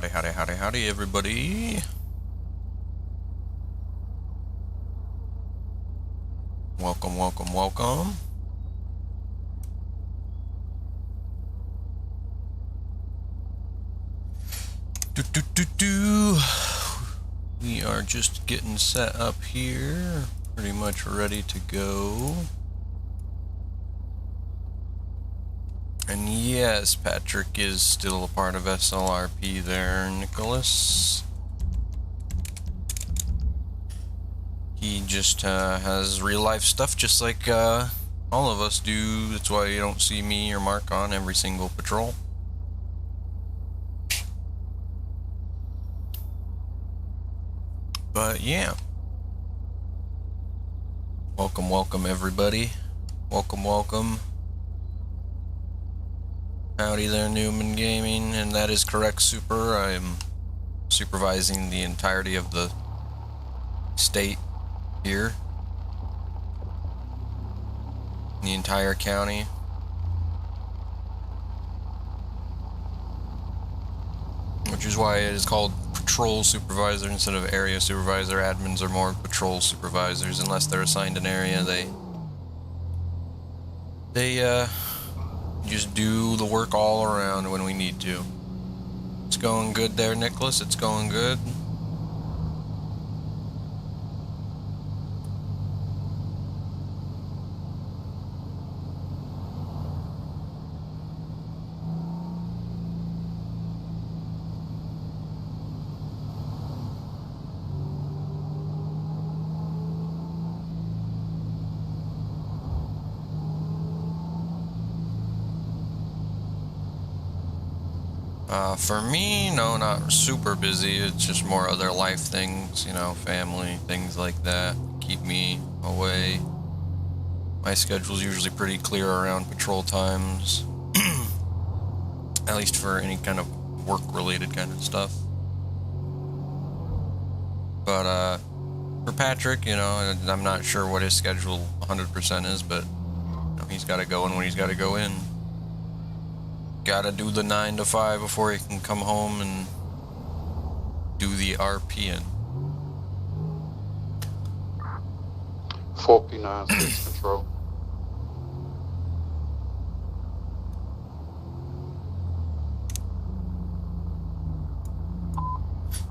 Howdy, everybody. Welcome. We are just getting set up here, pretty much ready to go. And yes, Patrick is still a part of SLRP there, Nicholas. He just has real life stuff just like all of us do. That's why you don't see me or Mark on every single patrol. But yeah. Welcome everybody. Welcome. Howdy there, Newman Gaming, and that is correct, Super. I am supervising the entirety of the state here. The entire county. Which is why it is called Patrol Supervisor instead of Area Supervisor. Admins are more Patrol Supervisors unless they're assigned an area. They just do the work all around when we need to. It's going good there, Nicholas. It's going good. For me, no, not super busy. It's just more other life things, you know, family, things like that. Keep me away. My schedule's usually pretty clear around patrol times. At least for any kind of work-related kind of stuff. But, for Patrick, you know, I'm not sure what his schedule 100% is, but you know, he's gotta go in when he's gotta go in. Gotta do the 9 to 5 before he can come home and do the RPN. 4P96 Control.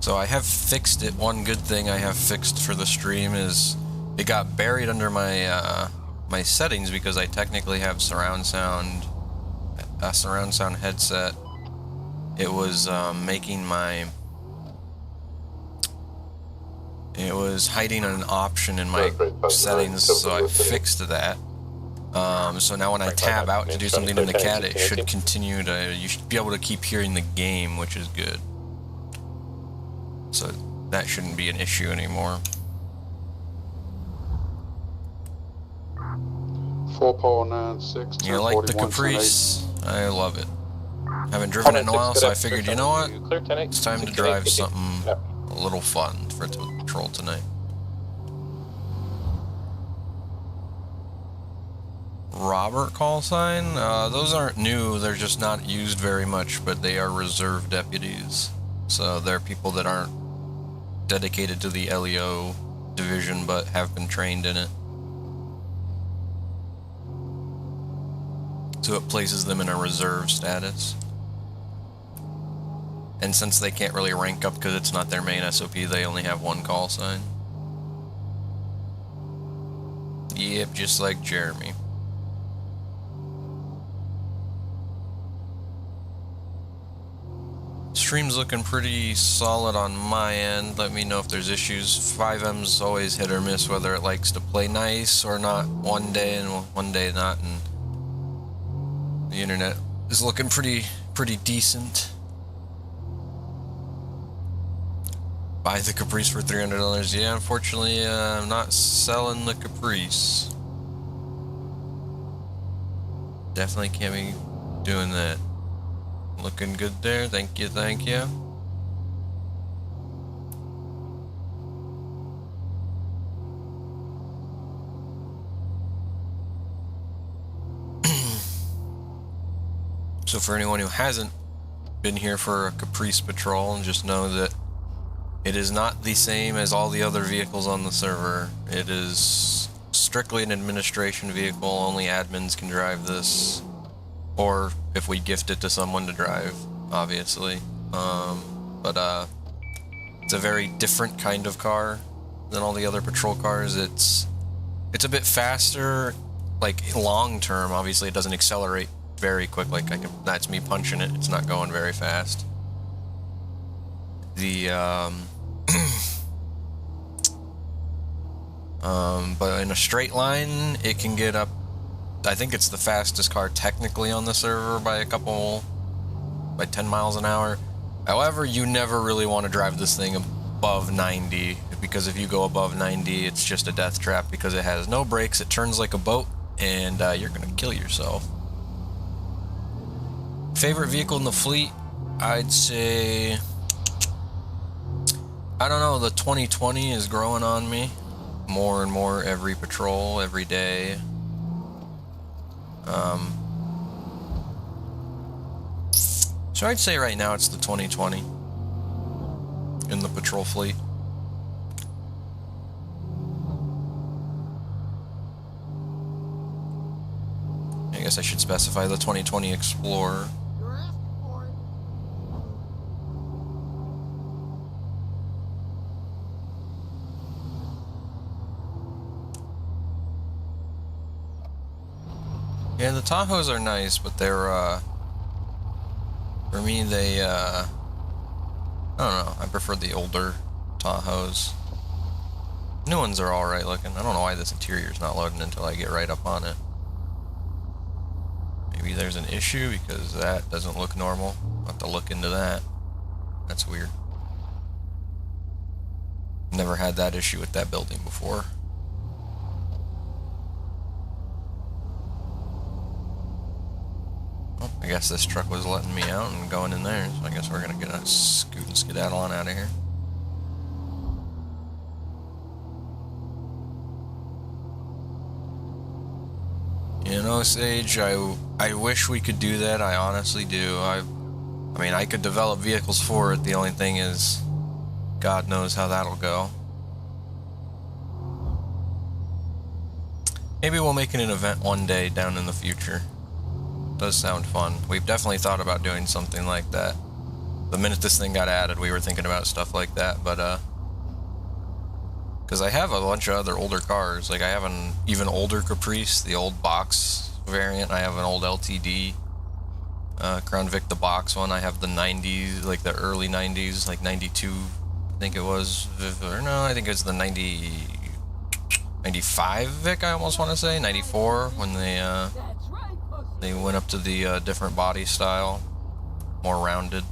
So I have fixed it. One good thing I have fixed for the stream is it got buried under my my settings because I technically have surround sound. A surround sound headset. It was making my... It was hiding an option in my settings, so I fixed that. So now when I tab out to do something in the CAD, it should continue to... You should be able to keep hearing the game, which is good. So that shouldn't be an issue anymore. 4.96. You like the Caprice? I love it. Haven't driven it in a while, so I figured, you know what? It's time to drive something a little fun for patrol tonight. Robert call sign? Those aren't new, they're just not used very much, but they are reserve deputies. So they're people that aren't dedicated to the LEO division, but have been trained in it. So it places them in a reserve status. And since they can't really rank up because it's not their main SOP, they only have one call sign. Yep, just like Jeremy. Stream's looking pretty solid on my end. Let me know if there's issues. FiveM's always hit or miss whether it likes to play nice or not one day and one day not. And the internet is looking pretty decent. Buy the Caprice for $300. Yeah, unfortunately, I'm not selling the Caprice. Definitely can't be doing that. Looking good there. Thank you. So for anyone who hasn't been here for a Caprice patrol and just know that it is not the same as all the other vehicles on the server. It is strictly an administration vehicle. Only admins can drive this, or if we gift it to someone to drive, obviously. But it's a very different kind of car than all the other patrol cars. It's a bit faster, like long term. Obviously, it doesn't accelerate very quick. Like that's me punching it. It's not going very fast. The but in a straight line, it can get up. I think it's the fastest car technically on the server by 10 miles an hour. However, you never really want to drive this thing above 90, because if you go above 90, it's just a death trap because it has no brakes, it turns like a boat, and you're gonna kill yourself. Favorite vehicle in the fleet? I'd say, I don't know, the 2020 is growing on me more and more every patrol, every day. So I'd say right now it's the 2020 in the patrol fleet. I guess I should specify the 2020 Explorer. Yeah, the Tahoes are nice, but they're, for me, they, I don't know, I prefer the older Tahoes. New ones are alright looking. I don't know why this interior's not loading until I get right up on it. Maybe there's an issue because that doesn't look normal. I'll have to look into that. That's weird. Never had that issue with that building before. Well, I guess this truck was letting me out and going in there, so I guess we're gonna get a scoot and skedaddle on out of here. You know, Sage, I wish we could do that. I honestly do. I mean, I could develop vehicles for it. The only thing is, God knows how that'll go. Maybe we'll make it an event one day down in the future. Does sound fun. We've definitely thought about doing something like that. The minute this thing got added, we were thinking about stuff like that, but because I have a bunch of other older cars. Like I have an even older Caprice, the old box variant. I have an old LTD Crown Vic, the box one. I have the 90s, like the early 90s, like 92, I think it was, or no, I think it's the 95 Vic, I almost want to say, 94, when they went up to the different body style, more rounded.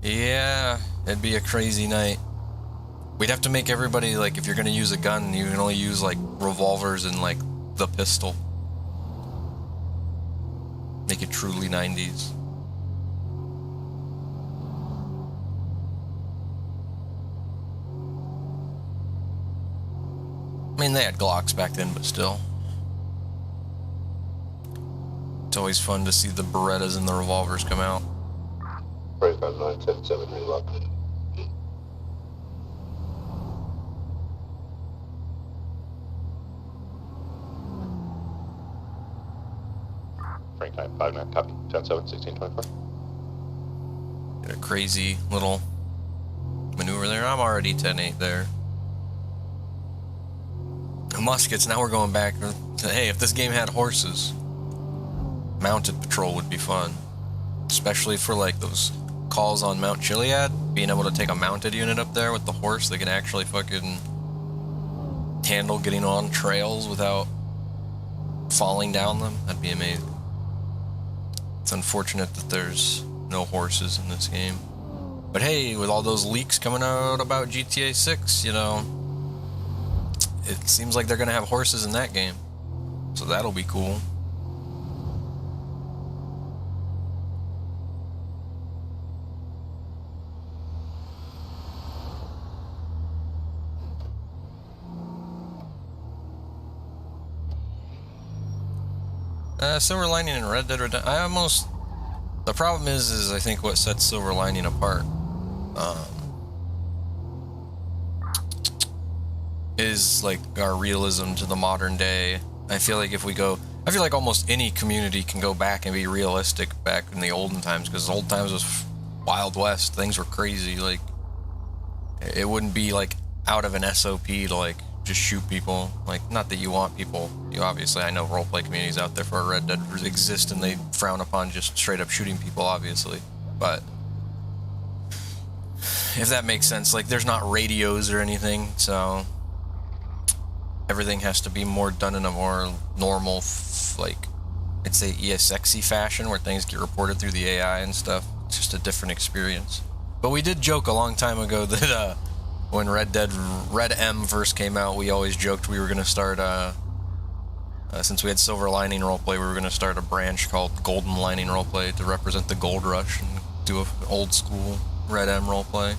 Yeah, it'd be a crazy night. We'd have to make everybody, like, if you're gonna use a gun, you can only use, like, revolvers and, like, the pistol. Make it truly 90s. I mean, they had Glocks back then, but still. It's always fun to see the Berettas and the revolvers come out. Praise God, 977 relock. Frank 959, copy. 10-7, 1624. Get a crazy little maneuver there. I'm already 10-8 there. Muskets, now we're going back to, hey, if this game had horses, mounted patrol would be fun. Especially for, like, those calls on Mount Chiliad, being able to take a mounted unit up there with the horse that can actually fucking handle getting on trails without falling down them. That'd be amazing. It's unfortunate that there's no horses in this game. But hey, with all those leaks coming out about GTA 6, you know, it seems like they're gonna have horses in that game. So that'll be cool. Silver Lining and Red Dead Redemption. The problem is I think what sets Silver Lining apart is like our realism to the modern day. I feel like almost any community can go back and be realistic back in the olden times, because old times was Wild West. Things were crazy. Like, it wouldn't be like out of an SOP to like just shoot people. Like, not that you want people. Obviously, I know roleplay communities out there for Red Dead exist, and they frown upon just straight up shooting people, obviously. But if that makes sense, like, there's not radios or anything, so everything has to be more done in a more normal, like, I'd say sexy fashion, where things get reported through the AI and stuff. It's just a different experience. But we did joke a long time ago that when Red M first came out, we always joked we were going to start, since we had Silver Lining Roleplay, we were going to start a branch called Golden Lining Roleplay to represent the Gold Rush and do an old school Red M roleplay.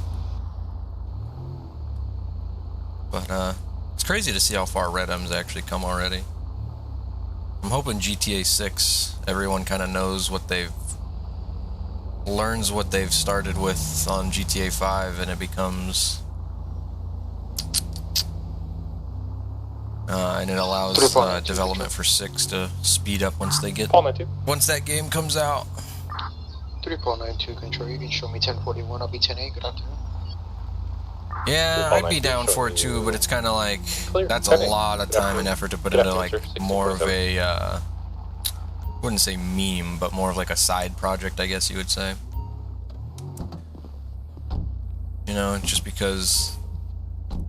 But, it's crazy to see how far Red M's actually come already. I'm hoping GTA 6, everyone kind of knows learns what they've started with on GTA 5, and it becomes, and it allows development for 6 to speed up once that game comes out. 3492 control, you can show me 1041, I'll be 10-8, good afternoon. Yeah, I'd be down for it too, but it's kind of like, that's a lot of time and effort to put into like more of a, wouldn't say meme, but more of like a side project, I guess you would say. You know, just because you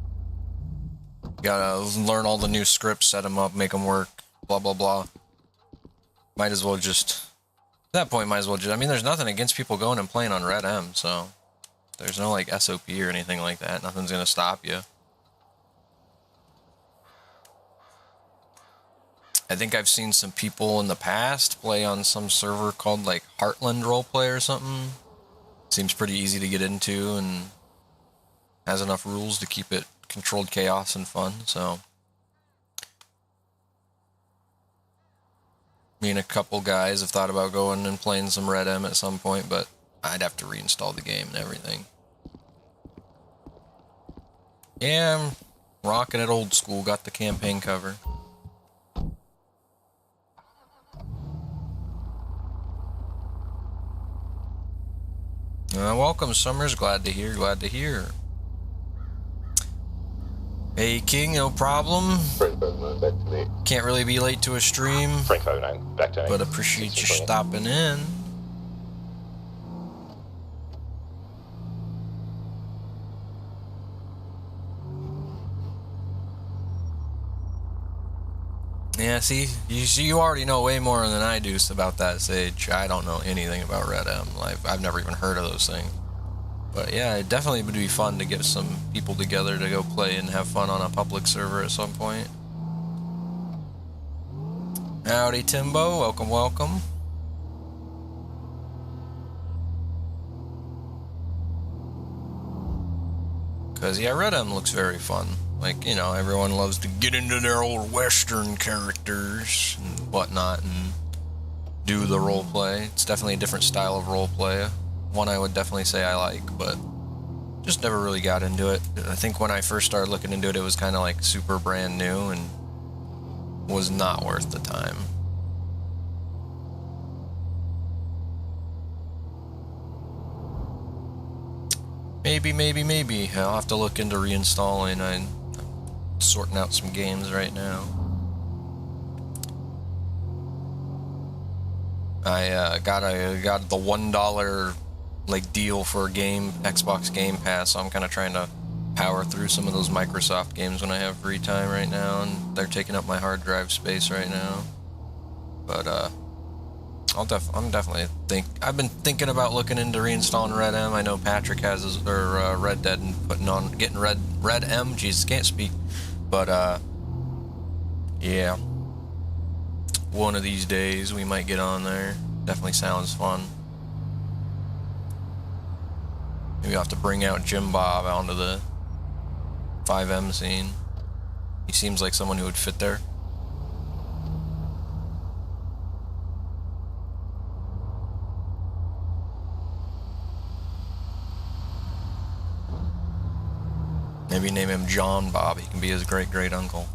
gotta learn all the new scripts, set them up, make them work, blah blah blah. Might as well just, at that point, I mean, there's nothing against people going and playing on Red M, so there's no like SOP or anything like that. Nothing's gonna stop you. I think I've seen some people in the past play on some server called like Heartland Roleplay or something. Seems pretty easy to get into and has enough rules to keep it controlled chaos and fun, so. Me and a couple guys have thought about going and playing some Red M at some point, but I'd have to reinstall the game and everything. Yeah, I'm rocking it old school, got the campaign cover. Welcome, Summers. Glad to hear, glad to hear. Hey, King, no problem. Frank 59, back to me. Can't really be late to a stream, Frank 59, back to me. but appreciate you stopping in. Yeah, see, you already know way more than I do about that, Sage. I don't know anything about Red M. I've never even heard of those things. But yeah, it definitely would be fun to get some people together to go play and have fun on a public server at some point. Howdy, Timbo. Welcome, welcome. Because, yeah, Red M looks very fun. Like, you know, everyone loves to get into their old Western characters and whatnot and do the roleplay. It's definitely a different style of roleplay. One I would definitely say I like, but just never really got into it. I think when I first started looking into it, it was kind of like super brand new and was not worth the time. Maybe. I'll have to look into reinstalling. I'm sorting out some games right now. I got the $1 like deal for a game, Xbox Game Pass, so I'm kind of trying to power through some of those Microsoft games when I have free time right now, and they're taking up my hard drive space right now. But I've been thinking about looking into reinstalling Red M. I know Patrick has his, or Red Dead, and getting Red M. Jesus, can't speak. But yeah, one of these days we might get on there. Definitely sounds fun. Maybe I'll have to bring out Jim Bob onto the FiveM scene. He seems like someone who would fit there. Maybe name him John Bob. He can be his great-great-uncle.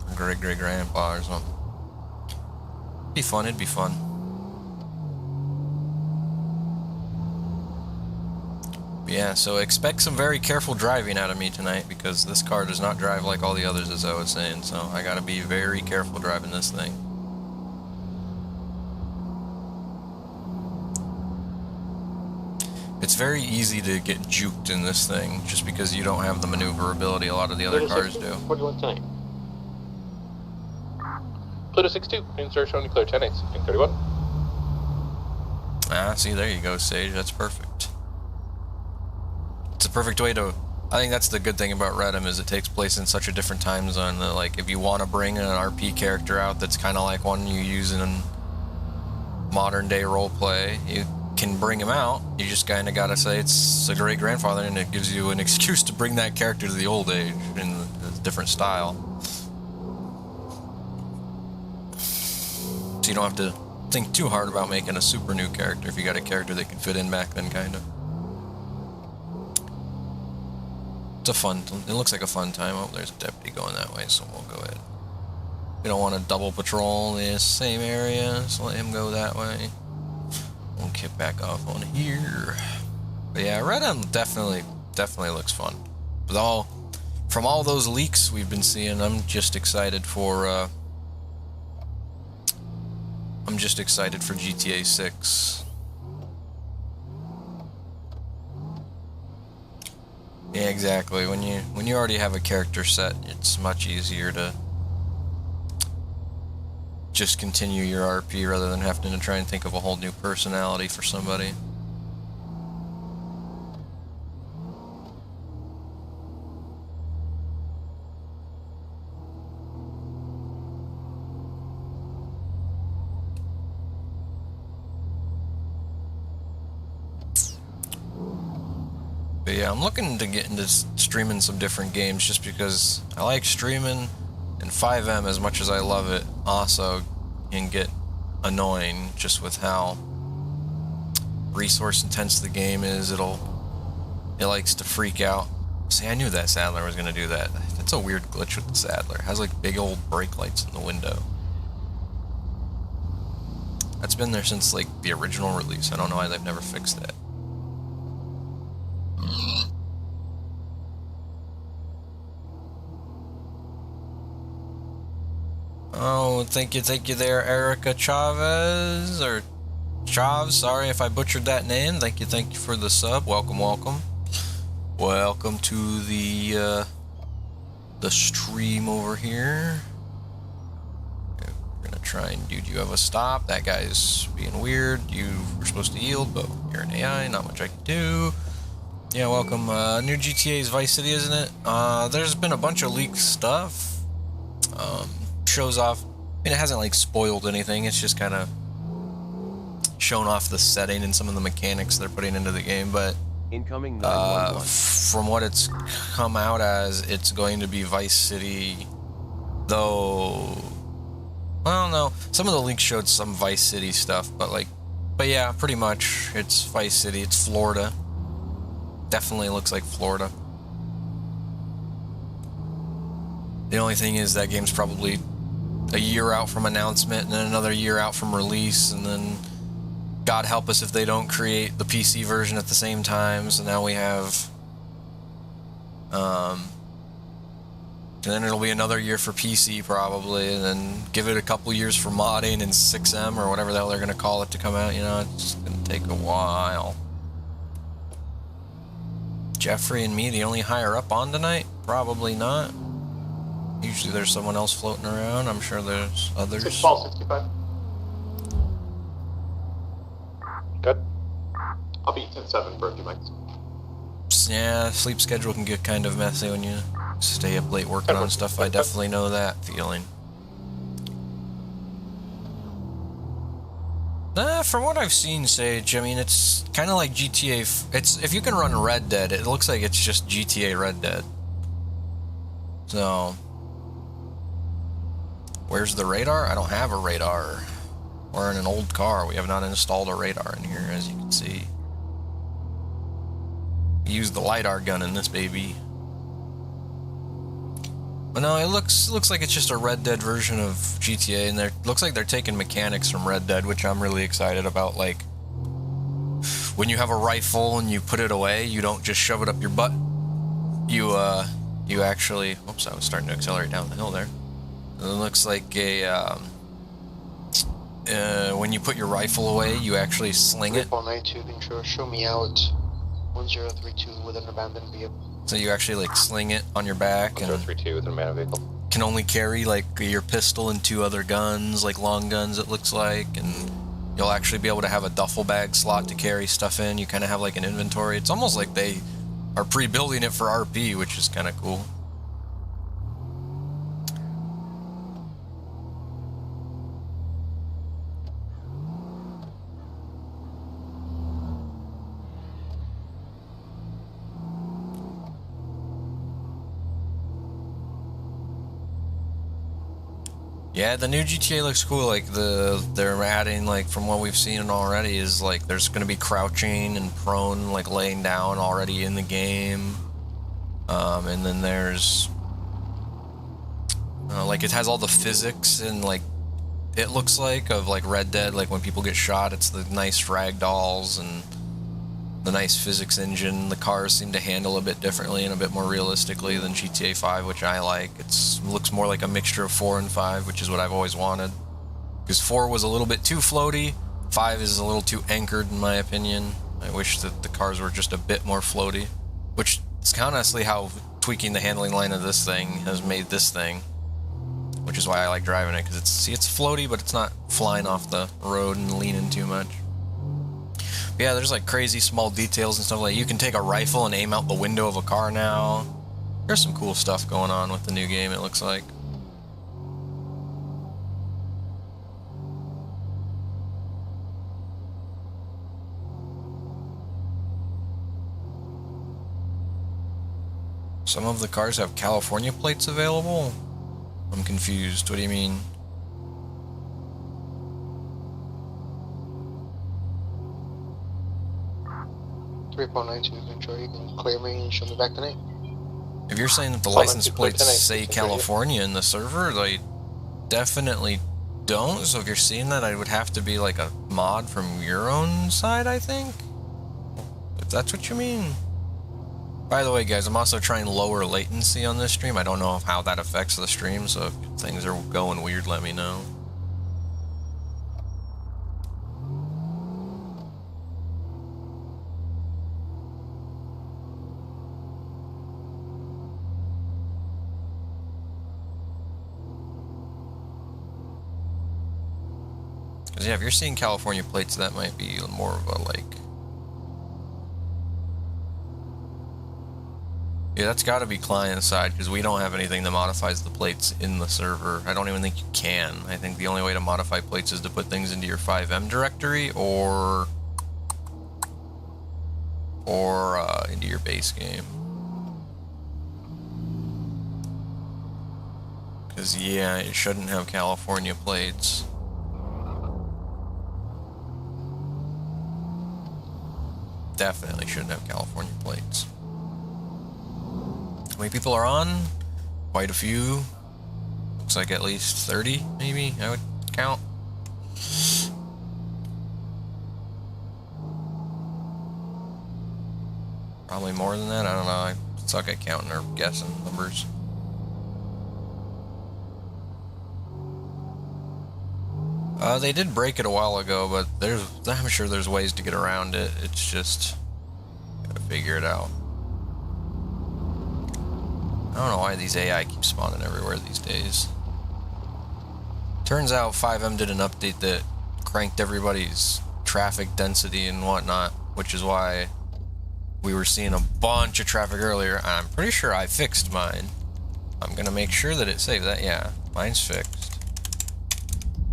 Or great-great-grandpa or something. Be fun, it'd be fun. But yeah, so expect some very careful driving out of me tonight, because this car does not drive like all the others, as I was saying, so I gotta be very careful driving this thing. It's very easy to get juked in this thing, just because you don't have the maneuverability a lot of the other cars do. 41 tonight. Pluto 62, green star showing clear 10-8, 31. Ah, see, there you go, Sage, that's perfect. It's a perfect way to... I think that's the good thing about Redem, is it takes place in such a different time zone that, like, if you want to bring an RP character out that's kind of like one you use in modern day roleplay, you can bring him out. You just kind of gotta say it's a great grandfather, and it gives you an excuse to bring that character to the old age in a different style. So you don't have to think too hard about making a super new character if you got a character that can fit in back then, kind of. It's a fun, it looks like a fun time. Oh, there's a deputy going that way, so we'll go ahead. We don't want to double patrol this same area, so let him go that way. We'll kick back off on here. But yeah, Redem definitely looks fun. From all those leaks we've been seeing, I'm just excited for GTA 6. Yeah, exactly. When you already have a character set, it's much easier to just continue your RP rather than having to try and think of a whole new personality for somebody. But yeah, I'm looking to get into streaming some different games just because I like streaming, and FiveM, as much as I love it, also can get annoying just with how resource intense the game is. It likes to freak out. See, I knew that Sadler was gonna do that. That's a weird glitch with the Sadler. It has like big old brake lights in the window. That's been there since like the original release. I don't know why they've never fixed that. Oh, thank you there, Erica Chavez, or Chav, sorry if I butchered that name. Thank you for the sub. Welcome to the stream over here. Okay, we're gonna try and do you have a stop? That guy's being weird. You were supposed to yield, but you're an AI, not much I can do. Yeah, welcome. New GTA's Vice City, isn't it? There's been a bunch of leaked stuff. Shows off. I mean, it hasn't like spoiled anything. It's just kind of shown off the setting and some of the mechanics they're putting into the game. But incoming 911. From what it's come out as, it's going to be Vice City. Though, well, no, some of the leaks showed some Vice City stuff, but yeah, pretty much it's Vice City. It's Florida. Definitely looks like Florida. The only thing is that game's probably a year out from announcement, and then another year out from release, and then God help us if they don't create the PC version at the same time. So now we have, and then it'll be another year for PC probably, and then give it a couple years for modding and 6M or whatever the hell they're gonna call it to come out. You know, it's gonna take a while. Jeffrey and me, the only higher up on tonight? Probably not. Usually there's someone else floating around. I'm sure there's others. 6 ball 65. Good. I'll be 10-7 for a few minutes. Yeah, sleep schedule can get kind of messy when you stay up late working on stuff. I definitely know that feeling. From what I've seen, Sage, I mean, it's kind of like GTA. If you can run Red Dead, it looks like it's just GTA Red Dead. So, where's the radar? I don't have a radar. We're in an old car. We have not installed a radar in here, as you can see. We use the LiDAR gun in this baby. Well, no, it looks like it's just a Red Dead version of GTA, and looks like they're taking mechanics from Red Dead, which I'm really excited about. Like, when you have a rifle and you put it away, you don't just shove it up your butt. You actually... Oops, I was starting to accelerate down the hill there. It looks like a... when you put your rifle away, you actually sling it. 3492 control, show me out 1032 with an abandoned vehicle. So you actually like sling it on your back and 1032 with an abandoned vehicle. can only carry like your pistol and 2 other guns, like long guns it looks like, and you'll actually be able to have a duffel bag slot to carry stuff in. You kind of have like an inventory. It's almost like they are pre-building it for RP, which is kind of cool. Yeah, the new GTA looks cool. Like they're adding, like, from what we've seen already, is like there's gonna be crouching and prone, like laying down already in the game. And then there's like it has all the physics and like it looks like of like Red Dead. Like when people get shot, it's the nice ragdolls and the nice physics engine. The cars seem to handle a bit differently and a bit more realistically than GTA 5, which I like. It looks more like a mixture of 4 and 5, which is what I've always wanted. Because 4 was a little bit too floaty, 5 is a little too anchored in my opinion. I wish that the cars were just a bit more floaty, which is honestly how tweaking the handling line of this thing has made this thing, which is why I like driving it, because it's floaty, but it's not flying off the road and leaning too much. Yeah, there's like crazy small details and stuff. Like you can take a rifle and aim out the window of a car now. There's some cool stuff going on with the new game, it looks like. Some of the cars have California plates available? I'm confused. What do you mean? Control, you can clear me and show me back the name. If you're saying that the license plates say California in the server, they definitely don't. So if you're seeing that, I would have to be like a mod from your own side, I think. If that's what you mean. By the way, guys, I'm also trying lower latency on this stream. I don't know how that affects the stream, so if things are going weird, let me know. Yeah, if you're seeing California plates, that might be more of a like... Yeah, that's got to be client side, because we don't have anything that modifies the plates in the server. I don't even think you can. I think the only way to modify plates is to put things into your FiveM directory or into your base game. Because, yeah, it shouldn't have California plates. Definitely shouldn't have California plates. How many people are on? Quite a few. Looks like at least 30, maybe, I would count. Probably more than that, I don't know. I suck at counting or guessing numbers. They did break it a while ago, but I'm sure there's ways to get around it. It's just gotta figure it out. I don't know why these AI keep spawning everywhere these days. Turns out FiveM did an update that cranked everybody's traffic density and whatnot, which is why we were seeing a bunch of traffic earlier. I'm pretty sure I fixed mine. I'm gonna make sure that it saved that. Yeah, mine's fixed.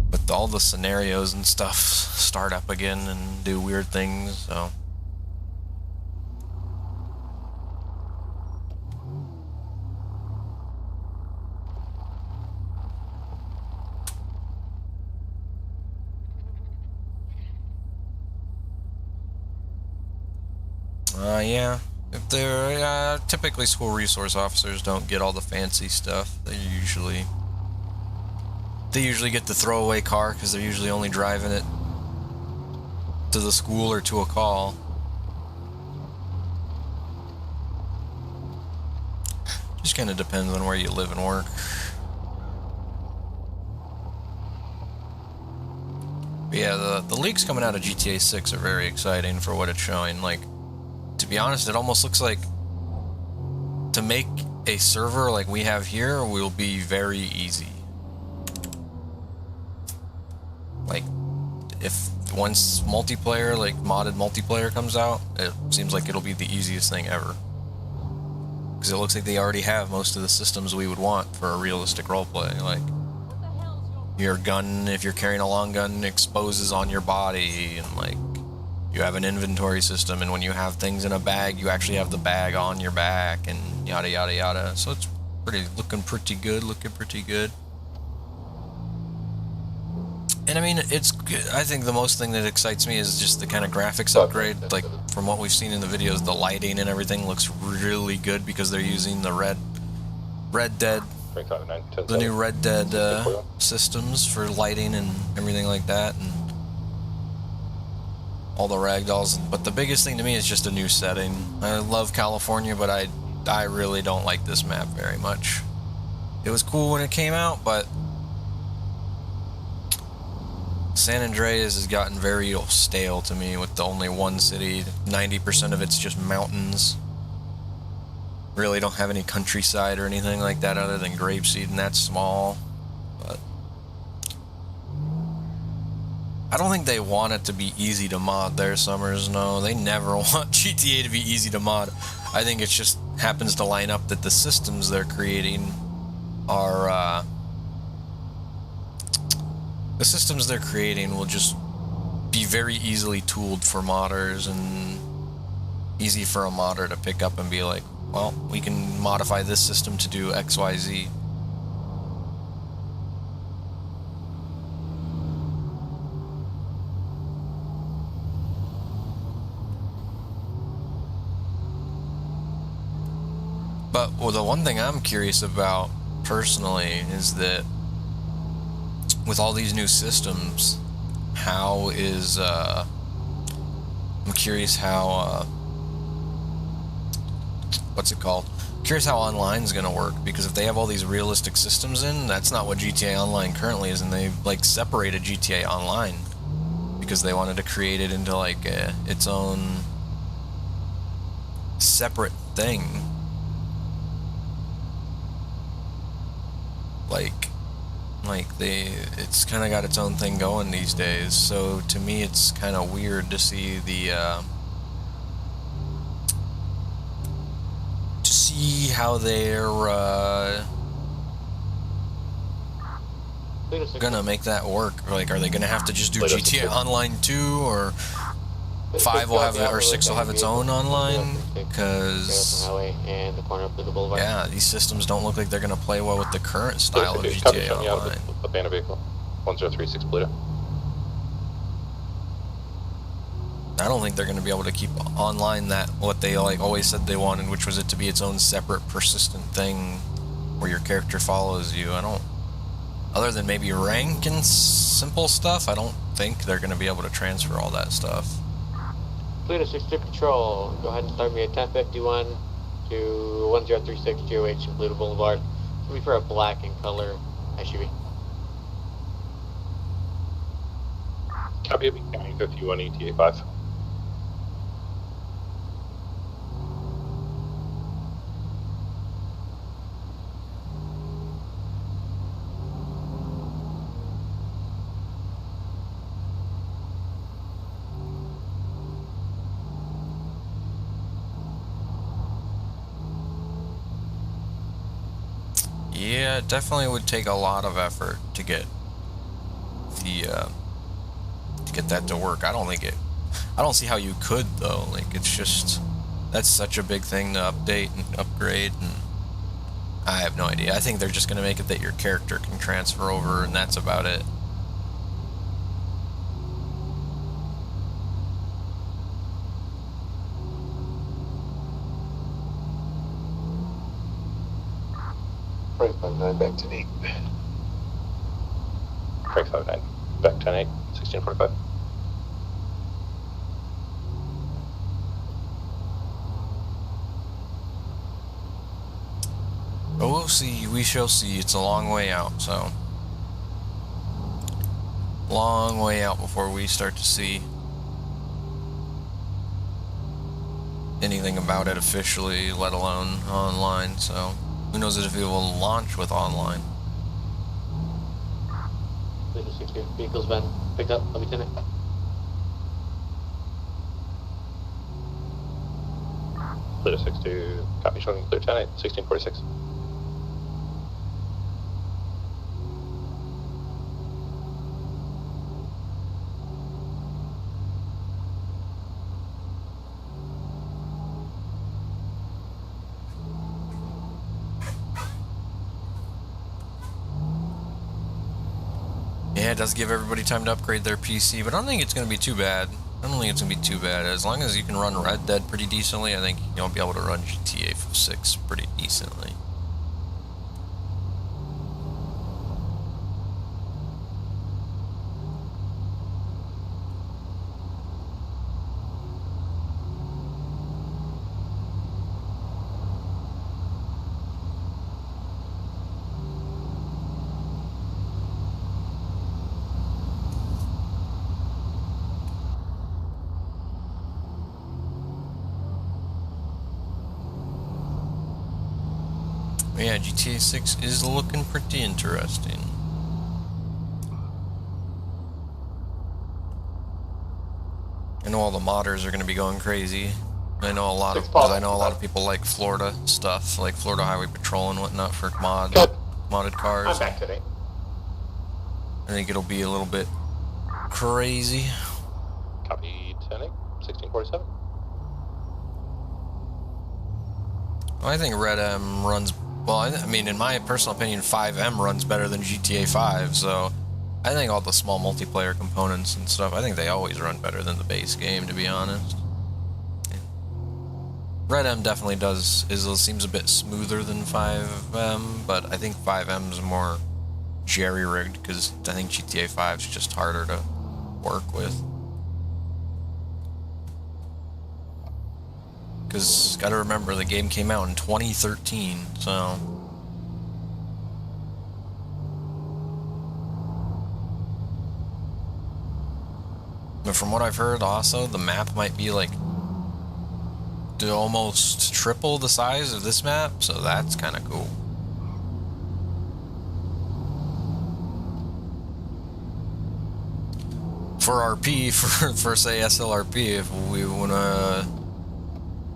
But all the scenarios and stuff start up again and do weird things, so. Yeah. If they're typically school resource officers don't get all the fancy stuff. They usually get the throwaway car because they're usually only driving it to the school or to a call. Just kind of depends on where you live and work. But yeah, the leaks coming out of GTA 6 are very exciting for what it's showing. Like, to be honest, it almost looks like to make a server like we have here will be very easy. Like, if once multiplayer, like modded multiplayer comes out, it seems like it'll be the easiest thing ever. Because it looks like they already have most of the systems we would want for a realistic roleplay. Like, your gun, if you're carrying a long gun, exposes on your body, and like, you have an inventory system, and when you have things in a bag, you actually have the bag on your back, and yada yada yada. So it's looking pretty good. And I mean, it's good. I think the most thing that excites me is just the kind of graphics upgrade. Like, from what we've seen in the videos, the lighting and everything looks really good because they're using the Red Dead, the new Red Dead systems for lighting and everything like that, and all the ragdolls. But the biggest thing to me is just a new setting. I love California, but I really don't like this map very much. It was cool when it came out, but San Andreas has gotten very stale to me with the only one city. 90% of it's just mountains. Really don't have any countryside or anything like that other than Grapeseed, and that's small. But I don't think they want it to be easy to mod their summers. No, they never want GTA to be easy to mod. I think it just happens to line up that the systems they're creating are the systems they're creating will just be very easily tooled for modders, and easy for a modder to pick up and be like, well, we can modify this system to do XYZ. But well, the one thing I'm curious about personally is that with all these new systems, how is I'm curious how what's it called? Curious how online is gonna work, because if they have all these realistic systems in, that's not what GTA Online currently is, and they like separated GTA Online because they wanted to create it into like its own separate thing. It's kind of got its own thing going these days. So to me, it's kind of weird to see how they're gonna make that work. Like, are they gonna have to just do GTA Online 2, or 5 will have it, or 6 will have its own online? Because yeah, these systems don't look like they're gonna play well with the current style of GTA Online. Abandoned vehicle, 1036 Pluto. I don't think they're going to be able to keep online what they like always said they wanted, which was it to be its own separate persistent thing where your character follows you. Other than maybe rank and simple stuff, I don't think they're going to be able to transfer all that stuff. Pluto 6-2 Control, go ahead and start me at 1051 to 1036 GOH in Pluto Boulevard. It's going to be for a black in color SUV. Copy of County 51 ETA 5. Yeah, it definitely would take a lot of effort to get that to work. I don't see how you could though. Like, it's just, that's such a big thing to update and upgrade, and I have no idea. I think they're just gonna make it that your character can transfer over, and that's about it. Craig 59, back to 8. Craig 59, back 10-8, 1645. But we'll see, we shall see. It's a long way out, so. Long way out before we start to see anything about it officially, let alone online, so. Who knows if it will launch with online. Leader 60, vehicle's been picked up, Lieutenant. Leader 62, copy showing clear 10-8, 1646. Yeah, it does give everybody time to upgrade their PC, but I don't think it's going to be too bad. I don't think it's going to be too bad. As long as you can run Red Dead pretty decently, I think you'll be able to run GTA 6 pretty decently. Yeah, GTA 6 is looking pretty interesting. I know all the modders are going to be going crazy. I know a lot of people like Florida stuff, like Florida Highway Patrol and whatnot for modded cars. I'm back today. I think it'll be a little bit crazy. Copy 10-8, 1647. I think Red M runs, well, I mean, in my personal opinion, FiveM runs better than GTA 5, so I think all the small multiplayer components and stuff, I think they always run better than the base game, to be honest. Red M definitely seems a bit smoother than FiveM, but I think FiveM's more jerry-rigged, because I think GTA 5's just harder to work with. Because, gotta remember, the game came out in 2013, so... But from what I've heard, also, the map might be, like, almost triple the size of this map, so that's kind of cool. For RP, for say, SLRP,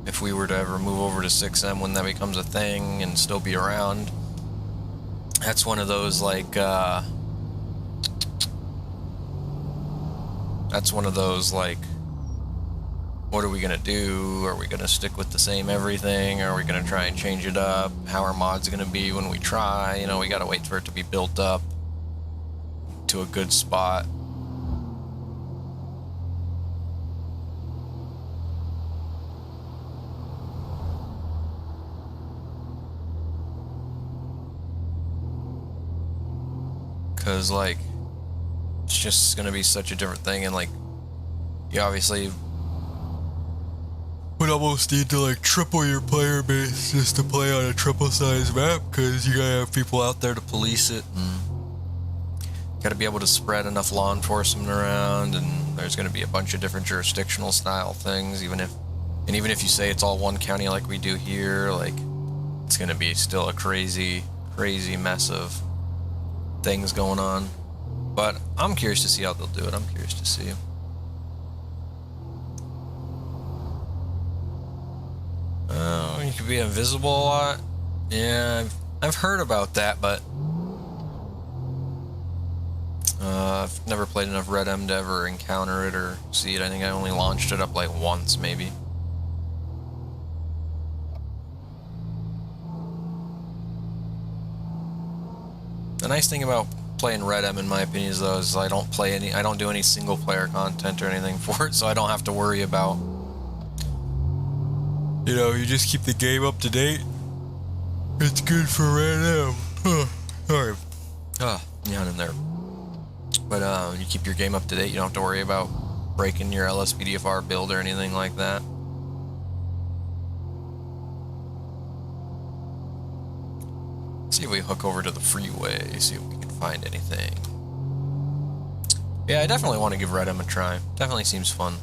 if we were to ever move over to 6M when that becomes a thing and still be around, that's one of those, like, what are we gonna do? Are we gonna stick with the same everything? Are we gonna try and change it up? How are mods gonna be when we try? You know, we gotta wait for it to be built up to a good spot. Because, like, it's just gonna be such a different thing, and, like, you obviously would almost need to, like, triple your player base just to play on a triple-sized map, because you gotta have people out there to police it, and gotta be able to spread enough law enforcement around, and there's gonna be a bunch of different jurisdictional style things, even if you say it's all one county like we do here, like, it's gonna be still a crazy mess of things going on. But I'm curious to see how they'll do it. I'm curious to see. Oh, you could be invisible a lot. Yeah, I've heard about that, but I've never played enough Red M to ever encounter it or see it. I think I only launched it up like once, maybe. The nice thing about playing Red M, in my opinion, is though, is I don't do any single player content or anything for it, so I don't have to worry about, you know, you just keep the game up to date. It's good for Red M. Sorry. Down in there. But you keep your game up to date. You don't have to worry about breaking your LSPDFR build or anything like that. See if we hook over to the freeway, see if we can find anything. Yeah, I definitely want to give FiveM a try. Definitely seems fun.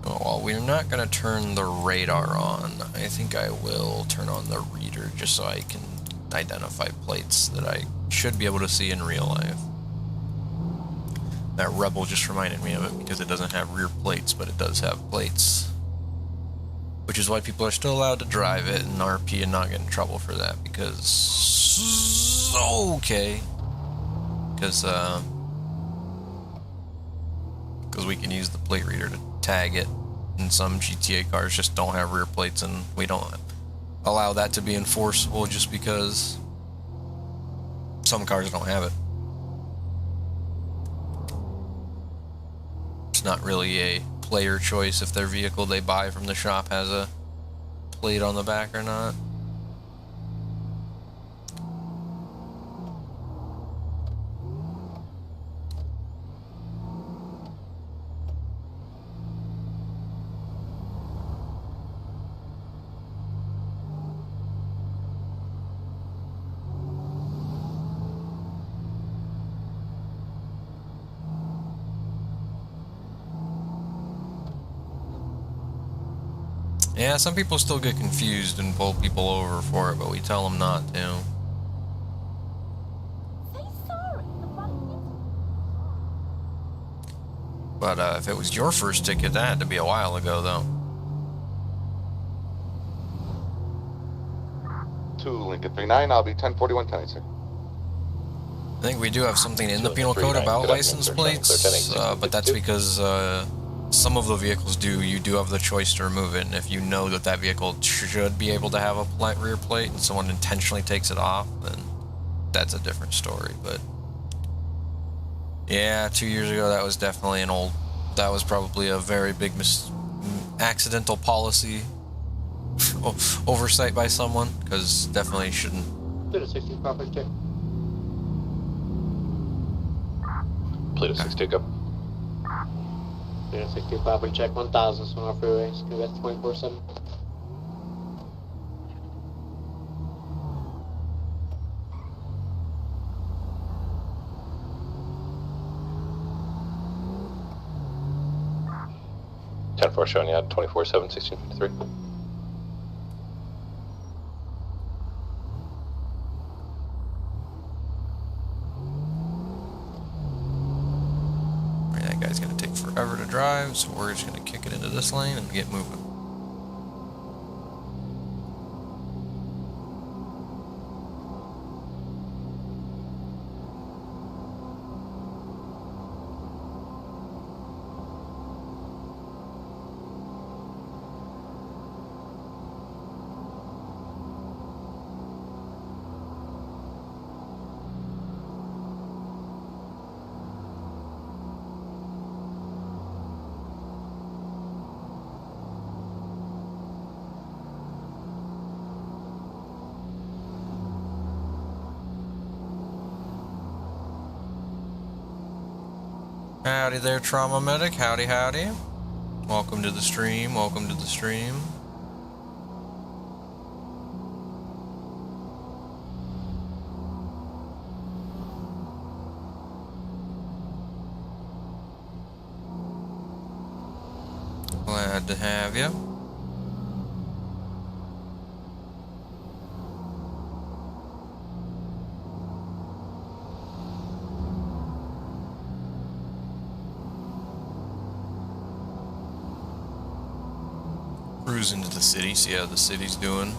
Well, we're not going to turn the radar on. I think I will turn on the reader just so I can identify plates that I should be able to see in real life. That Rebel just reminded me of it because it doesn't have rear plates, but it does have plates. Which is why people are still allowed to drive it and RP and not get in trouble for that because... okay. Because we can use the plate reader to tag it, and some GTA cars just don't have rear plates, and we don't allow that to be enforceable just because some cars don't have it. It's not really a player choice if their vehicle they buy from the shop has a plate on the back or not. Yeah, some people still get confused and pull people over for it, but we tell them not to. But if it was your first ticket, that had to be a while ago, though. 2 Lincoln 39, I'll be 1041 tonight, sir. I think we do have something in the penal code about license plates, but that's because some of the vehicles you do have the choice to remove it, and if you know that that vehicle should be able to have a rear plate and someone intentionally takes it off, then that's a different story. But yeah, 2 years ago that was definitely that was probably a very big accidental policy oversight by someone, because definitely shouldn't. Plate 60 proper check. Plate 60, go. Plate 60 proper check 1000 on our freeways. That's 24/7. Showing you at 24/7, 1653. That guy's gonna take forever to drive, so we're just gonna kick it into this lane and get moving. Howdy there, Trauma Medic. Howdy, howdy. Welcome to the stream. Welcome to the stream. Glad to have you. Cruise into the city, see how the city's doing.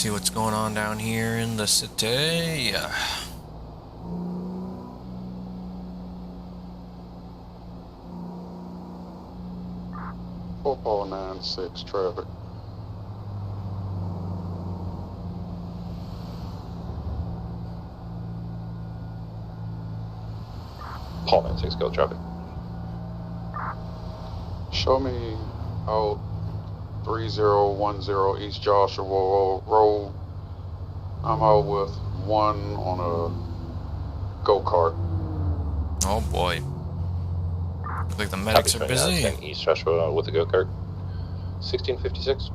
See what's going on down here in the city. 496 traffic. Paul 96, go traffic. Show me out 3010 East Joshua Road. I'm out with one on a go-kart. Oh boy. Looks like the medics are busy. 10 East Joshua with a go-kart. 1656.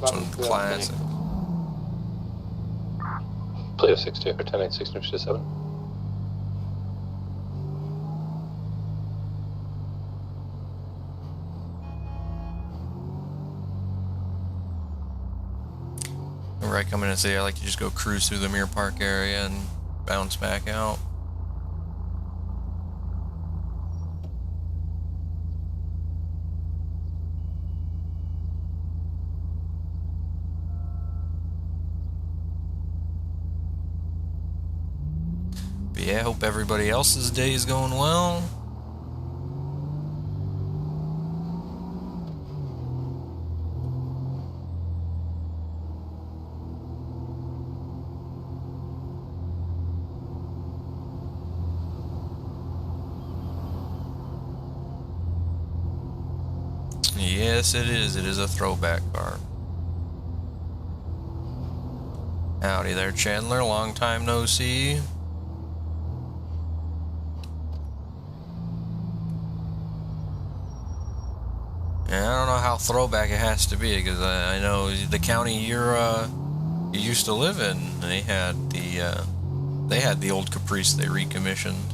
Some classic. Plato 62 for 10 8 1657. Whenever I come in and say I like to just go cruise through the Mirror Park area and bounce back out. But yeah, hope everybody else's day is going well. Yes, it is. It is a throwback car. Howdy there, Chandler. Long time no see. And I don't know how throwback it has to be, because I know the county you used to live in, they had the old Caprice they recommissioned.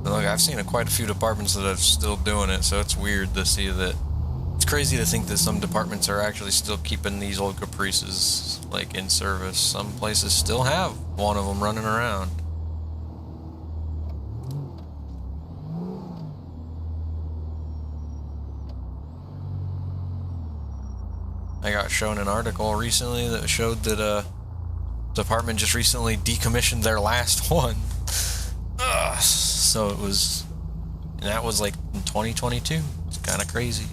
Look, I've seen quite a few departments that are still doing it, so it's weird to see that. It's crazy to think that some departments are actually still keeping these old Caprices, like, in service. Some places still have one of them running around. I got shown an article recently that showed that a department just recently decommissioned their last one. Ugh. So it was, and that was like in 2022. It's kind of crazy.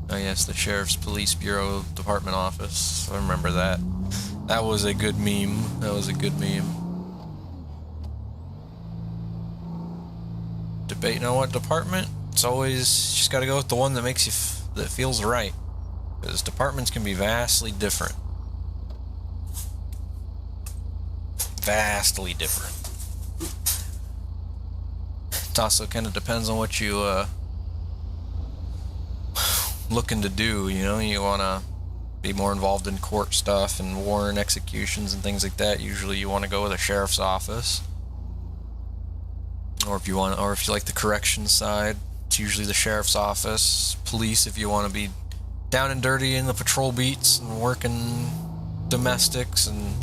Oh yes, the Sheriff's Police Bureau Department Office. I remember that. That was a good meme. That was a good meme. Debating on what department? It's always, you just got to go with the one that makes you, that feels right. Because departments can be vastly different. Vastly different. It also kind of depends on what you looking to do. You know, you want to be more involved in court stuff and warrant executions and things like that. Usually, you want to go with a sheriff's office, or if you want, or if you like the corrections side, it's usually the sheriff's office. Police, if you want to be down and dirty in the patrol beats and working domestics and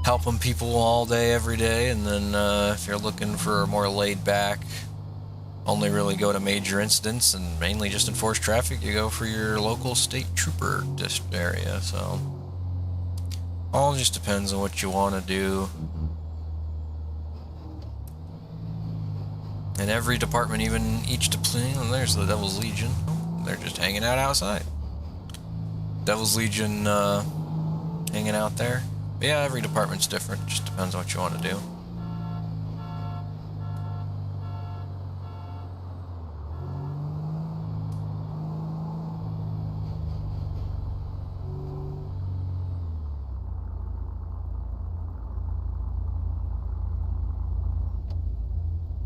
helping people all day, every day. And then if you're looking for a more laid back, only really go to major incidents and mainly just enforce traffic, you go for your local state trooper area. So All just depends on what you want to do. And every department, even each department, there's the Devil's Legion. They're just hanging out outside. Devil's Legion hanging out there. But yeah, every department's different. Just depends on what you want to do.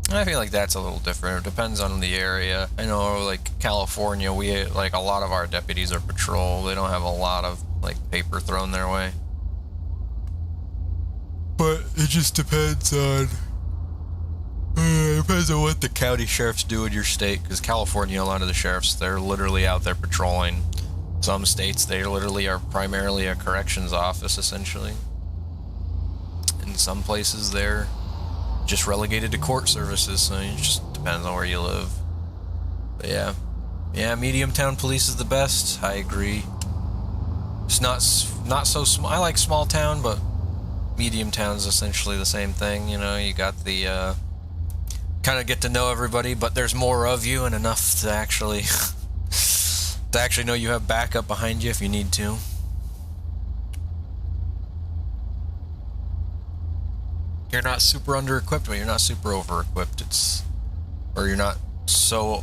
I feel like that's a little different. It depends on the area. I know, like, California, like, a lot of our deputies are patrol. They don't have a lot of, like, paper thrown their way. But it just depends on... depends on what the county sheriffs do in your state. Because California, a lot of the sheriffs, they're literally out there patrolling. Some states, they literally are primarily a corrections office, essentially. In some places, they're just relegated to court services, so it just depends on where you live. But yeah, medium town police is the best. I agree. It's not so small. I like small town, but medium town's essentially the same thing. You know, you got the kind of get to know everybody, but there's more of you and enough to actually know you have backup behind you if you need to. You're not super under-equipped, but you're not super over-equipped. Or you're not so...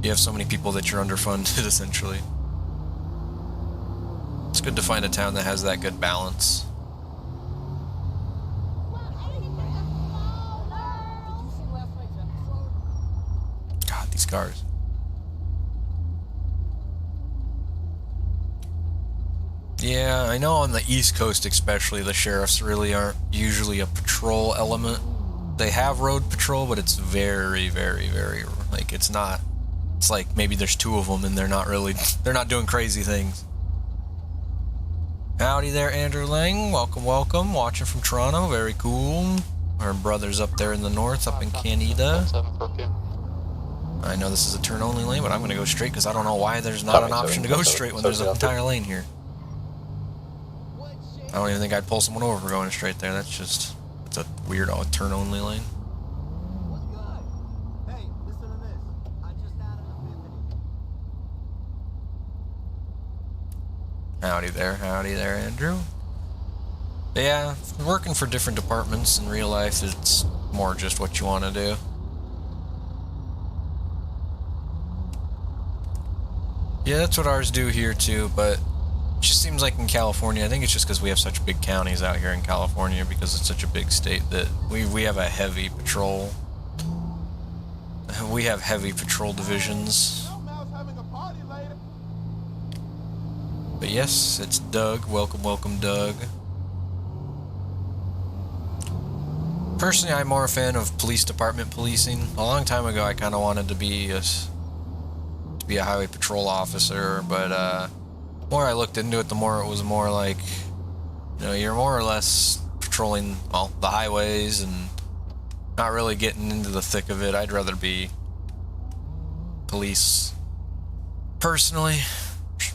You have so many people that you're underfunded, essentially. It's good to find a town that has that good balance. God, these cars. Yeah, I know on the East Coast especially, the sheriffs really aren't usually a patrol element. They have road patrol, but it's very, very, very, like, it's not, it's like maybe there's 2 of them and they're not doing crazy things. Howdy there, Andrew Lang. Welcome, welcome. Watching from Toronto. Very cool. Our brothers up there in the north, up in Canada. I know this is a turn-only lane, but I'm going to go straight because I don't know why there's not an option to go straight when there's an entire lane here. I don't even think I'd pull someone over for going straight there. It's a weird turn-only lane. Hey, listen to this. I just had an epiphany. Howdy there, Andrew. Yeah, working for different departments in real life, it's more just what you want to do. Yeah, that's what ours do here too, but it just seems like in California, I think it's just because we have such big counties out here in California, because it's such a big state, that we have a heavy patrol. We have heavy patrol divisions. But yes, it's Doug. Welcome, welcome, Doug. Personally, I'm more a fan of police department policing. A long time ago, I kind of wanted to be a highway patrol officer, but the more I looked into it, the more it was more like, you know, you're more or less patrolling, well, the highways and not really getting into the thick of it. I'd rather be police. Personally,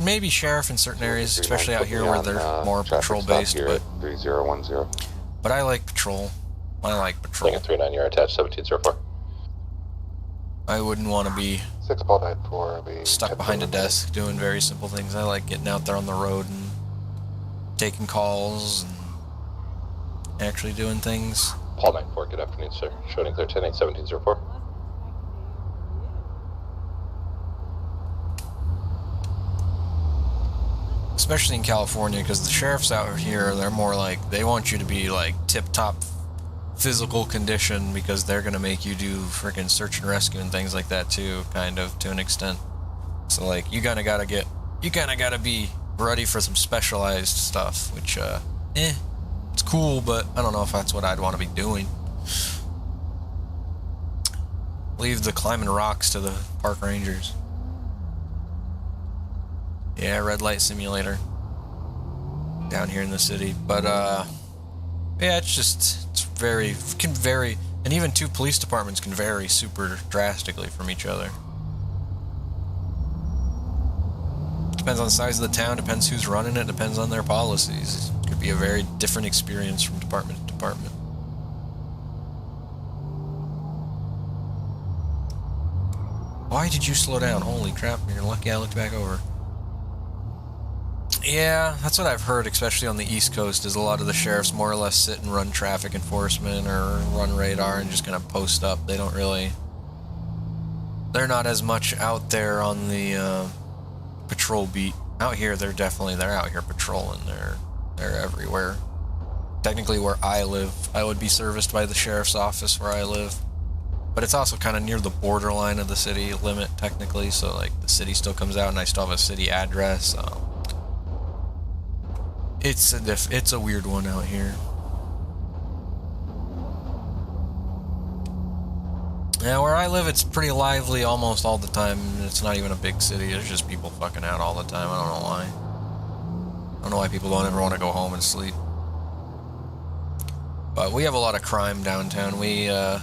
maybe sheriff in certain areas, especially out here where they're more patrol-based, but 3010. But I like patrol. I like patrol. Taking 39, you're attached 1704. I wouldn't want to be 6 ball 94. stuck behind a desk doing very simple things. I like getting out there on the road and taking calls and actually doing things. Paul 94, good afternoon, sir. Showing clear 10 8 1704. Especially in California, because the sheriffs out here, they're more like, they want you to be like tip-top physical condition, because they're going to make you do freaking search and rescue and things like that too, kind of, to an extent. So like, you kind of got to be ready for some specialized stuff, which, it's cool, but I don't know if that's what I'd want to be doing. Leave the climbing rocks to the park rangers. Yeah, red light simulator down here in the city, but yeah, it's can vary, and even 2 police departments can vary super drastically from each other. depends on the size of the town, depends who's running it, depends on their policies. It could be a very different experience from department to department. Why did you slow down? Holy crap, you're lucky I looked back over. Yeah, that's what I've heard, especially on the East Coast, is a lot of the sheriffs more or less sit and run traffic enforcement or run radar and just kind of post up. They don't really... They're not as much out there on the patrol beat. Out here, they're out here patrolling. They're everywhere. Technically, where I live, I would be serviced by the sheriff's office where I live. But it's also kind of near the borderline of the city limit, technically, so like the city still comes out and I still have a city address. It's a weird one out here. Yeah, where I live, it's pretty lively almost all the time. It's not even a big city. There's just people fucking out all the time. I don't know why. I don't know why people don't ever want to go home and sleep. But we have a lot of crime downtown. We, the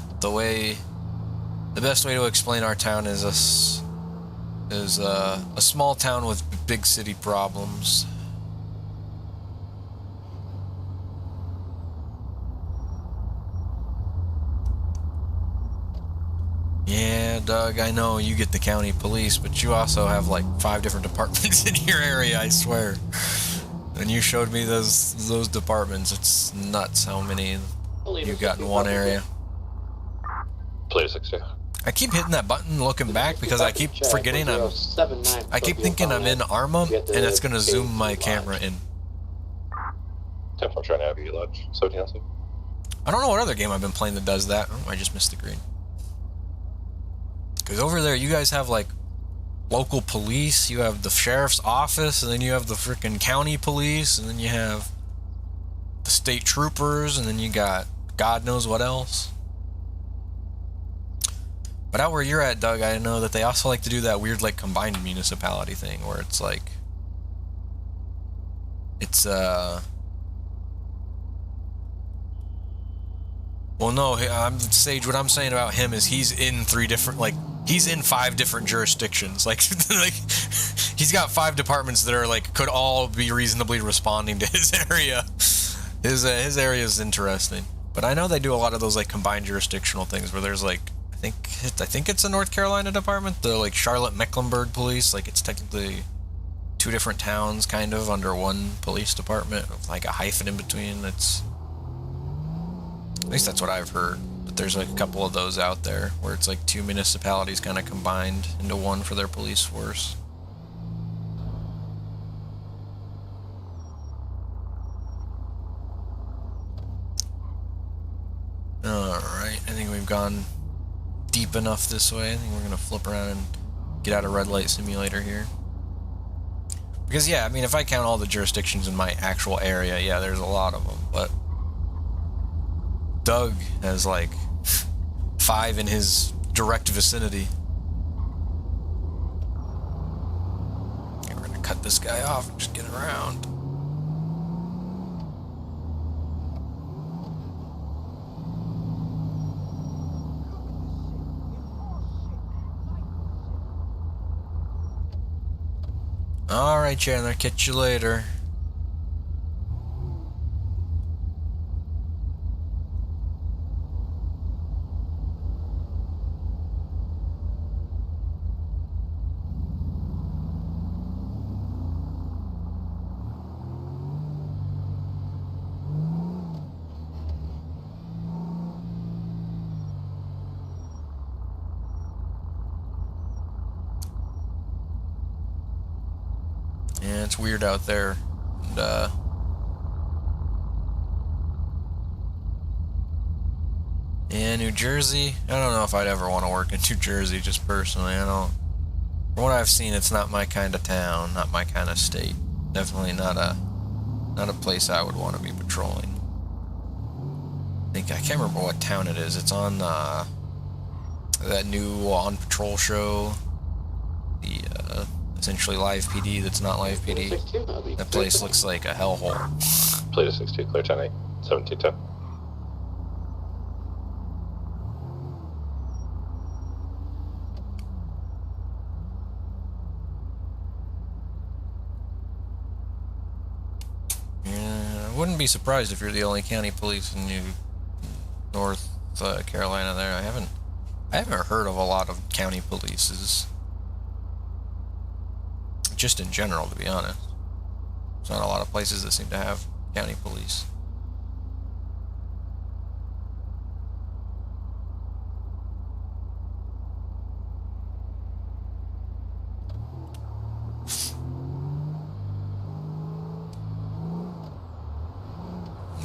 best way to explain our town is a small town with big city problems. Yeah, Doug, I know you get the county police, but you also have like 5 different departments in your area, I swear. And you showed me those departments. It's nuts how many you've got in one area. Player 60. I keep hitting that button looking back because I keep forgetting I keep thinking I'm in Arma and it's gonna zoom my camera in. 10-4 trying to have you lodge. 17 I don't know what other game I've been playing that does that. Oh, I just missed the green. Because over there, you guys have, like, local police, you have the sheriff's office, and then you have the frickin' county police, and then you have the state troopers, and then you got God knows what else. But out where you're at, Doug, I know that they also like to do that weird, like, combined municipality thing, where it's, like... It's, Well, no, Sage, what I'm saying about him is he's in 3 different, like, he's in 5 different jurisdictions. Like, he's got 5 departments that are, like, could all be reasonably responding to his area. His area is interesting. But I know they do a lot of those, like, combined jurisdictional things where there's, like, I think it's a North Carolina department, the, like, Charlotte-Mecklenburg police. Like, it's technically 2 different towns, kind of, under one police department, with, like, a hyphen in between. That's... At least that's what I've heard. But there's like a couple of those out there where it's like 2 municipalities kind of combined into one for their police force. Alright, I think we've gone deep enough this way. I think we're going to flip around and get out of Red Light Simulator here. Because yeah, I mean, if I count all the jurisdictions in my actual area, yeah, there's a lot of them, but Doug has like 5 in his direct vicinity. Okay, we're gonna cut this guy off and just get around. Alright, Chandler, catch you later. Yeah, it's weird out there. And, yeah, New Jersey. I don't know if I'd ever want to work in New Jersey, just personally. I don't. From what I've seen, it's not my kind of town, not my kind of state. Definitely not a place I would want to be patrolling. I can't remember what town it is. It's on that new On Patrol show. The essentially live PD that's not live PD. That place looks like a hellhole. Play to 62, clear 10-8, 17-10. wouldn't be surprised if you're the only county police in North Carolina there. I haven't heard of a lot of county polices. Just in general, to be honest. There's not a lot of places that seem to have county police.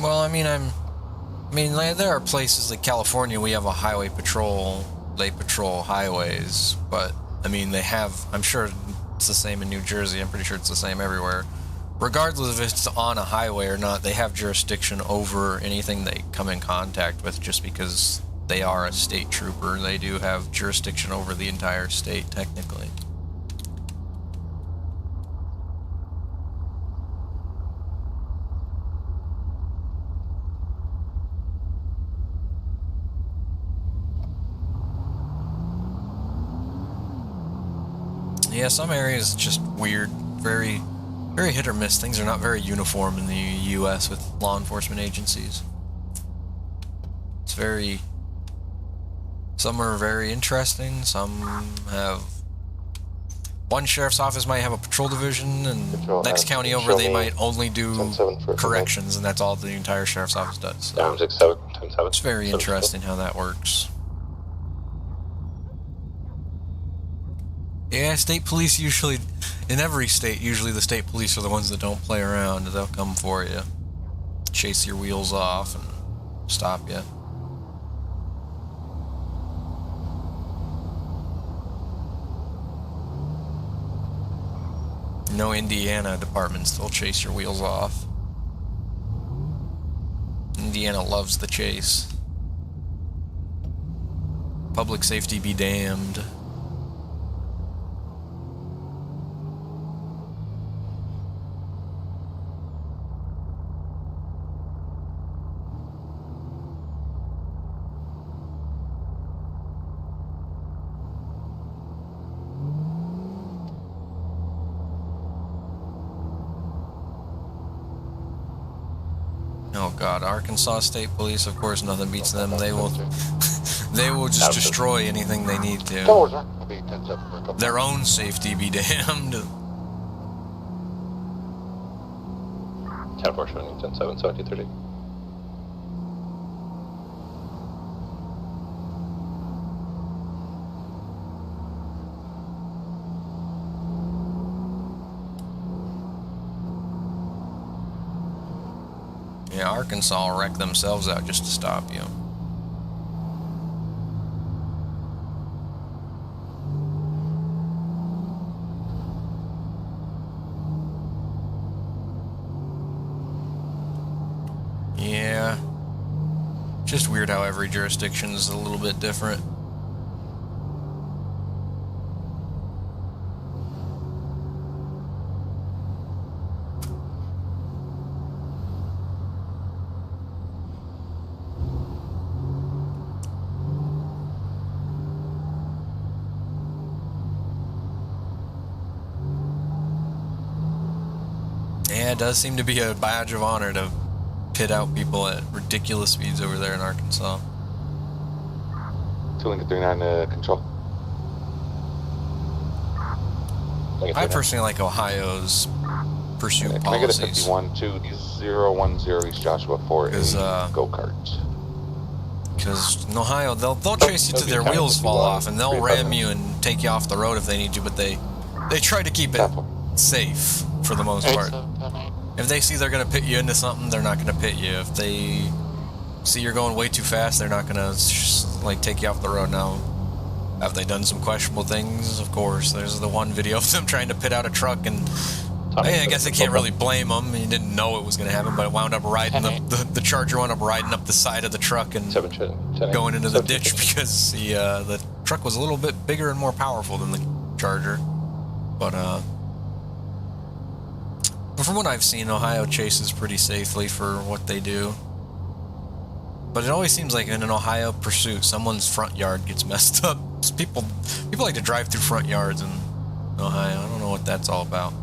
Well, I mean, like, there are places like California. We have a highway patrol. They patrol highways, but I mean, they have. I'm sure it's the same in New Jersey. I'm pretty sure it's the same everywhere. Regardless if it's on a highway or not, they have jurisdiction over anything they come in contact with. Just because they are a state trooper, they do have jurisdiction over the entire state, technically. Yeah, some areas just weird, very hit or miss. Things are not very uniform in the U.S. with law enforcement agencies. It's very... Some are very interesting, some have... One sheriff's office might have a patrol division, and Patrol, next county over they might only do 10-7 for corrections, and that's all the entire sheriff's office does. So Down 6-7, 10-7. it's very interesting how that works. Yeah, state police usually, in every state, usually the state police are the ones that don't play around. They'll come for you, chase your wheels off, and stop you. No Indiana departments, they'll chase your wheels off. Indiana loves the chase. Public safety be damned. Oh God, Arkansas State Police, of course, nothing beats them. They will just destroy anything they need to. I'll be 10-7 for a couple. Their own safety be damned. 10-4 showing you 10-7, 70-30. Yeah, Arkansas will wreck themselves out just to stop you. Yeah. Just weird how every jurisdiction is a little bit different. Yeah, it does seem to be a badge of honor to pit out people at ridiculous speeds over there in Arkansas. 2 Lincoln 39 control. I personally like Ohio's pursuit Can I get a policies. 51-2010 East Joshua 4 go-kart? Because in Ohio, they'll chase you till their wheels fall off, and they'll ram you and take you off the road if they need to, but they try to keep it safe for the most part. If they see they're going to pit you into something, they're not going to pit you. If they see you're going way too fast, they're not going to like take you off the road. Now, have they done some questionable things? Of course. There's the one video of them trying to pit out a truck, and I guess I can't really blame them. You didn't know it was going to happen, but it wound up riding the Charger wound up riding up the side of the truck and going into the ditch because the truck was a little bit bigger and more powerful than the Charger. But from what I've seen, Ohio chases pretty safely for what they do. But it always seems like in an Ohio pursuit, someone's front yard gets messed up. People like to drive through front yards in Ohio. I don't know what that's all about.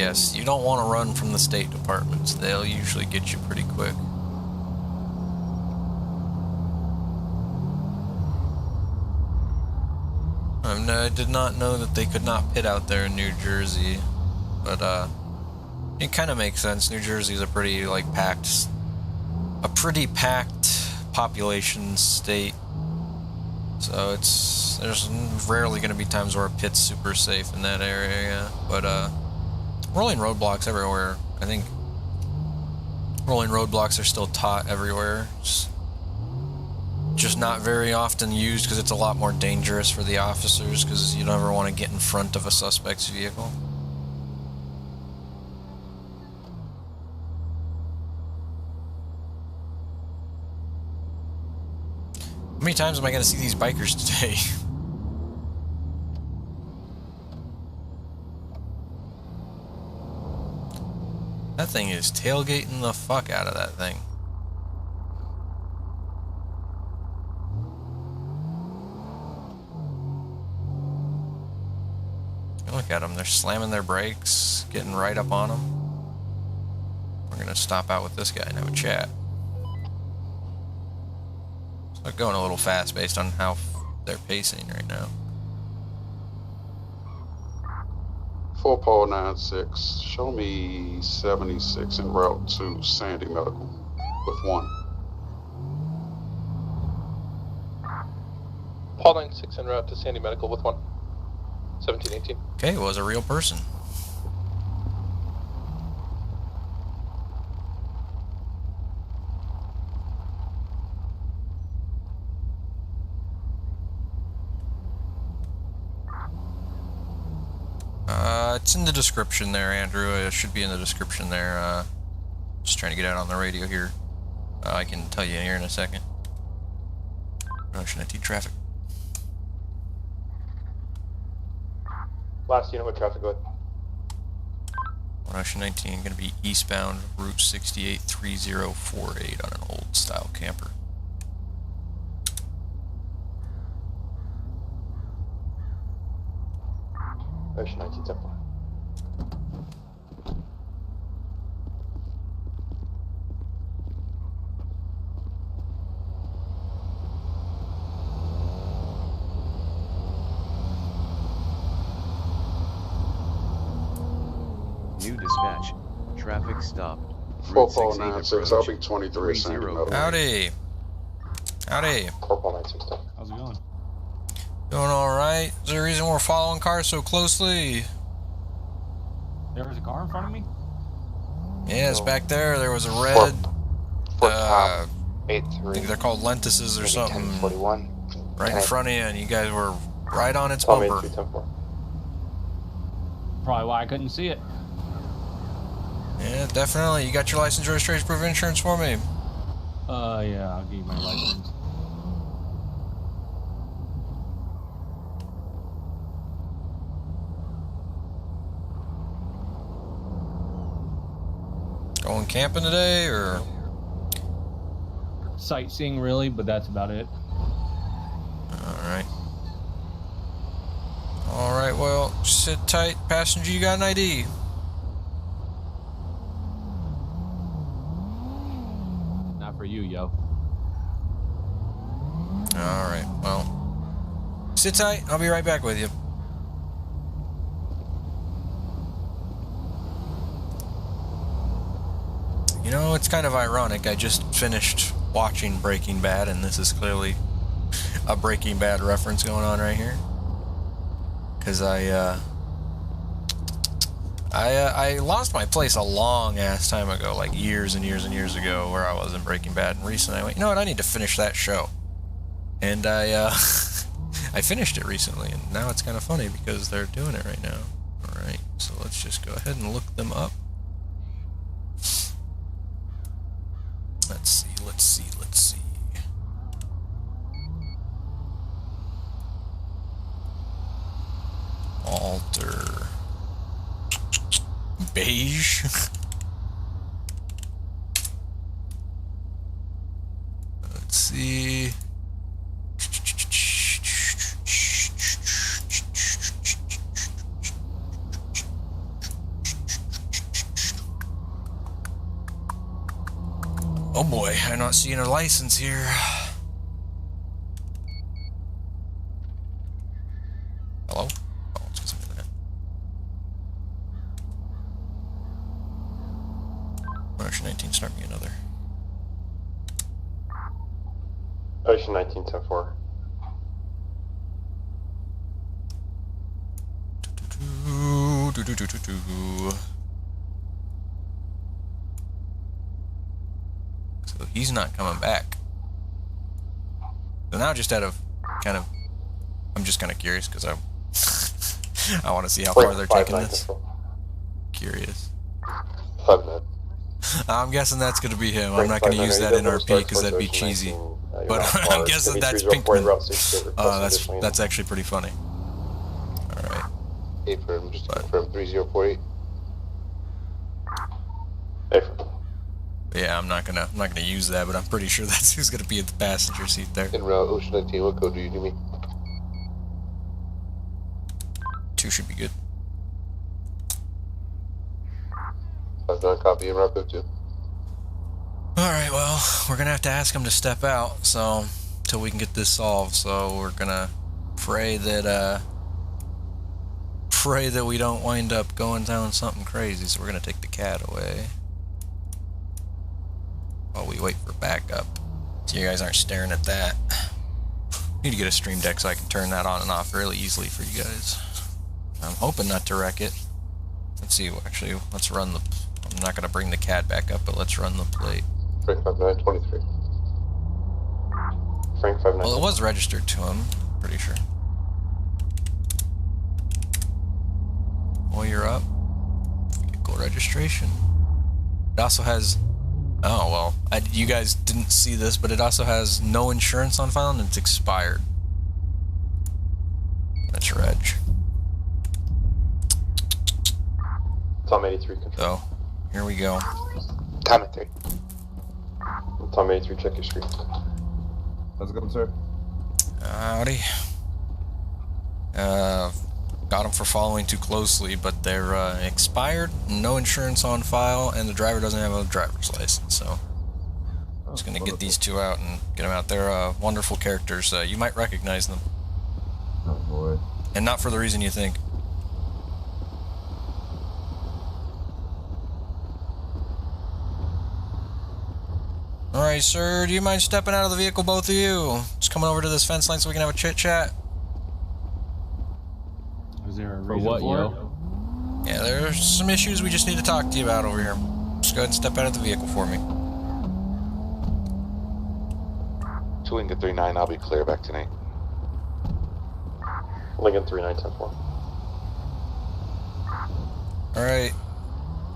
yes, you don't want to run from the State Departments. They'll usually get you pretty quick. I did not know that they could not pit out there in New Jersey, but it kind of makes sense. New Jersey is a pretty packed population state, so there's rarely going to be times where a pit's super safe in that area. But rolling roadblocks everywhere. I think rolling roadblocks are still taught everywhere. Just not very often used because it's a lot more dangerous for the officers, because you don't ever want to get in front of a suspect's vehicle. How many times am I going to see these bikers today? That thing is tailgating the fuck out of that thing. Look at them, they're slamming their brakes, getting right up on them. We're gonna stop out with this guy and have a chat. So they're going a little fast based on how they're pacing right now. 4 Paul 96, show me 76 en route to Sandy Medical with 1. Paul 96 en route to Sandy Medical with 1. 1718. Okay, it was a real person. It's in the description there, Andrew. It should be in the description there. Just trying to get out on the radio here. I can tell you here in a second. Ocean IT traffic. Last unit with traffic, go ahead. Ocean 19 going to be eastbound Route 683048 on an old style camper. Ocean 19 10 4. New dispatch. Traffic stopped. 4 Paul 96, I'll be 23 at Sandy Medical. Howdy. Howdy. 4 Paul 96 10. How's it going? Doing alright? Is there a reason we're following cars so closely? There was a car in front of me? Yes, back there. There was a red. I 83. think they're called lentuses or something. 1041. Right in front of you, and you guys were right on its Paul bumper. 83 10 4. Probably why I couldn't see it. Yeah, definitely. You got your license, registration, proof of insurance for me? Yeah, I'll give you my license. Going camping today, or? Sightseeing, really, but that's about it. Alright. Alright, well, sit tight. Passenger, you got an ID? Not for you, yo. Alright, well, sit tight. I'll be right back with you. You know, it's kind of ironic. I just finished watching Breaking Bad, and this is clearly a Breaking Bad reference going on right here. Because I lost my place a long ass time ago, like years and years and years ago, where I was in Breaking Bad, and recently I went, you know what, I need to finish that show. And I I finished it recently, and now it's kind of funny because they're doing it right now. Alright, so let's just go ahead and look them up. Let's see, let's see, let's see. Alter. Beige. Let's see. Oh boy, I'm not seeing a license here. Hello? Oh, it's just a minute. Ocean 19, start me another. Ocean 19, 10-4. So he's not coming back. So now just out of kind of, I'm just kind of curious because I want to see how far they're taking this. Curious. 5-9. I'm guessing that's going to be him. I'm not going to use that NRP because that'd be cheesy. But I'm guessing that's Pinkman. That's actually pretty funny. All right. Affirm, just to confirm 3048. Affirm. Yeah, I'm not gonna use that, but I'm pretty sure that's who's gonna be at the passenger seat there. En route, Ocean 19, what code do you need me? 2 should be good. 5-9, copy, en route, code 2. Alright, well, we're gonna have to ask him to step out, so, until we can get this solved, so we're gonna pray that we don't wind up going down something crazy, so we're gonna take the cat away. While we wait for backup. So you guys aren't staring at that. Need to get a stream deck so I can turn that on and off really easily for you guys. I'm hoping not to wreck it. Let's see, actually, let's run the... I'm not going to bring the CAD back up, but let's run the plate. Frank 5923. Frank 59. Well, it was registered to him, pretty sure. Well, you're up. Vehicle registration. It also has... Oh, well, you guys didn't see this, but it also has no insurance on file and it's expired. That's reg. Tom 83, control. So, here we go. Tom at 3. Tom 83, check your screen. How's it going, sir? Howdy. Got them for following too closely, but they're expired, no insurance on file, and the driver doesn't have a driver's license, so I'm just going to get these two out and get them out. They're wonderful characters. You might recognize them. Oh, boy. And not for the reason you think. Alright, sir, do you mind stepping out of the vehicle, both of you? Just coming over to this fence line so we can have a chit-chat. Is there a For reason what, for yo? Yeah, there's some issues we just need to talk to you about over here. Just go ahead and step out of the vehicle for me. To Lincoln 39, I'll be clear back tonight. Lincoln 39, 10-4. Alright,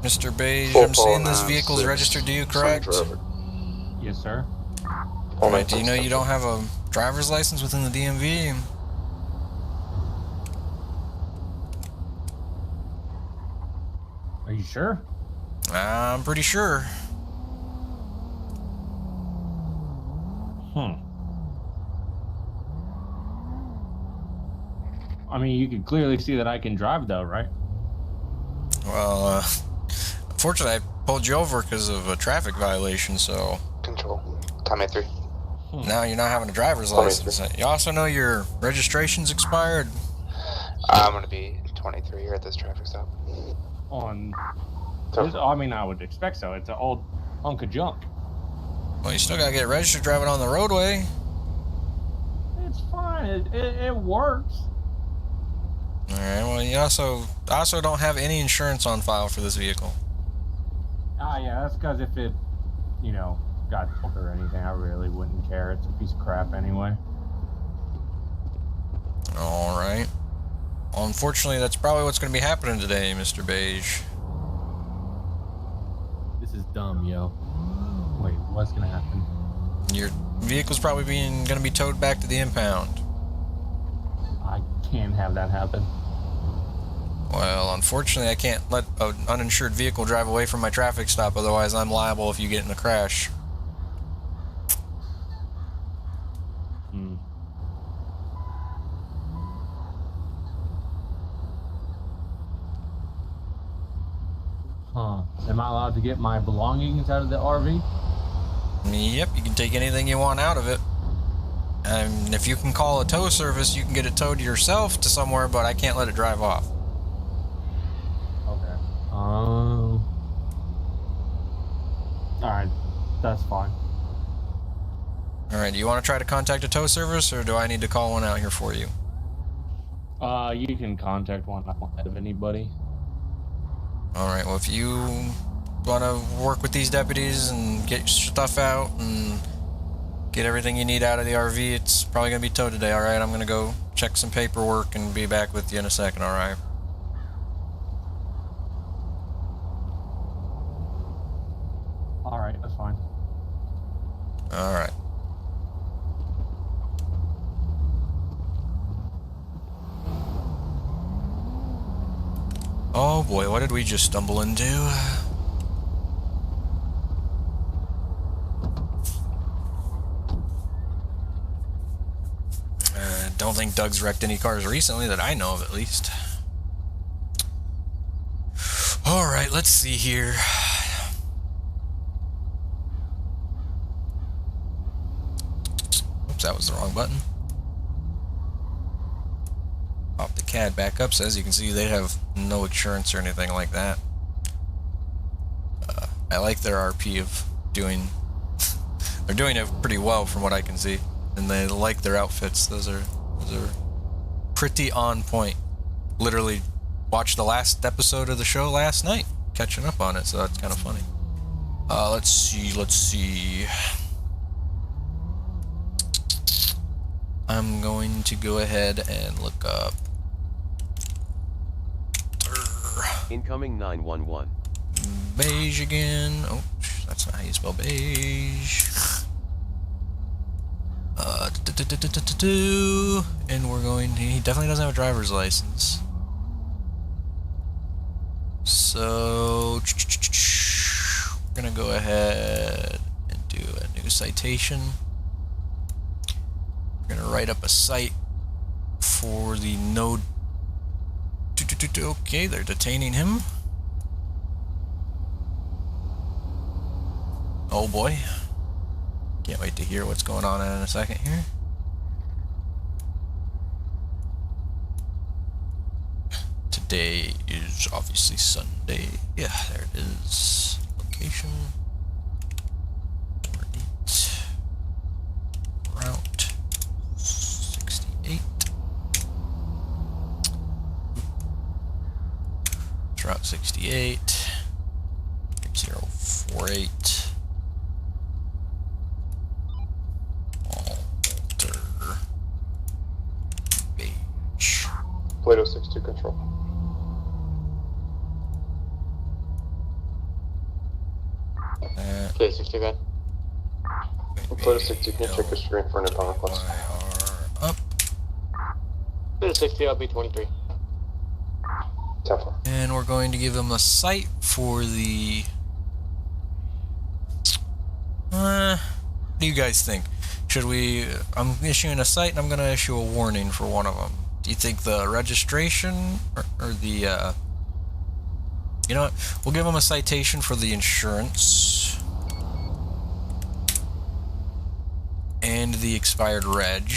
Mr. Beige, I'm seeing this vehicle's registered to you, correct? Yes, sir. Alright, do you know you don't have a driver's license within the DMV? Are you sure? I'm pretty sure. I mean, you can clearly see that I can drive, though, right? Well, unfortunately, I pulled you over because of a traffic violation, so... Control. Tom at 3. Now you're not having a driver's license. You also know your registration's expired. I'm gonna be 23 here at this traffic stop. On... I mean, I would expect so. It's an old hunk of junk. Well, you still gotta get registered driving on the roadway. It's fine. It works. Alright, well, you also don't have any insurance on file for this vehicle. Ah, yeah, that's because if it, you know, got took or anything, I really wouldn't care. It's a piece of crap anyway. Alright. Well, unfortunately, that's probably what's going to be happening today, Mr. Beige. This is dumb, yo. Wait, what's gonna happen? Your vehicle's probably going to be towed back to the impound. I can't have that happen. Well, unfortunately, I can't let an uninsured vehicle drive away from my traffic stop, otherwise I'm liable if you get in a crash. Huh. Am I allowed to get my belongings out of the RV? Yep, you can take anything you want out of it. And if you can call a tow service, you can get it towed yourself to somewhere, but I can't let it drive off. Okay. Alright, that's fine. Alright, do you want to try to contact a tow service, or do I need to call one out here for you? You can contact one. I won't have anybody. Alright, well, if you want to work with these deputies and get your stuff out and get everything you need out of the RV, it's probably going to be towed today, alright? I'm going to go check some paperwork and be back with you in a second, alright? Alright, that's fine. Alright. Oh boy, what did we just stumble into? Don't think Doug's wrecked any cars recently that I know of, at least. Alright, let's see here. Oops, that was the wrong button. Pop the CAD back up, so as you can see, they have no insurance or anything like that. I like their RP of doing... They're doing it pretty well from what I can see. And they like their outfits. Those are pretty on point. Literally watched the last episode of the show last night, catching up on it, so that's kind of funny. Let's see. I'm going to go ahead and look up Incoming 911. beige again. Oh, that's not how you spell beige. And we're going, he definitely doesn't have a driver's license. So, we're gonna go ahead and do a new citation. We're gonna write up a cite for the no. Okay, they're detaining him. Oh boy. Can't wait to hear what's going on in a second here. Today is obviously Sunday. Yeah, there it is. Location. Route 68. It's Route 68. 048. Plato 62 control. Plato 62 gun. Plato 62 can check your screen for an impound request. Up. Plato 60, I'll be 23. 10-4. And we're going to give him a cite for the... what do you guys think? Should we... I'm issuing a cite and I'm going to issue a warning for one of them. Do you think the registration or the... You know what? We'll give him a citation for the insurance. And the expired reg.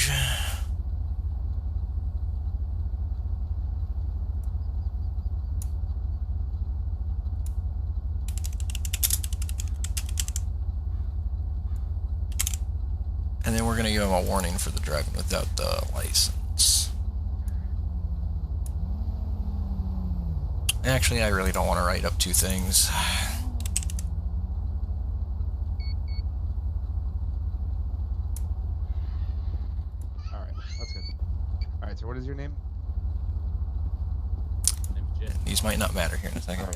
And then we're going to give him a warning for the driving without the license. Actually, I really don't want to write up two things. Alright, that's good. Alright, so what is your name? These might not matter here in a second.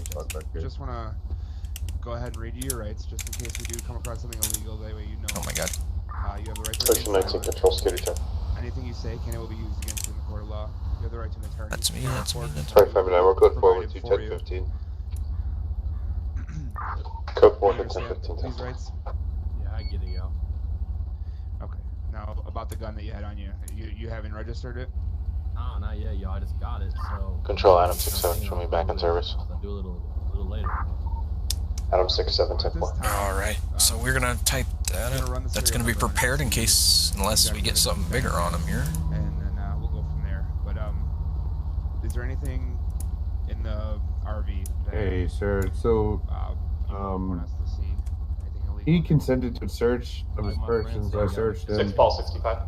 Just want to go ahead and read you your rights, just in case we do come across something illegal. That way you know. Oh my god. You have the right to Section 19 control, security check. anything you say can and will be used against you in the court of law. You have the right to an attorney. That's me, that's me, that's me. Sorry, 5 and 9, we're code 4 with you, Provided for 1015. Code 4 You to understand 1015. these rights? Yeah, I get it, yo. Okay. Now, about the gun that you had on you, you haven't registered it? Oh, not yet, yo. I just got it, so... Control, Adam 67, show me back in service. I'll do a little later. Adam 67, At this 10-4. time, Alright, so we're gonna type that. Gonna run the That's serial going to be number and prepared in see case, unless we exactly get what something it's bigger on him here. And then we'll go from there. But is there anything in the RV that Hey, sir. So, you want us to see? Anything illegal? he consented to a search of his person, so I searched 6 him. Paul 65.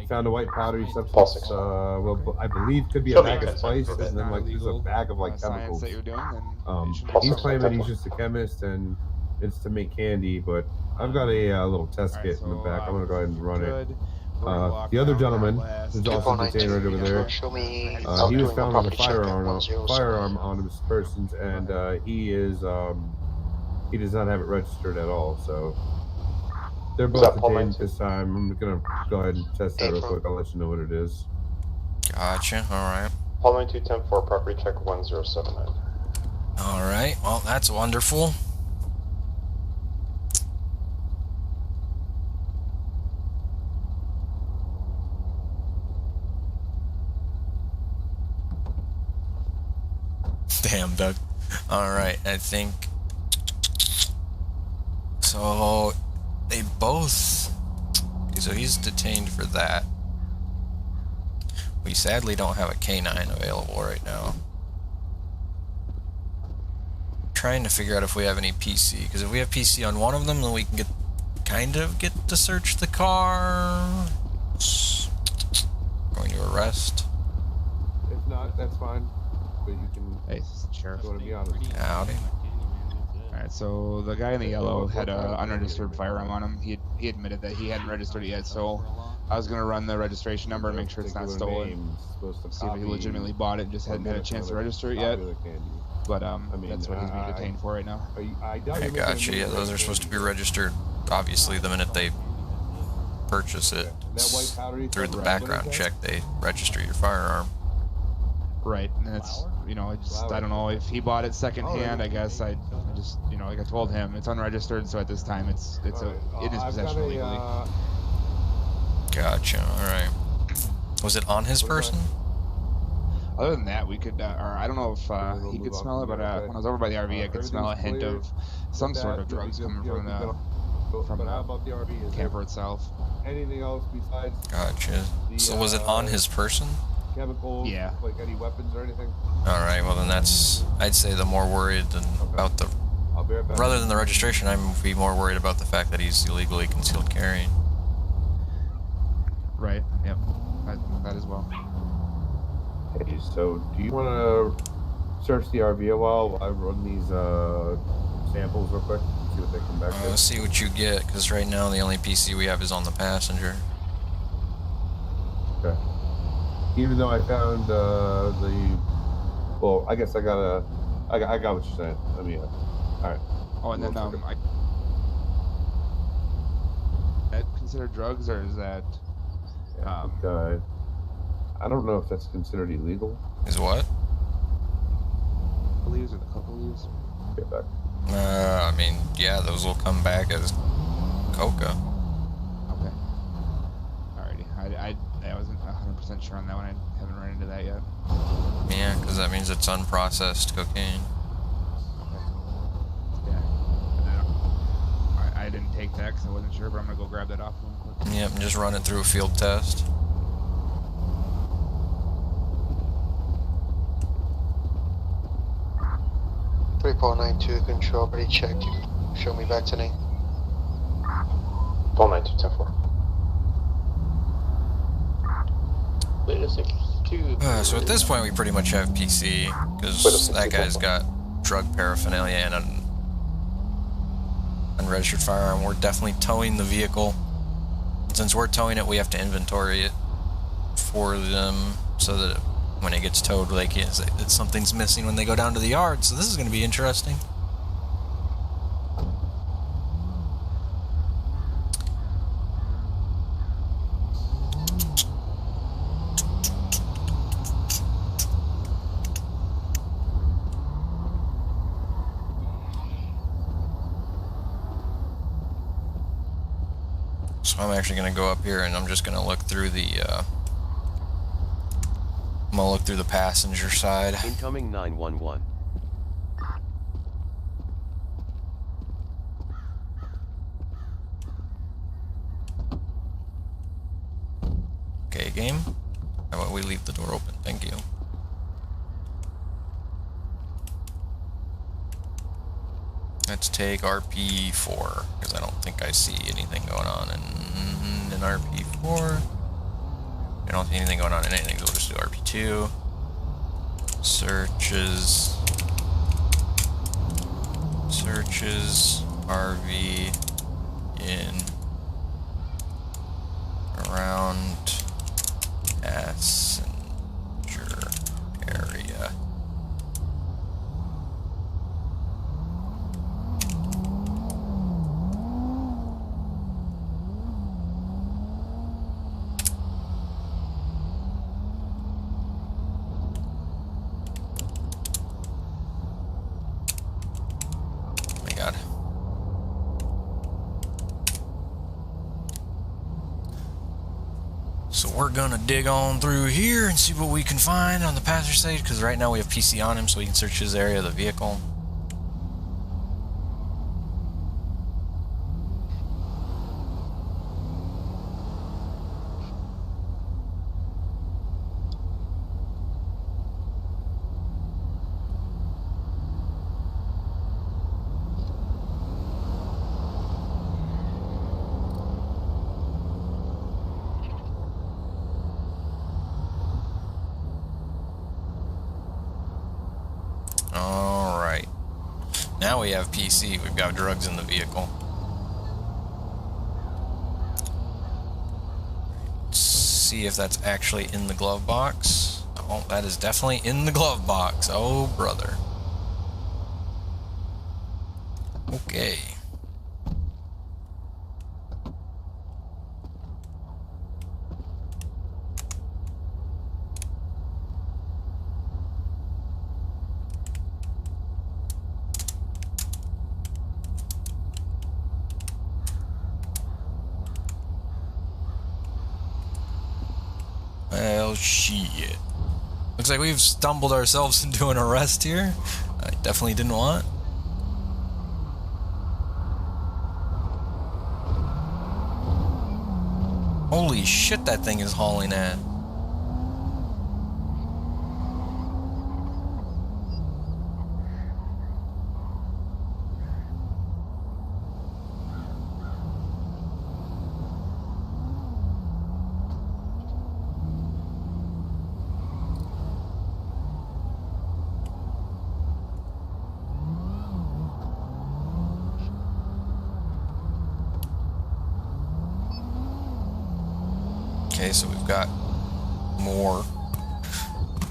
Found a white powdery Paul substance. 6. Well, I believe could be Show a me bag of 10 spice, cents for and then Not like there's a illegal, bag of like science chemicals. that you're doing, then it shouldn't be He's a claiming problem. he's just a chemist and it's to make candy, but I've got a little test Alright, kit in the so, back. I'm gonna go ahead and run it. good. We're gonna lock The other down gentleman our last- who's also 3.92 detained right over there. Show me. He I'm was doing a found with a property check at firearm 107. on his person, and he does not have it registered at all. So they're that both Paul detained 92? this time. I'm gonna go ahead and test that real April. quick. I'll let you know what it is. Gotcha. All right. Paul 92 10-4, property check 1079. All right. Well, that's wonderful. Damn, Doug. All right. I think so. They both. So he's detained for that. We sadly don't have a K9 available right now. Trying to figure out if we have any PC, because if we have PC on one of them, then we can get to search the car. Going to arrest. If not, that's fine. But you can. Hey, Sheriff. Go to be honest. Howdy. Alright, so the guy in the yellow had a unregistered firearm on him. He admitted that he hadn't registered it yet, so I was gonna run the registration number and make sure it's not stolen. See if he legitimately bought it and just hadn't had a chance to register it yet. But that's what he's being detained for right now. I gotcha. Yeah, those are supposed to be registered. Obviously, the minute they purchase it, through the background check, they register your firearm. Right, and it's, I don't know if he bought it secondhand. I guess I just, like I told him, it's unregistered, so at this time it's in his possession illegally. Gotcha. All right. Was it on his person? Other than that, we could, or I don't know if he could smell it, but when I was over by the RV, I could smell a hint of some sort of drugs coming from the camper itself. Anything else besides? Gotcha. So was it on his person? Chemicals? Yeah. Like any weapons or anything? All right. Well, then that's. I'd say the more worried than about the. I'll be right back. Rather than the registration, I'd be more worried about the fact that he's illegally concealed carrying. Right. Yep. That as well. Hey, so do you want to search the RV a while I run these samples real quick? See what they come back with. Let's see what you get, because right now the only PC we have is on the passenger. Okay. Even though I found well, I guess I got what you're saying. I mean, all right. Oh, and then that considered drugs, or is that? I don't know if that's considered illegal. Is what? The leaves or the coca leaves? Get back. I mean, yeah, those will come back as coca. Okay. Alrighty. I wasn't 100% sure on that one. I haven't run into that yet. Yeah, because that means it's unprocessed cocaine. Okay. Yeah. I didn't take that because I wasn't sure, but I'm gonna go grab that off real quick. Yep, and just run it through a field test. Paul 92 control, pretty check. Show me back to name. Paul 92 10-4. So at this point, we pretty much have PC, because that guy's got drug paraphernalia and an unregistered firearm. We're definitely towing the vehicle. Since we're towing it, we have to inventory it for them, so that when it gets towed, they can't say that something's missing when they go down to the yard. So this is going to be interesting. So I'm actually going to go up here and I'm just going to look through the I'm going to look through the passenger side. Incoming 911. Okay, game. How about we leave the door open? Thank you. Let's take RP4, because I don't think I see anything going on in RP4. I don't see anything going on in anything, so we'll just do RP2. Searches, RV in around passenger area. So we're gonna dig on through here and see what we can find on the passenger side, because right now we have PC on him, so we can search his area of the vehicle. Alright. Now we have PC. We've got drugs in the vehicle. Let's see if that's actually in the glove box. Oh, that is definitely in the glove box. Oh, brother. Okay. Well, shit. Looks like we've stumbled ourselves into an arrest here. I definitely didn't want. Holy shit, that thing is hauling at. Okay, so we've got more.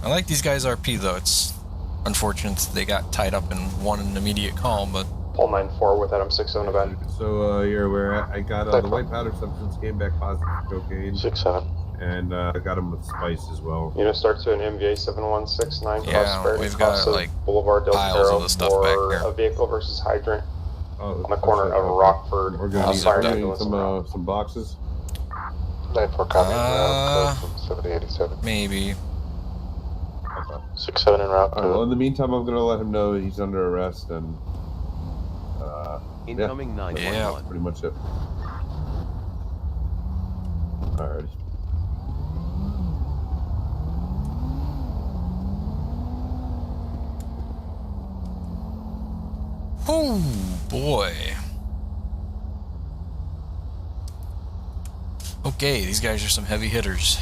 I like these guys RP though. It's unfortunate they got tied up and won an immediate call, but Pull 9-4 with Adam 6-7 event. So you're aware, I got the white powder substance came back positive for cocaine. 6-7. And I got them with spice as well. Unit starts to an MVA 7169 Prosperity we've got Cross like Boulevard Del piles Perro of the stuff for back here. a vehicle versus hydrant Oh, on the corner of Rockford. We're going to fire need ambulance around. some boxes. 9-4 copy route, code from 7087. maybe. 6-7 en route. Alright, well, in the meantime, I'm going to let him know he's under arrest and. Incoming 911. Yeah. Pretty much it. Alright. Oh boy. Okay, these guys are some heavy hitters.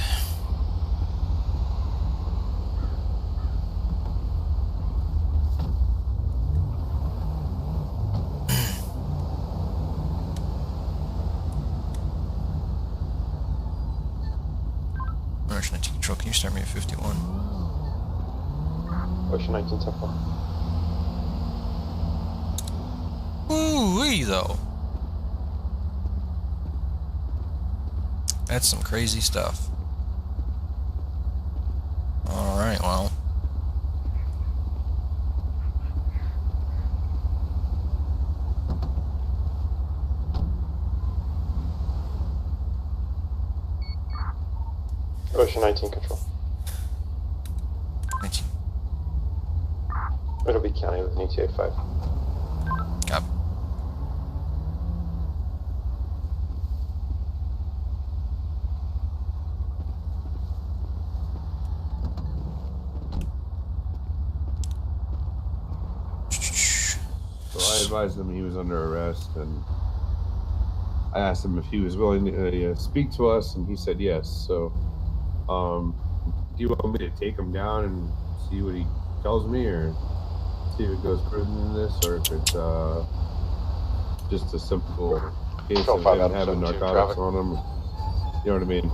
Russian control, can you start me at 51? Ocean 19-10-4. Ooh-wee, though. That's some crazy stuff. Alright, well. Ocean 19 control. 19. It'll be county with an ETA 5. Copy. advised him he was under arrest, and I asked him if he was willing to speak to us, and he said yes. So, do you want me to take him down and see what he tells me, or see if it goes further than this, or if it's just a simple case of him having narcotics on him? You know what I mean?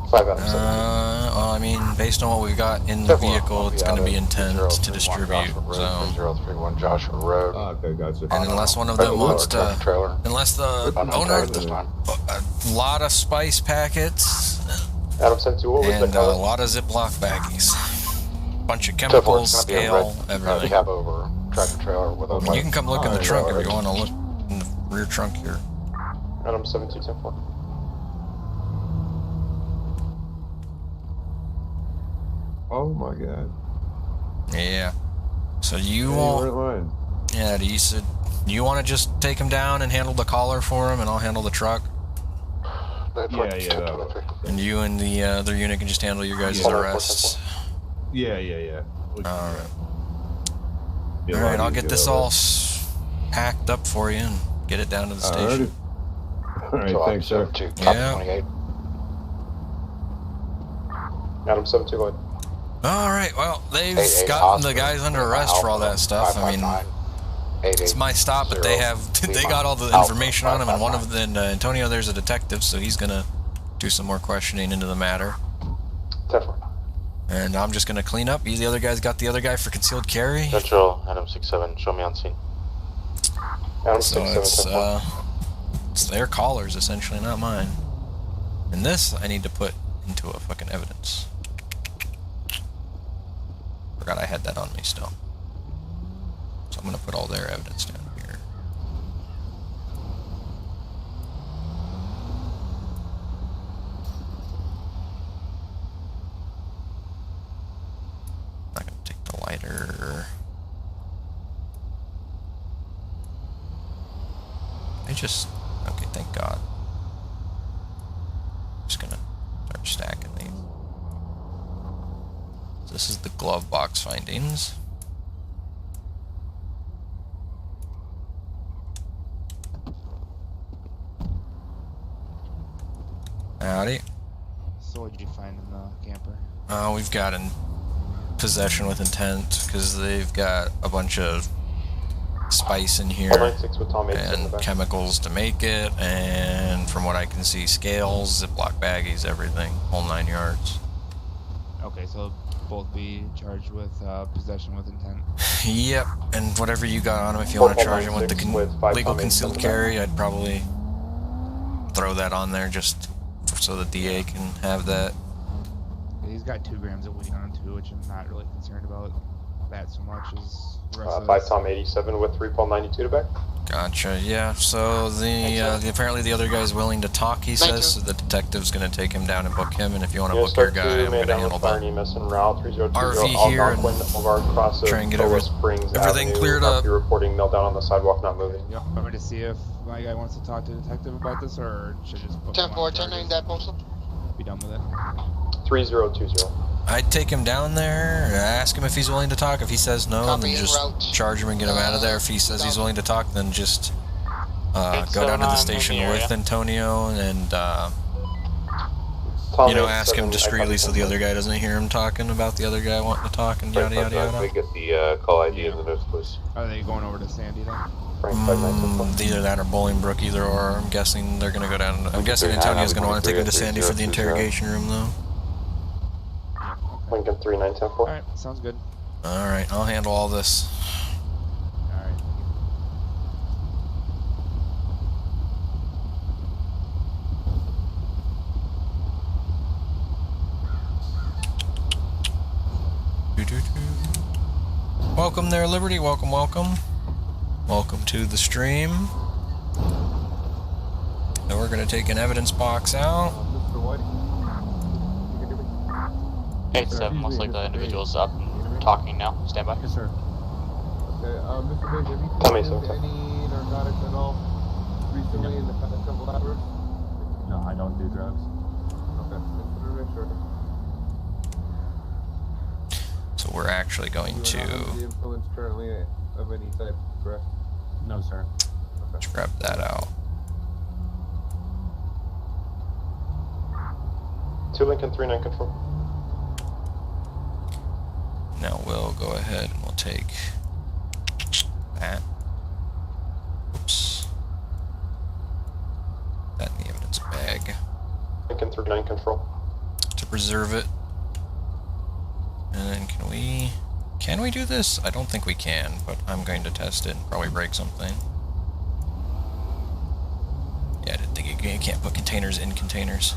5 out of 7. Well, I mean, based on what we've got in the vehicle, it's going to be intent to distribute. So, 3031 Joshua Road. Okay, gotcha. and unless one of them wants to, unless the owner, a lot of spice packets Adam 72, what was and the a color? lot of Ziploc baggies, bunch of chemicals, scale, everything. Cab over tractor trailer with a You can come look in the trunk if you want to look in the rear trunk here. Adam 72, 10-4. Oh my god. Yeah. So you Yeah, won't. you weren't lying. Yeah, you said you want to just take him down and handle the collar for him, and I'll handle the truck. Yeah. And you and the other unit can just handle your guys' arrests. Yeah. We can, Alright. be a lot Alright, I'll get easier this that all way. packed up for you and get it down to the station. Alright, thanks, sir. Yeah. Adam 72, go ahead. Alright, well, they've 88 gotten the Oscar, guys under arrest for all that stuff. I mean, it's my stop, but they got all the information on him, and one of them, Antonio, there's a detective, so he's gonna do some more questioning into the matter. 10-4. And I'm just gonna clean up. The other guy's got the other guy for concealed carry. Central, Adam 67, show me on scene. Adam So 67, 10-4. it's their collars, essentially, not mine. And this I need to put into a fucking evidence. Forgot I had that on me still. So I'm gonna put all their evidence down here. Not gonna take the lighter. Okay, thank God. Just gonna start stacking these. This is the glove box findings. Howdy. So what did you find in the camper? We've got in possession with intent because they've got a bunch of spice in here 496 with Tom 87 in the and back. chemicals to make it, and from what I can see, scales, Ziploc baggies, everything, whole 9 yards. Okay, so both be charged with possession with intent. Yep, and whatever you got on him, if you want to charge him with the 496 with 5 legal Tom 87 concealed in the carry, I'd probably throw that on there just so the DA can have that. Yeah, he's got 2 grams of weed on him too, which I'm not really concerned about that so much as the rest of 5 this. Tom 87 with 3 Paul 92 to back. Gotcha, yeah, so apparently the other guy's willing to talk, he says, so the detective's going to take him down and book him, and if you want to book your guy, I'm going to handle fire that. EMS en route 3020 RV here and across try and get Cola everything Springs Avenue. cleared up. Copy reporting meltdown on the sidewalk, not moving. You want me to see if my guy wants to talk to the detective about this, or should I just book him 10-4, on 10-9 charges? that postal. Be done with it. 3020. I'd take him down there, ask him if he's willing to talk. If he says no, Copy then en just route. charge him and get him out of there. If he says he's willing to talk, then just go down to the station with Antonio and Tom you know, ask 87, him discreetly so the other guy doesn't hear him talking about the other guy wanting to talk and yada yada yada. Get the call ID in the notes, please. Are they going over to Sandy then? Frank 596. Either that or Bolingbrook, either or. I'm guessing they're gonna go down. I'm guessing Antonio's gonna want to take him to Sandy for the interrogation room, though. Lincoln 3910-4. Alright, sounds good. All right, I'll handle all this. Alright. Welcome there, Liberty. Welcome, welcome. Welcome to the stream. Now we're gonna take an evidence box out. Mr. White. 8-7, most likely the individual's up and talking now. Stand by. Yes, sir. Okay, Mr. Bates, have you Tell me consumed something. any narcotics at all recently in the past couple hours? No, I don't do drugs. Okay, just wanted to make sure. So we're actually going You are not under to. the influence currently of any type, correct? No, sir. Let's grab that out. 2 Lincoln 39 control. Now we'll go ahead and we'll take that. Oops. That in the evidence bag Lincoln 39 control. to preserve it. And then can we do this? I don't think we can, but I'm going to test it and probably break something. Yeah, I didn't think you can't put containers in containers.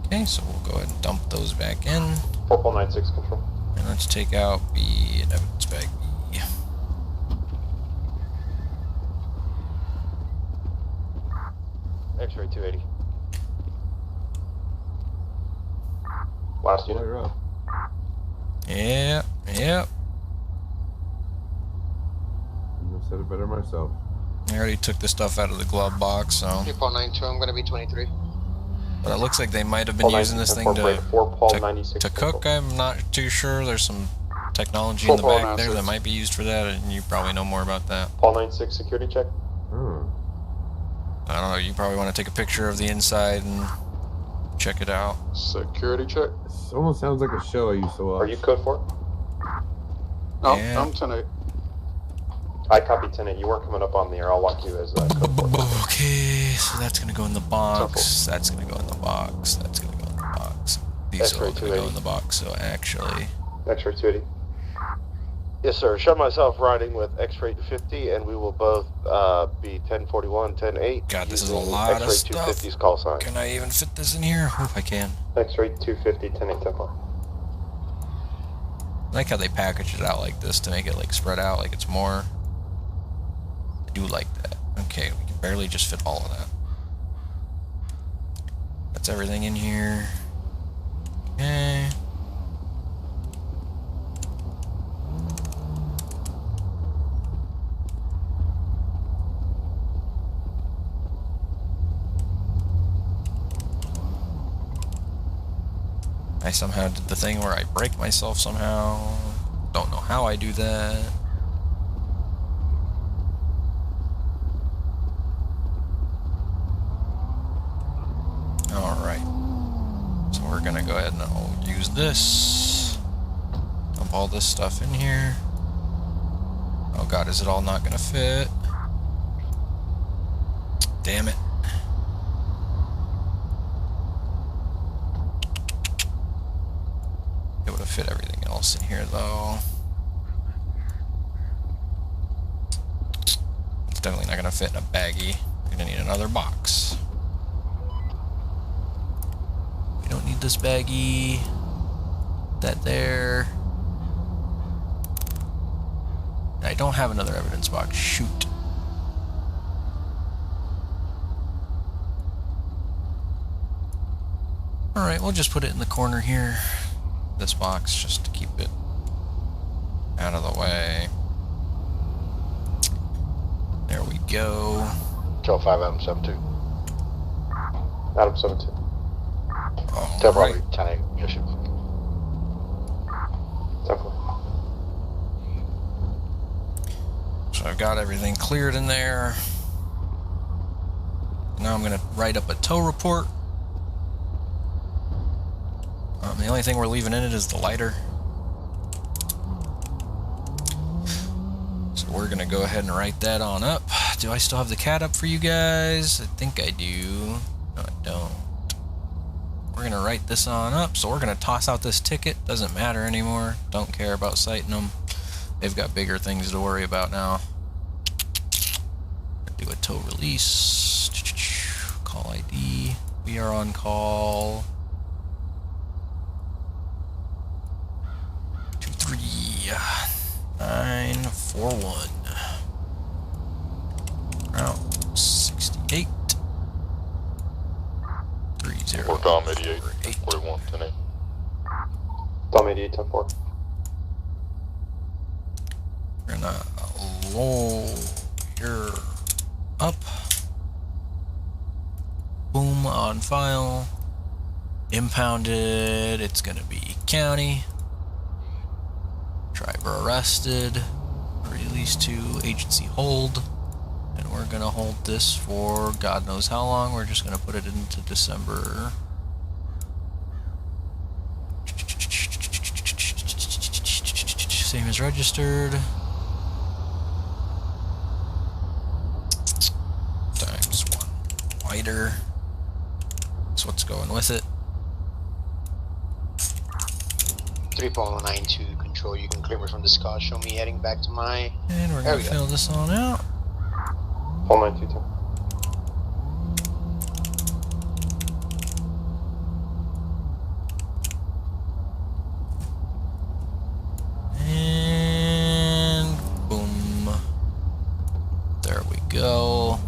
Okay, so we'll go ahead and dump those back in. 496 control. And let's take out B and evidence bag B. X-ray 280. Last unit. Fire up. Yeah, yeah. I said it better myself. I already took the stuff out of the glove box, so. 3492, I'm gonna be 23. But it looks like they might have been using this thing to cook. I'm not too sure. There's some technology in the back there that might be used for that, and you probably know more about that. Paul 96 security check. Oh. I don't know. You probably want to take a picture of the inside and check it out. Security check. This almost sounds like a show I used to watch. Are you code 4? No, Yeah. I'm 10-8. I copy 10-8. You weren't coming up on the air. I'll lock you as code 4. Okay, so that's gonna go in the box. That's gonna go in the box. That's gonna go in the box. These are all gonna go in the box. So actually, X-ray 280. Yes, sir. Show myself riding with X-ray 250, and we will both be 1041, 108. God, this is a lot of X-ray stuff. 250's call sign. Can I even fit this in here? Hope I can. X-ray 250, 10-8, 10-4. I like how they package it out like this to make it like spread out like it's more. I do like that. Okay, we can barely just fit all of that. That's everything in here. Okay. I somehow did the thing where I break myself somehow. Don't know how I do that. Alright. So we're gonna go ahead and I'll use this. Dump all this stuff in here. Oh god, is it all not gonna fit? Damn it. It would have fit everything else in here though. It's definitely not gonna fit in a baggie. We're gonna need another box. We don't need this baggie. That there. I don't have another evidence box. Shoot. Alright, we'll just put it in the corner here. This box just to keep it out of the way. There we go. Kill 5M 72. Adam 72. Tell Alright. probably 10-8. Issue. 10-4. So I've got everything cleared in there. Now I'm going to write up a tow report. The only thing we're leaving in it is the lighter. So we're going to go ahead and write that on up. Do I still have the CAD up for you guys? I think I do. No, I don't. We're going to write this on up. So we're going to toss out this ticket. Doesn't matter anymore. Don't care about citing them. They've got bigger things to worry about now. Do a tow release. Call ID. We are on call. 23941. Route 68. 30. Or Dom 88, 41, 10-8. Dom 88, 10-4. We're gonna lawyer up. Boom, on file. Impounded. It's gonna be county. Try were arrested, released to agency hold, and we're gonna hold this for God knows how long. We're just gonna put it into December. Same as registered. Times 1 wider. That's what's going with it. 3.92 control, you can clear me from the scar. Show me heading back to my. And we're gonna fill this on out. 49210. And boom. There we go.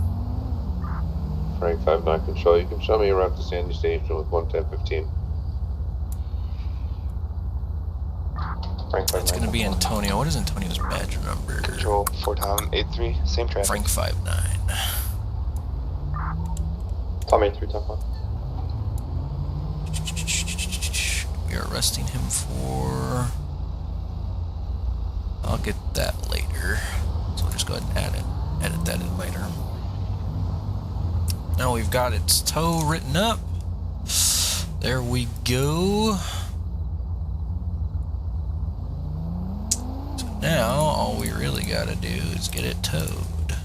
Frank 59 control, you can show me around to Sandy Station with 11015. Frank It's gonna be Antonio. What is Antonio's badge number? Control 483, same traffic. Frank 59. Tom 8310. We are arresting him for. I'll get that later. So we'll just go ahead and edit that in later. Now we've got its tow written up. There we go. So now all we really gotta do is get it towed.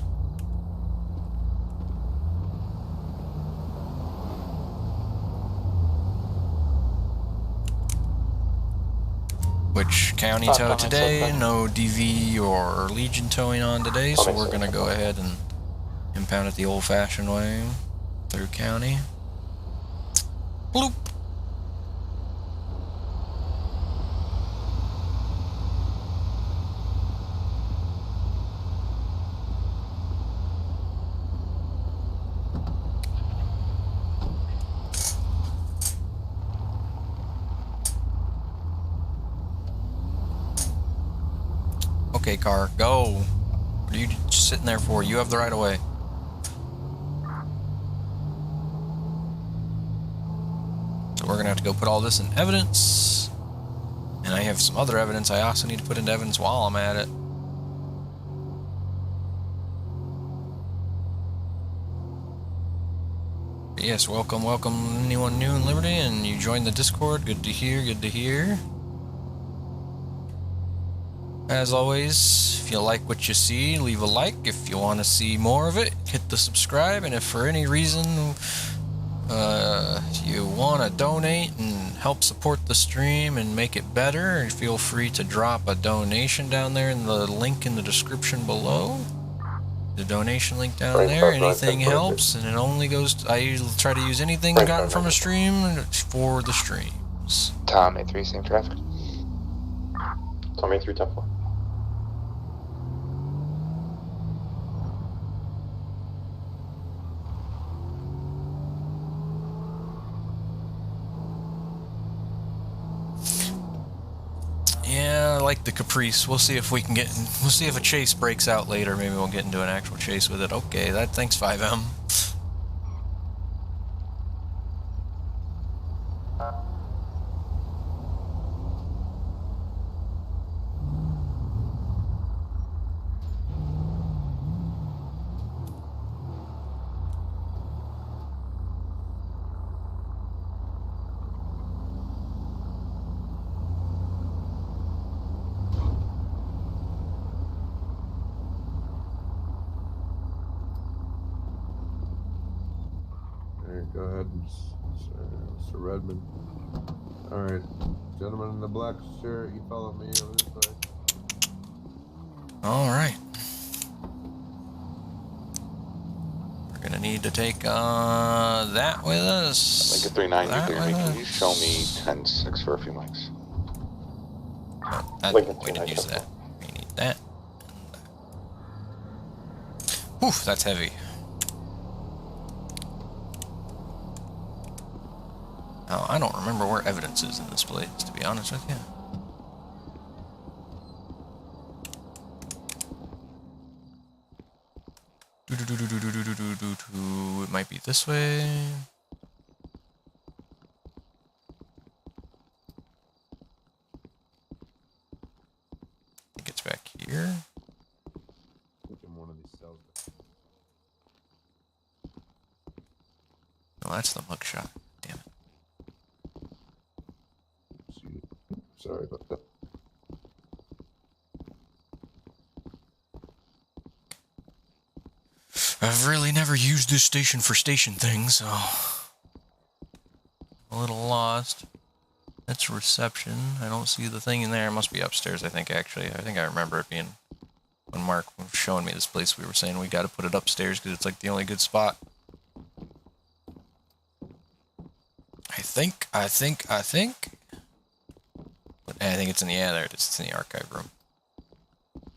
Which county tow today? No DV or Legion towing on today, so we're gonna go ahead and impound it the old-fashioned way through county. Bloop. Okay, car, go. What are you just sitting there for? You have the right of way. So we're gonna have to go put all this in evidence. And I have some other evidence I also need to put into evidence while I'm at it. But yes, welcome anyone new in Liberty, and you joined the Discord. Good to hear, good to hear. As always, if you like what you see, leave a like. If you want to see more of it, hit the subscribe. And if for any reason you want to donate and help support the stream and make it better, feel free to drop a donation down there in the link in the description below. The donation link down there. Anything helps, and it only goes. I try to use anything gotten from a stream for the streams. Tom 83, same traffic. Tom 8310. Yeah, I like the Caprice. We'll see if we can get. We'll see if a chase breaks out later. Maybe we'll get into an actual chase with it. Okay, thanks FiveM. Go ahead, Mr. Redmond. Alright, gentleman in the black shirt, you follow me over this way. Alright. We're gonna need to take that with us. Lincoln 390, clear me. Can you show me 10-6 for a few mics? We didn't use that. We need that. Whew, that's heavy. Oh, I don't remember where evidence is in this place, to be honest with you. It might be this way. Oh, that's the mugshot. Damn it. Sorry about that. I've really never used this station for station things, so a little lost. That's reception. I don't see the thing in there. It must be upstairs, I think, actually. I think I remember it being, when Mark was showing me this place, we were saying we got to put it upstairs because it's like the only good spot. I think. But I think it's in the, yeah, there it is. It's in the archive room.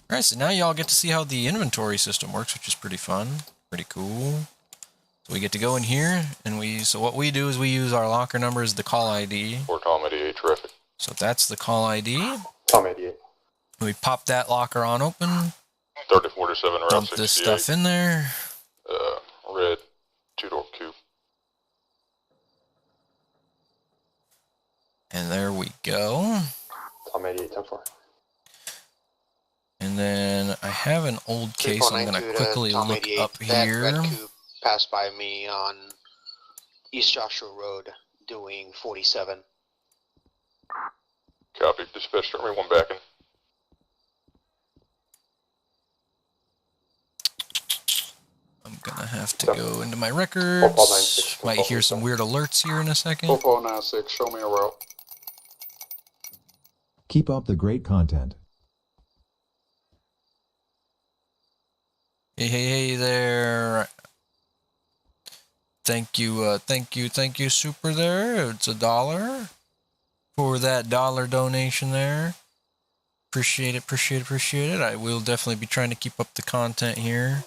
Alright, so now y'all get to see how the inventory system works, which is pretty fun. Pretty cool. So we get to go in here, and so what we do is we use our locker number as the call ID. Or Tom 88, terrific. So that's the call ID. Tom 88. We pop that locker on open. 3047, Route Dump 68. this stuff in there. Red, two-door coupe. And there we go. Tom 88, 10-4. And then I have an old case I'm going to quickly Tom look 88. up That here. red coupe passed by me on East Joshua Road doing 47. Copy. Dispatch, start me one back in. I'm going to have to go into my records. Might hear some weird alerts here in a second. 4496, show me a route. Keep up the great content. Hey there. Thank you, Super there. It's $1 for that $1 donation there. Appreciate it. I will definitely be trying to keep up the content here.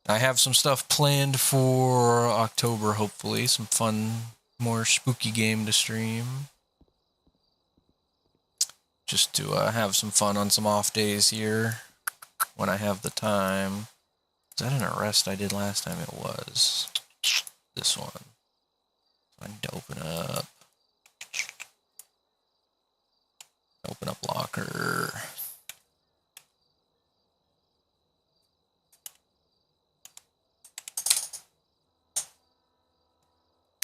I have some stuff planned for October, hopefully. Some fun, more spooky game to stream. Just to have some fun on some off days here when I have the time. Is that an arrest I did last time? It was. This one. I need to open up. Open up locker.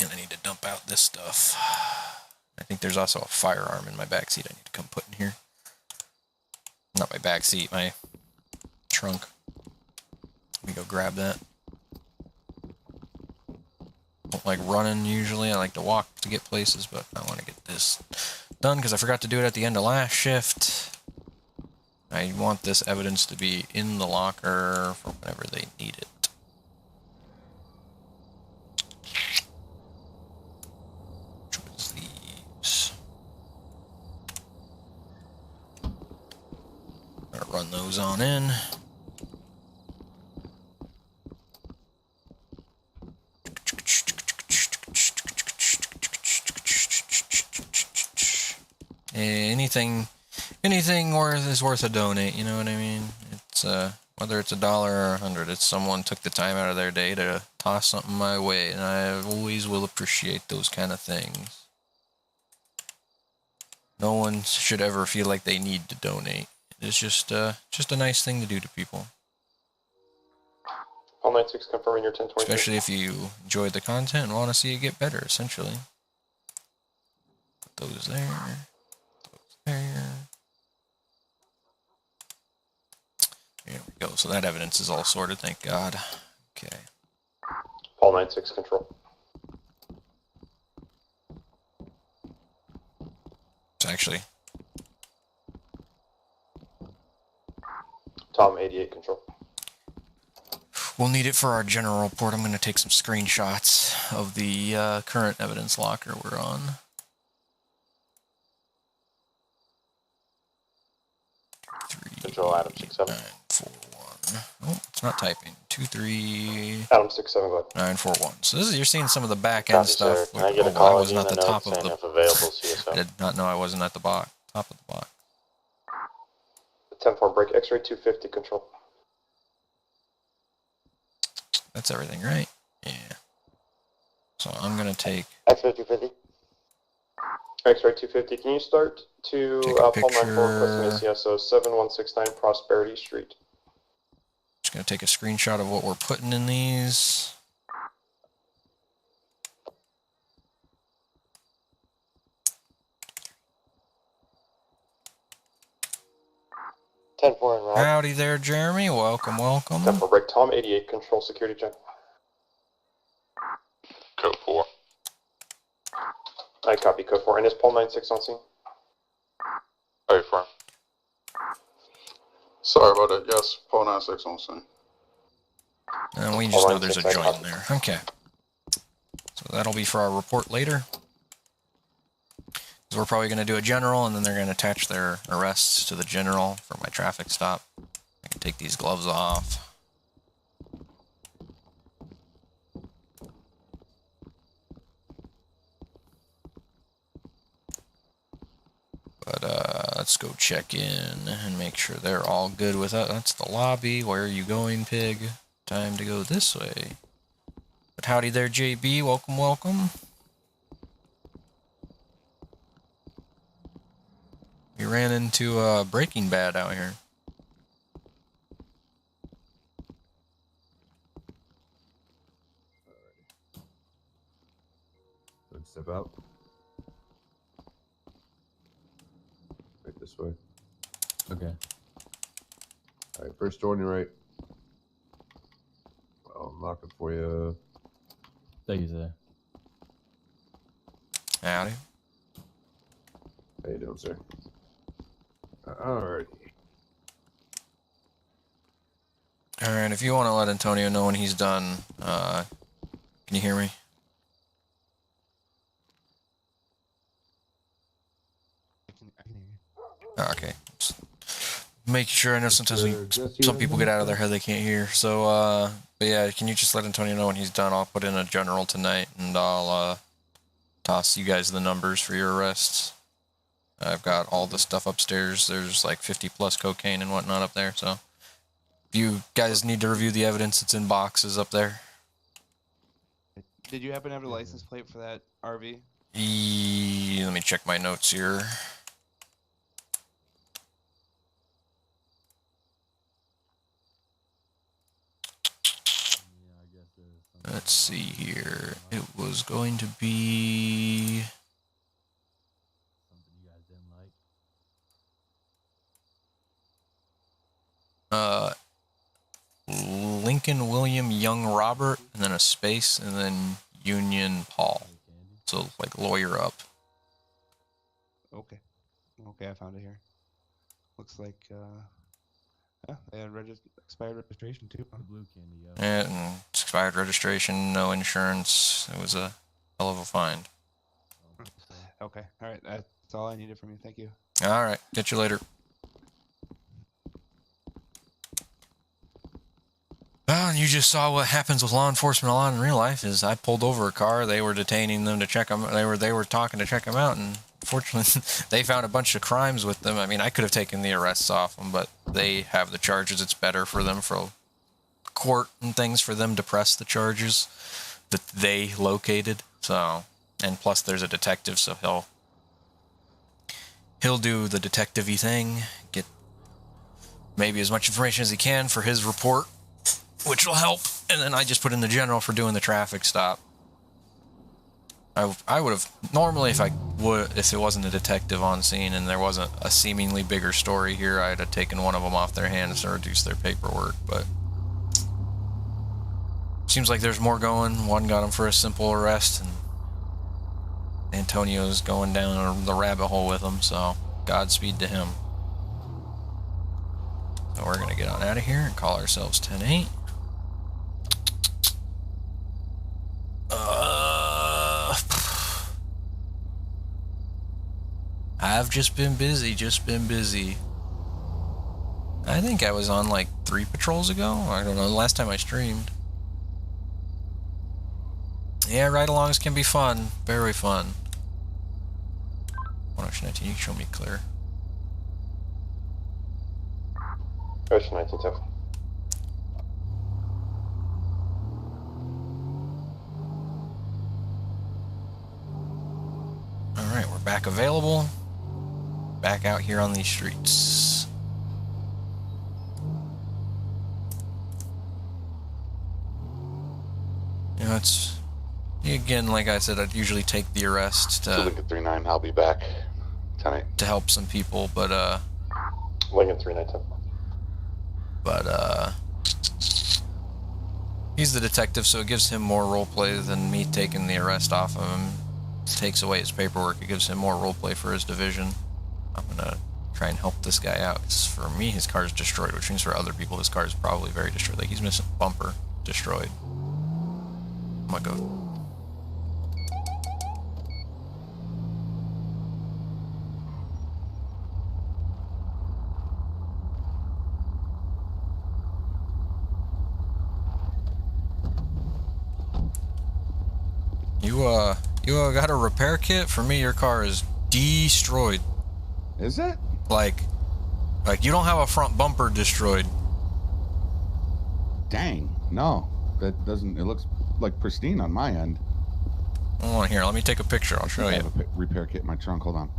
And I need to dump out this stuff. I think there's also a firearm in my backseat I need to come put in here. Not my backseat, my trunk. Let me go grab that. Don't like running usually. I like to walk to get places, but I want to get this done because I forgot to do it at the end of last shift. I want this evidence to be in the locker for whenever they need it. Which was these. Gonna run those on in. Anything worth a donate, you know what I mean? It's whether it's $1 or $100, it's someone took the time out of their day to toss something my way, and I always will appreciate those kind of things. No one should ever feel like they need to donate. It's just a nice thing to do to people. All 96 confirming your 1020. Especially if you enjoy the content and want to see it get better, essentially. Put those there. There. There we go. So that evidence is all sorted, thank God. Okay. All 96 control. It's actually Tom 88 control. we'll need it for our general report. I'm going to take some screenshots of the current evidence locker we're on. Control Adam 67. 941. Oh, it's not typing. 23. Adam 67, go ahead. 941. So this is, you're seeing some of the back end Copy, stuff. sir. Can I get a I call wasn't at the top of the. if available, CSO? I did not know I wasn't at the top of the box. 10-4 break, X-ray 250 control. That's everything, right? Yeah. So I'm gonna take. X-ray 250. X-ray 250, can you start to Take a Paul 94 picture. ACSO 7169 Prosperity Street. Just gonna take a screenshot of what we're putting in these. 10-4 en route. Howdy there, Jeremy. Welcome, welcome. 10-4 break. Tom 88, control security check. Code 4. I copy code 4. And is Paul 96 on scene? Hey, firm. Sorry about that. Yes, Paul 96 on scene. And we just know there's a joint in there. Okay. So that'll be for our report later. So we're probably going to do a general, and then they're going to attach their arrests to the general for my traffic stop. I can take these gloves off. But let's go check in and make sure they're all good with it. That's the lobby. Where are you going, pig? Time to go this way. But howdy there, JB. Welcome, welcome. We ran into Breaking Bad out here. Let's step out. Right this way. Okay. All right, first door on your right. I'll knock it for you. Thank you, sir. Howdy. How you doing, sir? Alright. Alright, if you want to let Antonio know when he's done, can you hear me? Okay. Just make sure. I know sometimes some people get out of their head, they can't hear. So, but yeah, can you just let Antonio know when he's done? I'll put in a general tonight, and I'll toss you guys the numbers for your arrests. I've got all the stuff upstairs. There's like 50 plus cocaine and whatnot up there. So if you guys need to review the evidence, it's in boxes up there. Did you happen to have a license plate for that RV? Let me check my notes here. Let's see here. It was going to be... Lincoln William Young Robert, and then a space, and then Union Paul. So, like, lawyer up. Okay. Okay, I found it here. Looks like, yeah, they had expired registration too. Huh? Blue candy, And expired registration, no insurance. It was a hell of a find. Okay, alright, that's all I needed from you. Thank you. Alright, catch you later. Well, you just saw what happens with law enforcement a lot in real life. Is I pulled over a car, they were detaining them to check them. They were talking to check them out, and fortunately, they found a bunch of crimes with them. I mean, I could have taken the arrests off them, but they have the charges. It's better for them for court and things for them to press the charges that they located. So, and plus, there's a detective, so he'll do the detective-y thing, get maybe as much information as he can for his report, which will help, and then I just put in the general for doing the traffic stop. I would have normally, if it wasn't a detective on scene and there wasn't a seemingly bigger story here, I'd have taken one of them off their hands to reduce their paperwork. But seems like there's more going. One got him for a simple arrest, and Antonio's going down the rabbit hole with him. So Godspeed to him. So we're gonna get on out of here and call ourselves 10-8. I've just been busy, I think I was on like 3 patrols ago. I don't know, the last time I streamed. Yeah, ride-alongs can be fun. Very fun. 119, you can show me clear. Ocean 1910. Alright, we're back available. Back out here on these streets. You know, it's... Again, like I said, I'd usually take the arrest to... Lincoln 39, I'll be back. 10-8. To help some people, but, Lincoln 3910. But he's the detective, so it gives him more roleplay than me taking the arrest off of him. It takes away his paperwork. It gives him more roleplay for his division. I'm gonna try and help this guy out. 'Cause for me, his car is destroyed, which means for other people, his car is probably very destroyed. Like, he's missing a bumper, destroyed. I'm gonna go. You got a repair kit? For me, your car is destroyed. Is it? Like you don't have a front bumper destroyed. Dang, no. That doesn't, it looks like pristine on my end. Hold on here, let me take a picture, I'll show I you. have a repair kit in my trunk, hold on.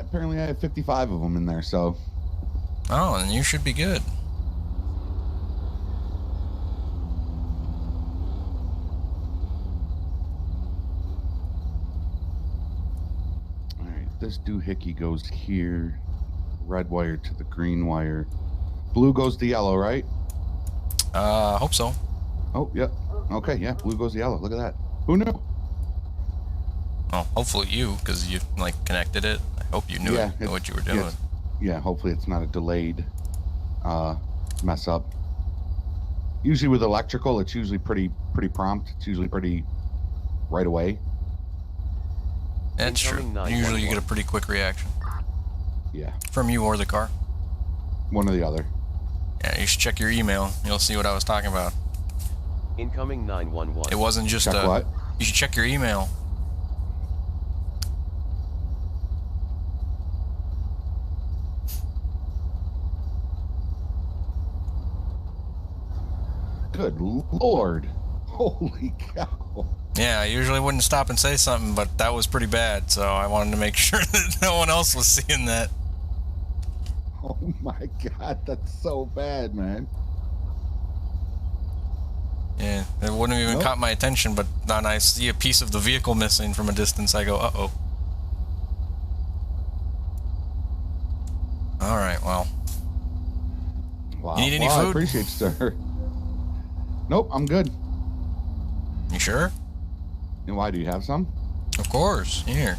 Apparently I have 55 of them in there, so. Oh, then you should be good. Alright, this doohickey goes here. Red wire to the green wire. Blue goes to yellow, right? Hope so. Oh, yep. Okay, yeah, blue goes to yellow. Look at that. Who knew? Oh, hopefully you, because you, like, connected it. I hope you knew what you were doing. Yeah, hopefully it's not a delayed mess up. Usually with electrical, it's usually pretty prompt. It's usually pretty right away. That's true. Usually you get a pretty quick reaction. Yeah. From you or the car. One or the other. Yeah, you should check your email. You'll see what I was talking about. Incoming 911. It wasn't just check what? You should check your email. Good Lord. Holy cow. Yeah, I usually wouldn't stop and say something, but that was pretty bad, so I wanted to make sure that no one else was seeing that. Oh my God, that's so bad, man. Yeah, it wouldn't have even caught my attention, but then I see a piece of the vehicle missing from a distance, I go, uh-oh. Alright, well. Wow. You need any food? I appreciate it, sir. Nope, I'm good. You sure? And why, do you have some? Of course. Here.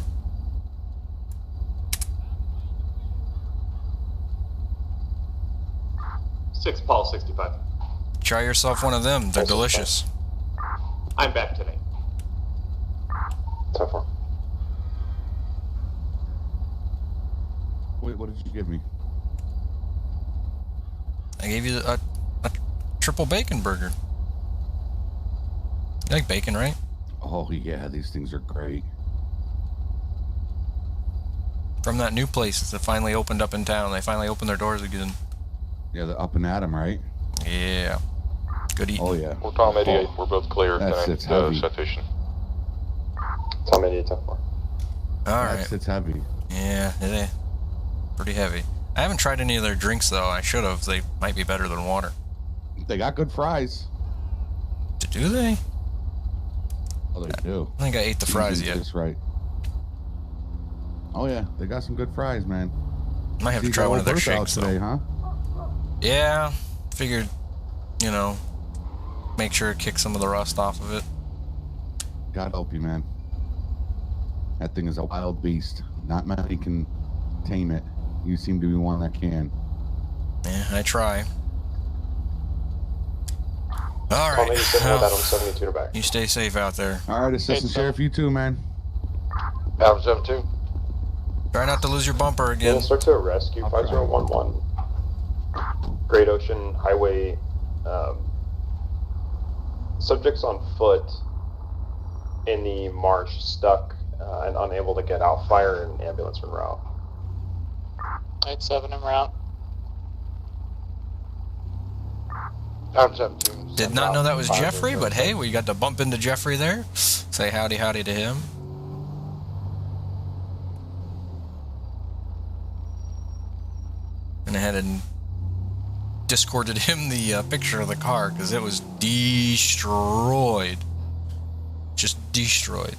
Paul 65. Try yourself one of them. They're delicious. I'm back today. So far. Wait, what did you give me? I gave you a triple bacon burger. You like bacon, right? Oh, yeah, these things are great. From that new place that finally opened up in town. They finally opened their doors again. Yeah, they're up and at 'em, right? Yeah. Good eating. Oh, yeah. We're Tom 88. We're both clear. It's heavy. Citation. Tom 88, 10-4. Alright. It's heavy. Yeah, it is. Pretty heavy. I haven't tried any of their drinks, though. I should have. They might be better than water. They got good fries. Do they? Oh, they do. I think I ate the fries yet. That's right. Oh, yeah. They got some good fries, man. Might have to try one of their shakes, today, though. huh? Yeah. Figured, you know, make sure it kicks some of the rust off of it. God help you, man. That thing is a wild beast. Not many can tame it. You seem to be one that can. Yeah, I try. All Tom right. 87, Adam 72 to back. You stay safe out there. All right, Assistant Sheriff, you too, man. Adam 72. Try not to lose your bumper again. Instruct to rescue 5011. Great Ocean Highway. Subjects on foot in the marsh stuck and unable to get out. Fire and ambulance en route. 97 en route. Adam 72. Did not know that was Jeffrey, but hey, we got to bump into Jeffrey there. Say howdy to him. And I had discorded him the picture of the car because it was destroyed. Just destroyed.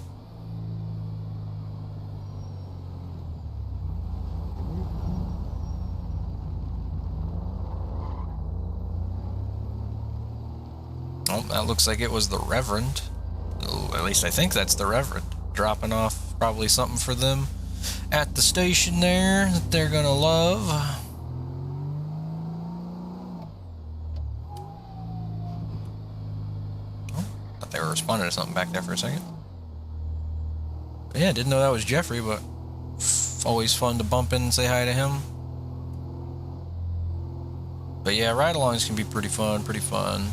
Oh, that looks like it was the Reverend. Oh, at least I think that's the Reverend. Dropping off probably something for them at the station there that they're gonna love. Oh, thought they were responding to something back there for a second. But yeah, didn't know that was Jeffrey, but always fun to bump in and say hi to him. But yeah, ride-alongs can be pretty fun, pretty fun.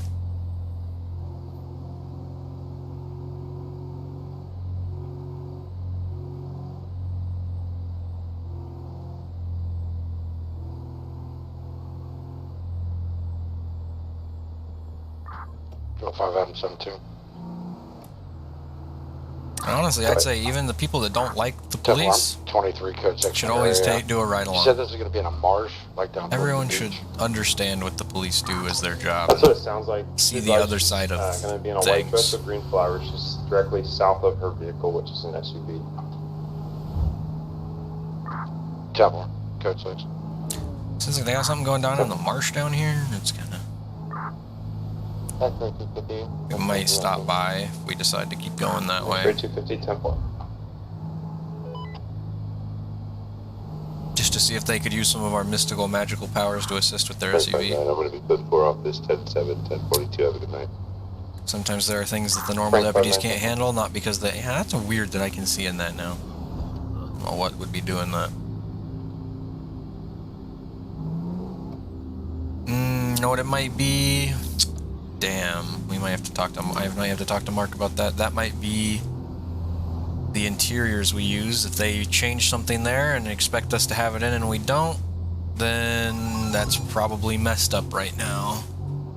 FiveM 72. Honestly, I'd say even the people that don't like the police 23 code 6 should always do a ride You along. said this is going to be in a marsh, like down. Everyone should understand what the police do as their job. That's what it sounds like. See She's the other side of going to be in a white dress things. with green flowers, just directly south of her vehicle, which is an SUV. Temple, code 6. Seems like they got something going down in the marsh down here. It's kind of. We might stop by if we decide to keep going that way. 250 Temple. Just to see if they could use some of our mystical, magical powers to assist with their SUV. I'm going to be put 4 off this 10-7, 10-42. Have a good night. Sometimes there are things that the normal deputies can't handle, not because they. Yeah, that's weird that I can see in that now. I don't know what would be doing that. You know what it might be? Damn, we might have to talk to. I might have to talk to Mark about that. That might be the interiors we use. If they change something there and expect us to have it in and we don't, then that's probably messed up right now.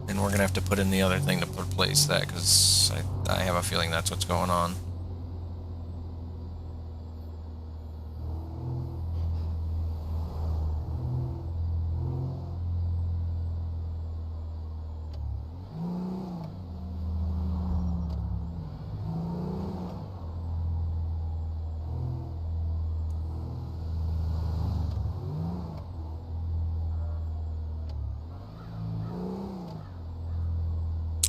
And we're gonna have to put in the other thing to replace that, because I have a feeling that's what's going on.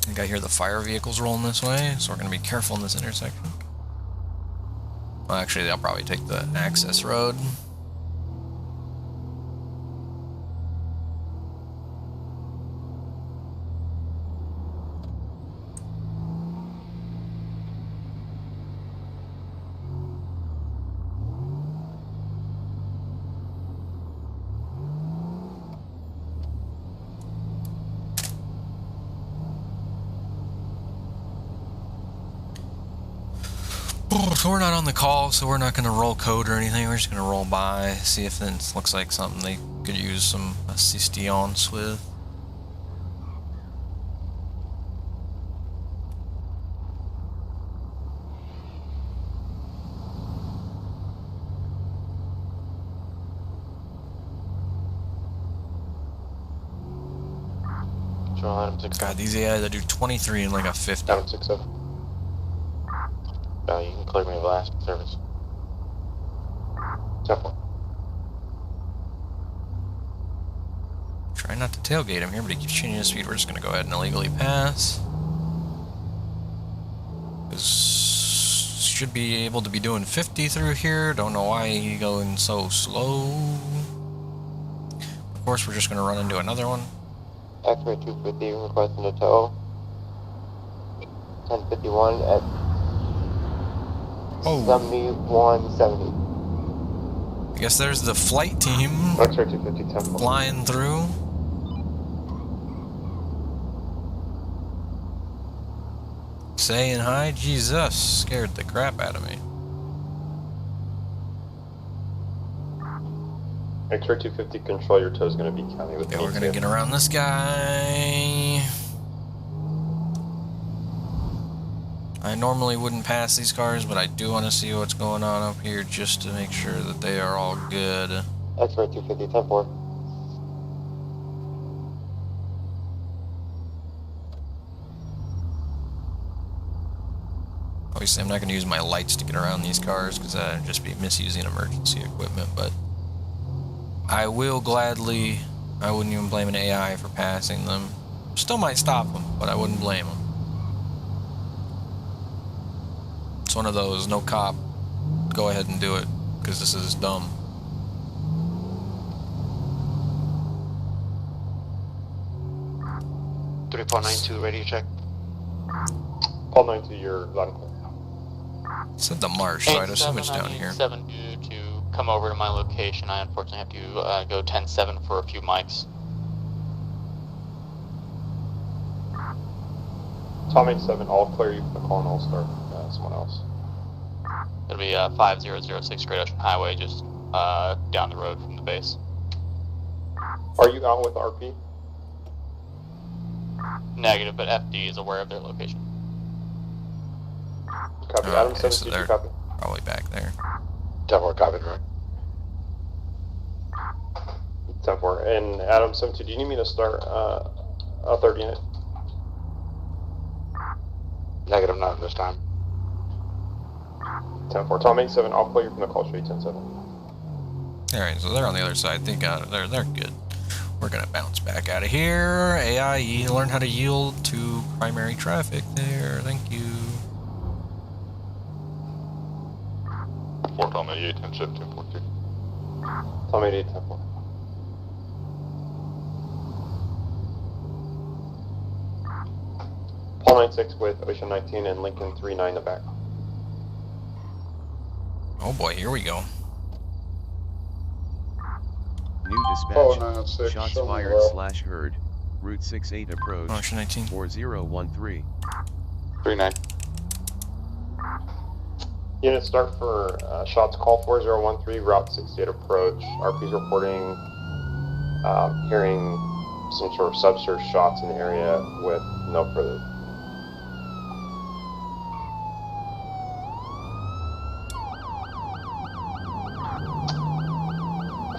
I think I hear the fire vehicles rolling this way, so we're going to be careful in this intersection. Well, actually, they'll probably take the access road. So we're not on the call, so we're not going to roll code or anything. We're just going to roll by, see if it looks like something they could use some assistance with. God, these AIs that do 23 in like a 50. 767. You can clear me of last service. Temple. Try not to tailgate him here, but he keeps changing his speed. We're just going to go ahead and illegally pass. Should be able to be doing 50 through here. Don't know why he's going so slow. Of course, we're just going to run into another one. X-ray 250 requesting a tow. 1051 at 7170. I guess there's the flight team X-ray 250 Temple. flying through. Saying hi, Jesus, scared the crap out of me. X-ray 250, control your tow is going to be county with Okay, me we're gonna too. get around this guy. I normally wouldn't pass these cars, but I do want to see what's going on up here just to make sure that they are all good. X-ray 250 10-4. Obviously, I'm not going to use my lights to get around these cars because that'd just be misusing emergency equipment, but I will gladly, I wouldn't even blame an AI for passing them. Still might stop them, but I wouldn't blame them. It's one of those, no cop, go ahead and do it, because this is dumb. ready to check. Paul 92, you're loud and clear. Said the marsh, so I'd assume it's down here. 7 to come over to my location. I unfortunately have to go 10-7 for a few mics. Tom 87, I'll clear you from the call and I'll start someone else. It'll be 5006 Great Ocean Highway, just down the road from the base. Are you out with RP? Negative, but FD is aware of their location. Copy. Oh, Adam okay, 7, so did they're you copy? probably back there. 10-4, copied, right? 10-4. And Adam 72, do you need me to start a third unit? Negative, not this time. 10-4. Tom 87, I'll clear you from the call street 10-7. Alright, so they're on the other side. They're good. We're gonna bounce back out of here. AI, learn how to yield to primary traffic there. Thank you. 4 Tom 88, 10-7, 10-42. Tom 88, 10-4. Paul 96 with Ocean 19 and Lincoln 39 in the back. Oh boy, here we go. New dispatch. Oh, 96, Shots show me fired well. / heard. Route 68 approach. Ocean 19. 4013. 39. Unit start for shots call 4013, Route 68 approach. RP's reporting hearing some sort of subsurge shots in the area with no further.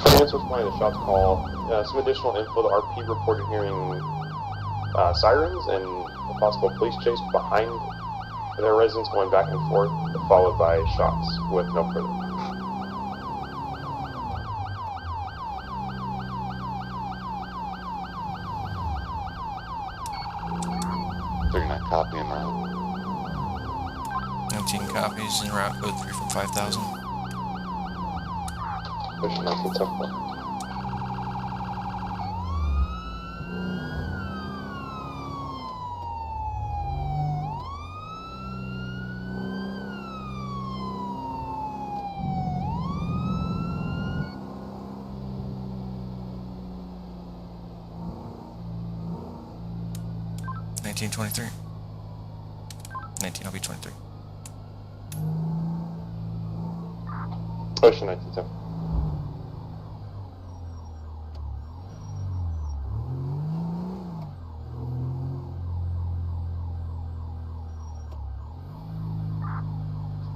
For units responding to shots call, some additional info, the RP reported hearing sirens and a possible police chase behind their residents going back and forth, followed by shots with no further. Copy en route. 19 copies en route code 3 from 5000. Pushing up the tempo. Nineteen 23. 19, I'll be 23. Ocean 19 tempo.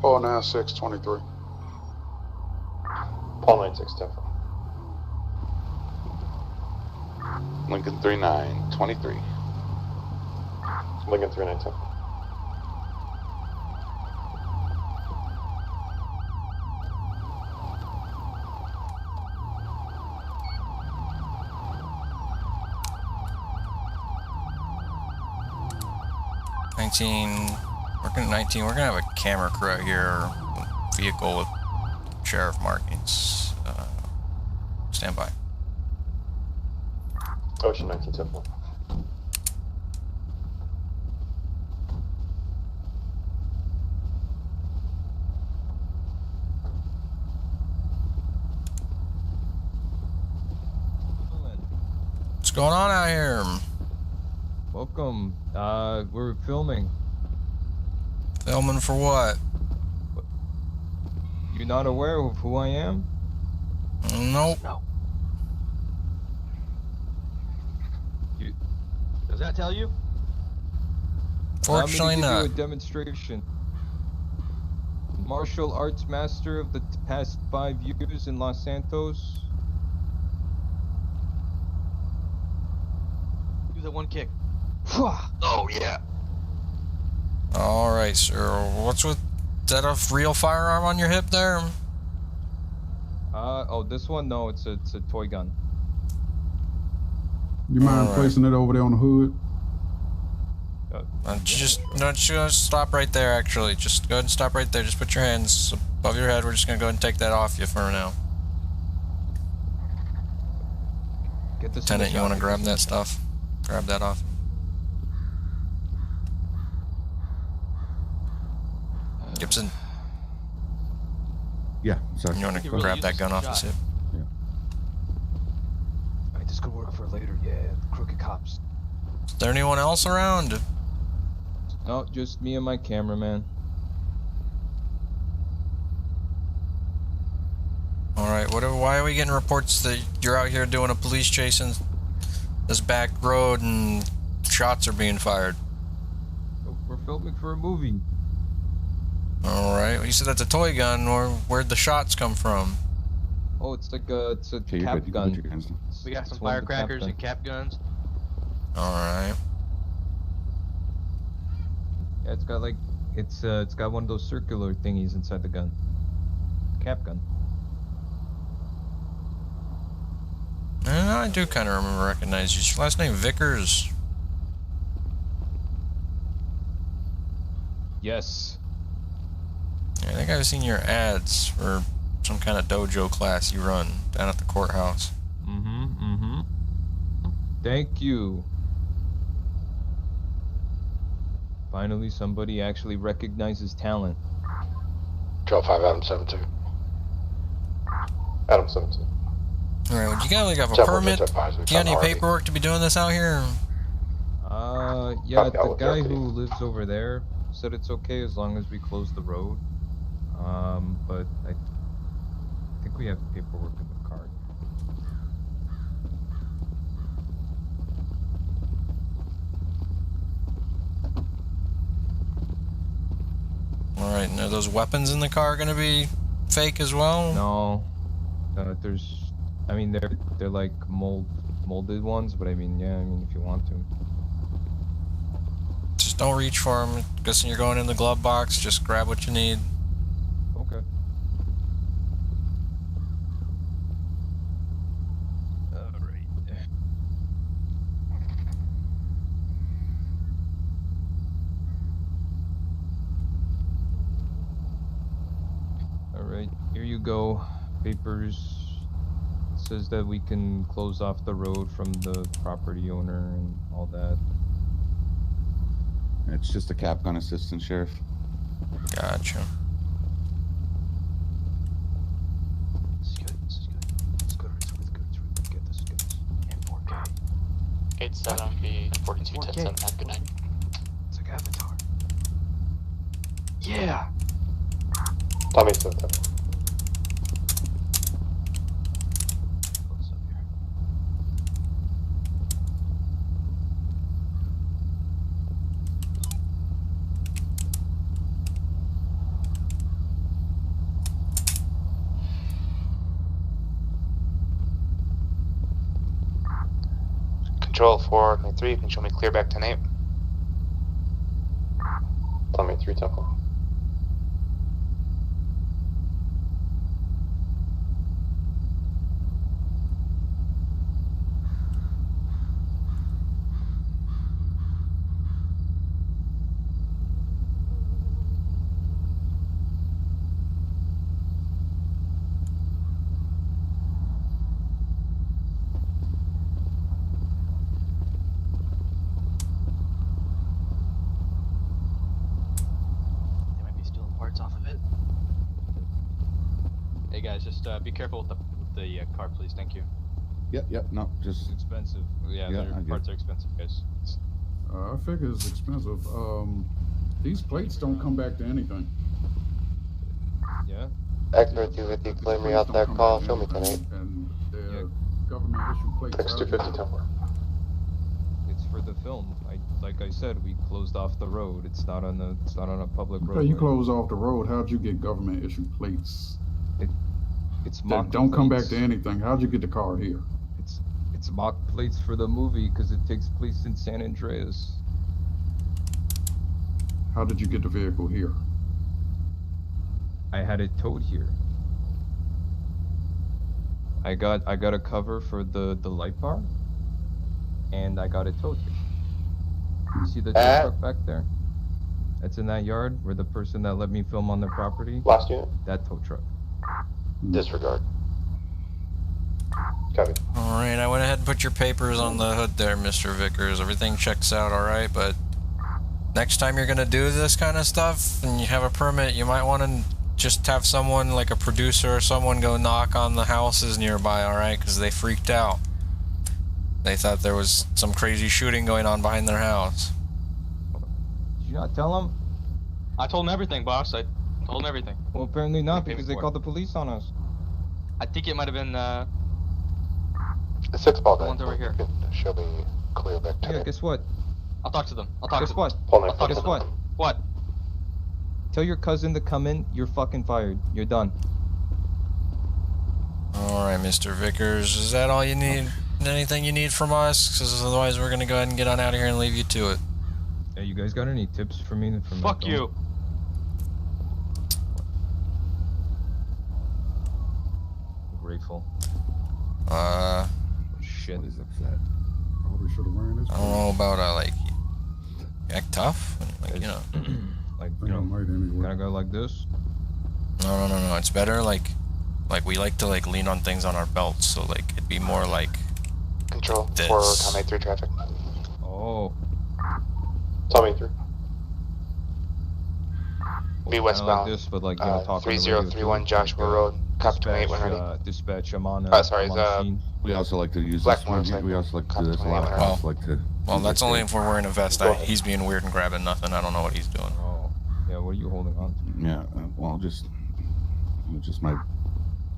Paul 96, 23. Paul 96 tempo. Lincoln 39, 23. Lincoln 39 tempo. Working at 19, we're gonna have a camera crew out here, vehicle with sheriff markings. Stand by. Ocean 19 tempo. What's going on out here? Welcome. We're filming. Filming for what? You're not aware of who I am? Nope. No. Does that tell you? Fortunately I'm not. gonna give you a demonstration. Martial arts master of the past 5 years in Los Santos. Do that one kick. Oh, yeah. All right, sir. What's with... Is that a real firearm on your hip there? Oh, this one? No, it's a toy gun. You mind Alright. placing it over there on the hood? Just stop right there, actually. Just go ahead and stop right there. Just put your hands above your head. We're just going to go ahead and take that off you for now. Get this. Lieutenant, you want to grab that stuff? Grab that off. Gibson, Yeah, sorry. you want to grab that gun off his hip? Yeah. I mean, this could work for later, yeah. Crooked cops. Is there anyone else around? No, just me and my cameraman. Alright, why are we getting reports that you're out here doing a police chase in this back road and shots are being fired? We're filming for a movie. Alright, well, you said that's a toy gun. Where'd the shots come from? Oh, it's like it's a Okay, you're cap good. You can put your gun. hands down. We got It's some one of the cap firecrackers and cap guns. Alright. Yeah, it's got like it's got one of those circular thingies inside the gun. Cap gun. I do kind of recognize you. Is your last name Vickers? Yes. Yeah, I think I've seen your ads for some kind of dojo class you run down at the courthouse. Thank you. Finally, somebody actually recognizes talent. Control 5, Adam 72. Adam 72. Alright, well, you gotta like have a Temple, permit? Do Supervisor, you got any Harvey. paperwork to be doing this out here? Yeah, Copy, the I'll guy look who at it. lives over there said it's okay as long as we close the road. But I think we have paperwork in the car. Alright, and are those weapons in the car gonna be fake as well? No, I mean, they're like molded ones, but I mean, yeah, I mean, if you want to. Just don't reach for them. Guessing you're going in the glove box, just grab what you need. Okay. Alright. Alright, here you go. Papers. It says that we can close off the road from the property owner and all that. It's just a cap gun assistant, Sheriff. Gotcha. This is good. This is good. It's good. It's really good. It's really good. Get this. Get this. In 4K. 87B 4210 good night. It's like Avatar. Yeah. Tommy 72. Close up here. Control 493, you can show me clear back to 8. Tommy 3 Temple. They might be stealing parts off of it. Hey guys, just be careful with the car, please. Thank you. Yep, no, just... It's expensive. Yeah, Yeah, I their get parts are expensive, guys. I figure it's expensive. These plates don't come back to anything. Yeah? X-Ray 250, clear me out that call. Show me tonight. And they're government issue plates. X250 Temple. It's for the film. Like I said, we closed off the road. It's not on a public road. Okay, you close off the road. How'd you get government issued plates? It's That mock don't come back plates. to anything. How'd you get the car here? It's mock plates for the movie because it takes place in San Andreas. How did you get the vehicle here? I had it towed here. I got a cover for the light bar, and I got it towed here. You see the tow truck back there? That's in that yard where the person that let me film on their property. Last unit. That tow truck. Disregard. Copy. Alright, I went ahead and put your papers on the hood there, Mr. Vickers. Everything checks out alright, but next time you're gonna do this kind of stuff and you have a permit, you might want to just have someone, like a producer or someone, go knock on the houses nearby, alright? Because they freaked out. They thought there was some crazy shooting going on behind their house. Did you not tell them? I told him everything, boss. I told him everything. Well, apparently not, because they called the police on us. I think it might have been The 6 ball the ones over here. Show me clear back to Yeah, guess what? I'll talk to them. I'll talk Guess to them. what? I'll talk Guess to them. what? What? Tell your cousin to come in. You're fucking fired. You're done. Alright, Mr. Vickers, is that all you need? Anything you need from us? Because otherwise we're gonna go ahead and get on out of here and leave you to it. Hey, you guys got any tips for me? Fuck you. Grateful. Shit. Is upset. Probably should have ran this. I don't know about, like, act tough? Like, you know. Like, I think I might anyway. Can I go like this? No, it's better, like we like to, like, lean on things on our belts, so, like, it'd be more like Control this. for Tom 83 traffic. Oh. Tom 83. Be westbound. Like this, but like, you know, talk 3031 Joshua Road. Copy 28 when ready. Dispatch, I'm on sorry, I'm on scene. We also like to use Black this one. motorcycle. We also like to do this. A lot of cops like to. Well, that's only if we're wearing a vest. He's being weird and grabbing nothing. I don't know what he's doing. Oh. Yeah, what are you holding on to? Yeah, well, just my.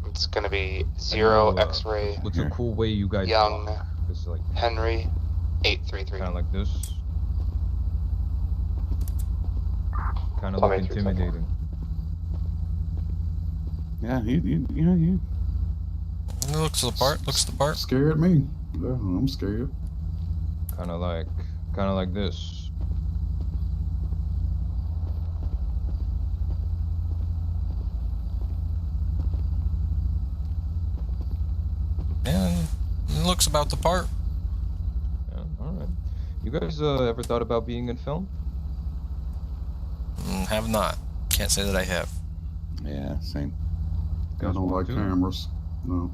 It's gonna be 0 X-ray. What's a cool way you guys Young talk? It's like Henry 833. kind of like this. Kind of Tom look 83 intimidating. Yeah, you. It looks the part. Looks the part. Scared me. Yeah, I'm scared. Kind of like this. Yeah, it looks about the part. Yeah, all right. You guys ever thought about being in film? Have not. Can't say that I have. Yeah, same. I don't like cameras. No.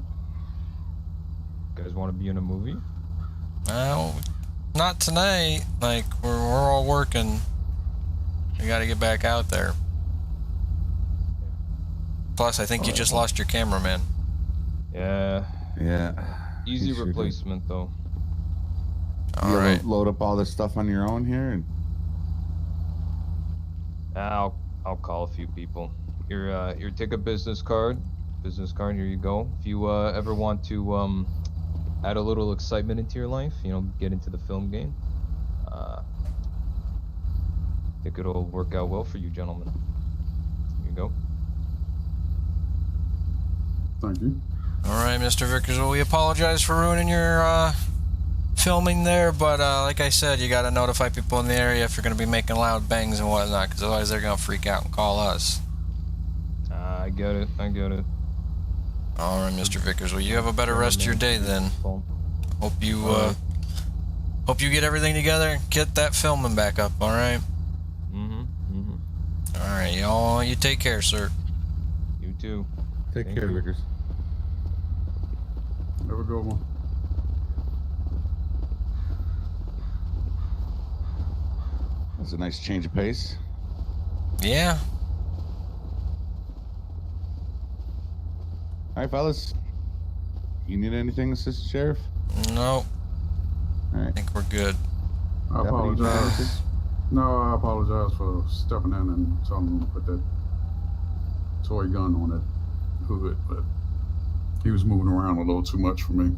You guys want to be in a movie? Well, not tonight. Like, we're all working. We gotta get back out there. Plus, I think you just lost your cameraman. Yeah. Yeah. Easy You sure replacement though. You ever Alright. load up all this stuff on your own here? And I'll call a few people. Here, take a business card. Business card, here you go. If you ever want to add a little excitement into your life, you know, get into the film game, I think it'll work out well for you gentlemen. Here you go. Thank you. Alright, Mr. Vickers, well, we apologize for ruining your filming there, but like I said, you gotta notify people in the area if you're gonna be making loud bangs and whatnot, because otherwise they're gonna freak out and call us. I get it. Alright, Mr. Vickers, well, you have a better rest of your day then. Hope you get everything together and get that filming back up, alright? Alright, y'all, you take care, sir. You too. take care, Vickers. Have a good one. That's a nice change of pace. Yeah. All right, fellas. You need anything, Assistant Sheriff? No. All right. I think we're good. I apologize. No, I apologize for stepping in and telling him to put that toy gun on that hood, but he was moving around a little too much for me.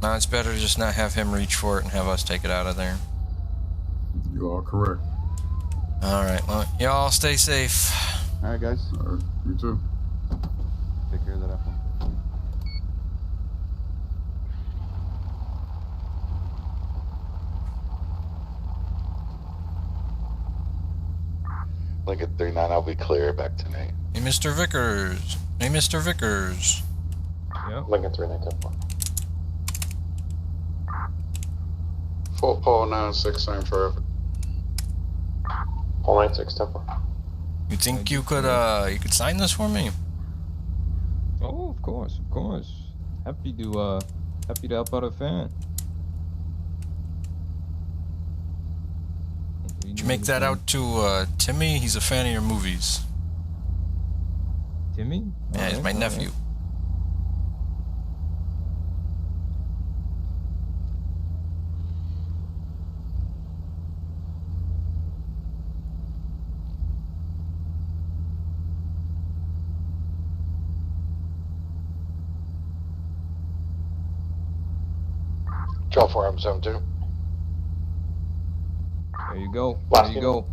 No, it's better to just not have him reach for it and have us take it out of there. You are correct. Alright, well, y'all stay safe. All right, guys. All right, you too. Take care of that apple. Lincoln 39, I'll be clear back tonight. Hey, Mr. Vickers. Hey, Mr. Vickers. Yep. Lincoln 3910. Full Paul 96, same traffic. Paul 96, 10-4. You think you could sign this for me? Oh, of course, of course. Happy to help out a fan. Did you make that out to Timmy? He's a fan of your movies. Timmy? Yeah, he's my nephew. Control 4, I'm 72. There you go. There you go.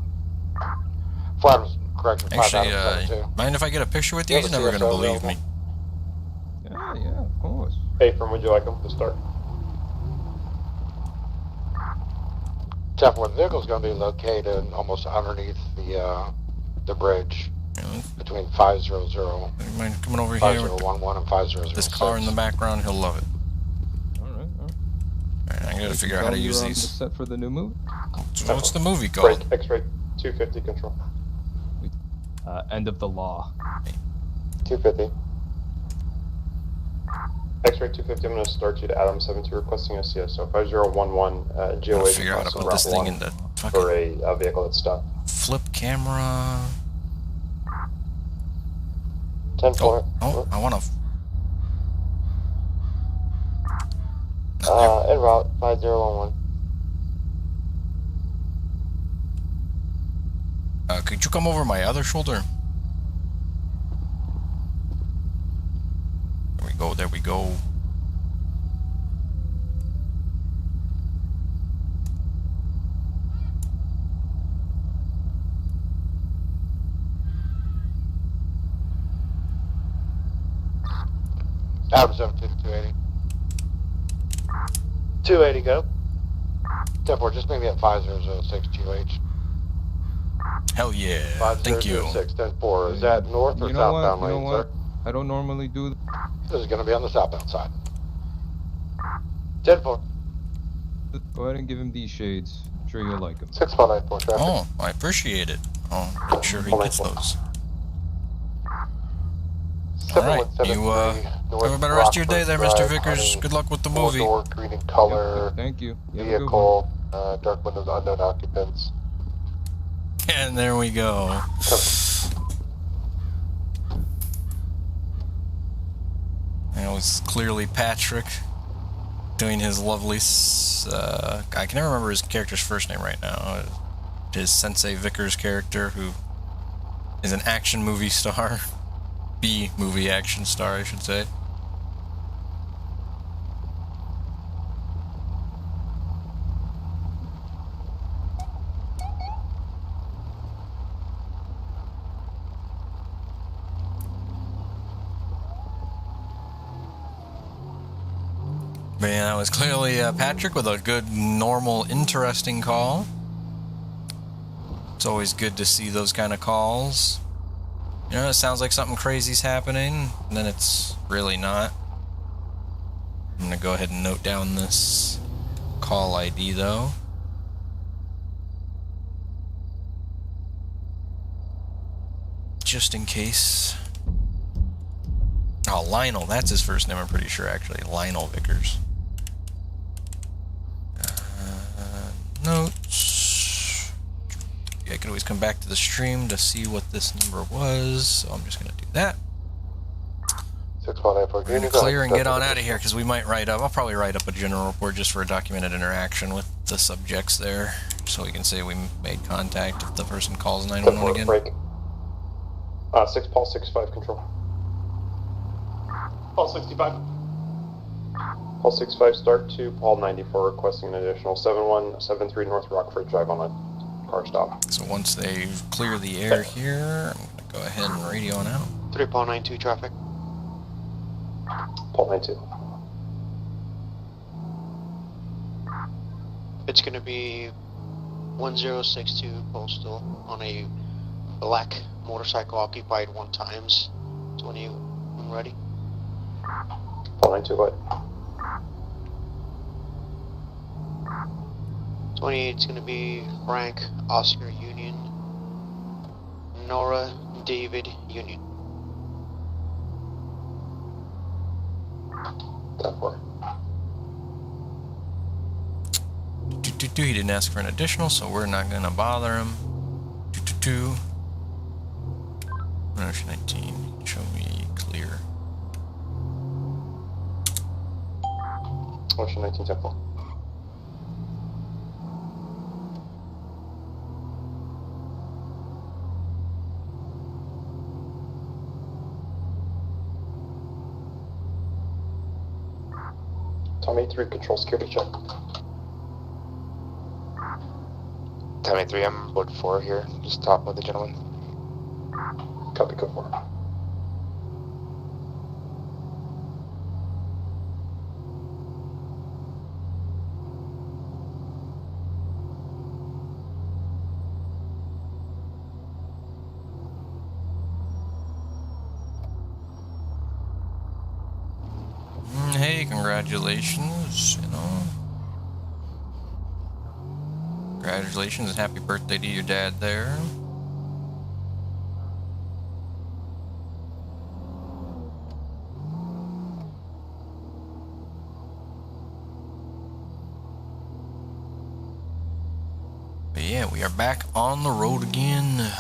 Flat, correction, 5 Actually, Adam 72. mind if I get a picture with you? He's never gonna believe me. Yeah, yeah, of course. Hey, from would you like him to start? 10-4, the vehicle's going to be located almost underneath the bridge between 500. Mind coming over here with 5011 and 5006. this car in the background? He'll love it. Alright. Alright, I gotta figure out how to use these. Set for the new movie? So what's the movie called? Break, X-ray 250 control. End of the Law. 250. X-ray 250, I'm going to start you to Adam 72 requesting SCS. So 5011 GOA. Figure out how to put this thing in the for a vehicle that's stopped. Flip camera. 10-4. Oh, I wanna. En route 5011. Could you come over my other shoulder? There we go, there we go. Adam 72, 280. 280, go. 10-4, just maybe at 5006 GH. Hell yeah, thank you. 5006, 10-4, is that north or You know southbound what? You know lane, what? sir? I don't normally do that. This is going to be on the southbound side. 10-4. Go ahead and give him these shades. I'm sure you'll like them. 6194 traffic. Oh, I appreciate it. I'll make sure he gets those. Alright, you have a better rest of your day there, Mr. Vickers. Good luck with the movie. Door, green in color. Thank you. You have a good Vehicle, dark windows, unknown occupants. And there we go. And it was clearly Patrick doing his lovely. I can never remember his character's first name right now. His Sensei Vickers character, who is an action movie star. B-movie action star, I should say. Man, that was clearly Patrick with a good, normal, interesting call. It's always good to see those kind of calls. You know, it sounds like something crazy's happening, and then it's really not. I'm gonna go ahead and note down this call ID, though. Just in case. Oh, Lionel, that's his first name, I'm pretty sure, actually. Lionel Vickers. Notes. I could always come back to the stream to see what this number was, so I'm just going to do that. 6184 green. Clear and get on out of here, because we might write up, I'll probably write up a general report just for a documented interaction with the subjects there, so we can say we made contact if the person calls 911 again. Break. 6 Paul 65 control. Paul 65. Paul 65 start to Paul 94 requesting an additional 7173 North Rockford Drive on a car stop. So once they clear the air here, I'm going to go ahead and radio on out. 3 Paul 92 traffic. Paul 92. It's going to be 1062 postal on a black motorcycle occupied 1 times. So when ready. 492, go ahead. 20, it's going to be Frank, Oscar, Union, Nora, David, Union. 10-4. He didn't ask for an additional, so we're not gonna bother him. 19, show me clear. Ocean 19, 10-4. Tom 83, control security check. Time 83, I'm board 4 here. Just talk with the gentleman. Copy, code 4. Hey, congratulations, you know. Congratulations and happy birthday to your dad there. But yeah, we are back on the road again.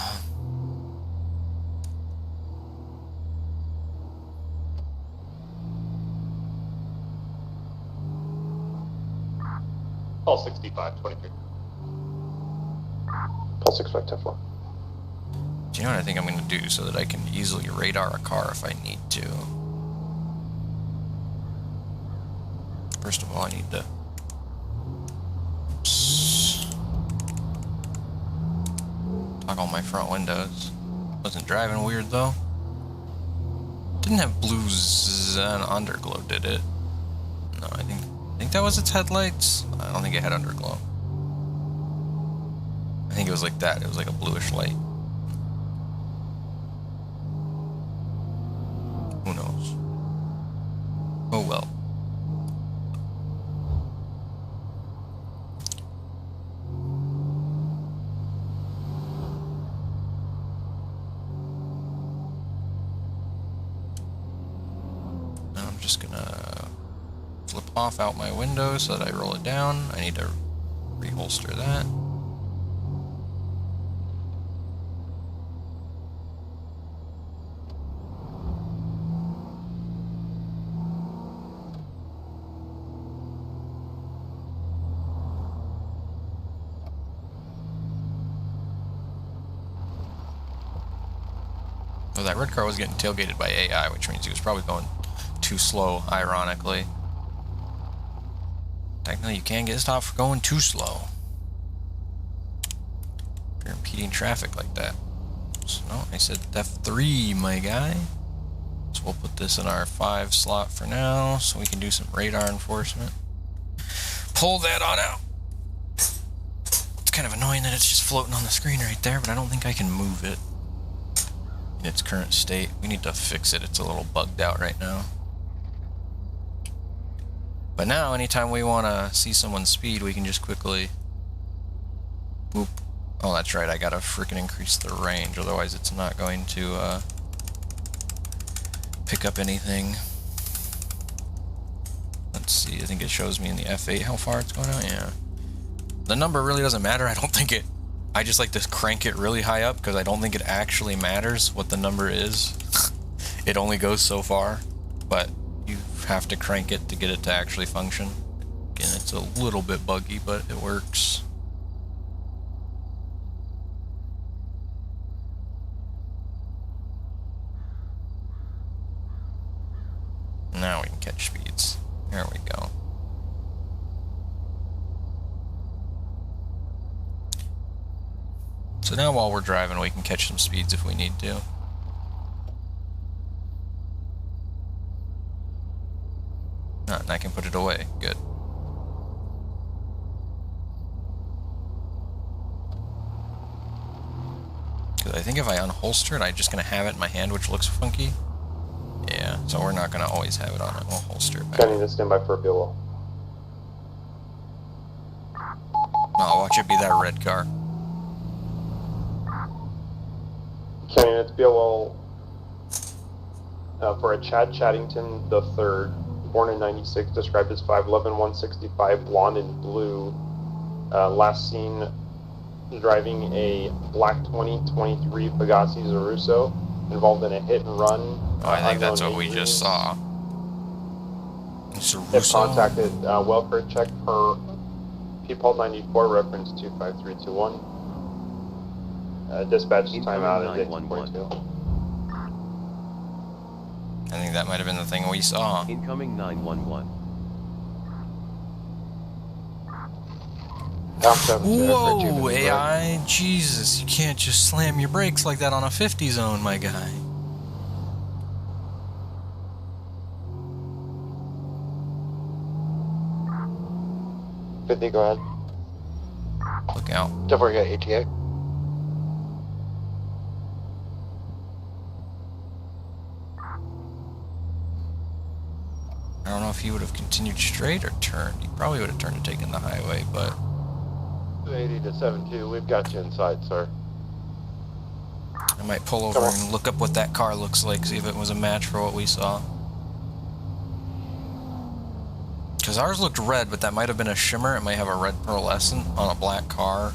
Call 65, 23. Call 65, 10-4. Do you know what I think I'm going to do so that I can easily radar a car if I need to? First of all, I need to... toggle my front windows. Wasn't driving weird though. Didn't have blue underglow, did it? No, I think that was its headlights. I don't think it had underglow. I think it was like that. It was like a bluish light. Who knows? Oh well. Now I'm just gonna flip off out my window so that I roll it down. I need to reholster that. Oh, that red car was getting tailgated by AI, which means he was probably going too slow, ironically. Technically, you can get stopped for going too slow. If you're impeding traffic like that. So, no, I said F3, my guy. So we'll put this in our 5 slot for now, so we can do some radar enforcement. Pull that on out. It's kind of annoying that it's just floating on the screen right there, but I don't think I can move it in its current state. We need to fix it. It's a little bugged out right now. But now, anytime we want to see someone's speed, we can just quickly... Whoop. Oh, that's right, I gotta freaking increase the range, otherwise it's not going to pick up anything. Let's see, I think it shows me in the F8 how far it's going out, yeah. The number really doesn't matter, I don't think it... I just like to crank it really high up, because I don't think it actually matters what the number is. It only goes so far, but you have to crank it to get it to actually function. Again, it's a little bit buggy, but it works. Now we can catch speeds. There we go. So now while we're driving, we can catch some speeds if we need to. Ah, and I can put it away. Good. Because Because I think if I unholster it, I'm just going to have it in my hand, which looks funky. Yeah, so we're not going to always have it on it. We'll holster it back. County to stand by for a BLO. No, watch it be that red car. County units BLO for a Chad Chaddington III, born in 96, described as 5'11", 165, blonde and blue. Last seen driving a black 2023 Pagani Zaruso, involved in a hit and run. Oh, I think that's what we just saw. If contacted, welfare check per PPAL 94, reference 25321. Dispatch timeout at 8:42. I think that might have been the thing we saw. Incoming 911. Whoa, AI, Jesus, you can't just slam your brakes like that on a 50 zone, my guy. Go ahead. Look out. Don't forget ATA. I don't know if he would have continued straight or turned. He probably would have turned and taken the highway, but... 80 to 72, we've got you inside, sir. I might pull over and look up what that car looks like, see if it was a match for what we saw. Because ours looked red, but that might have been a shimmer. It might have a red pearlescent on a black car.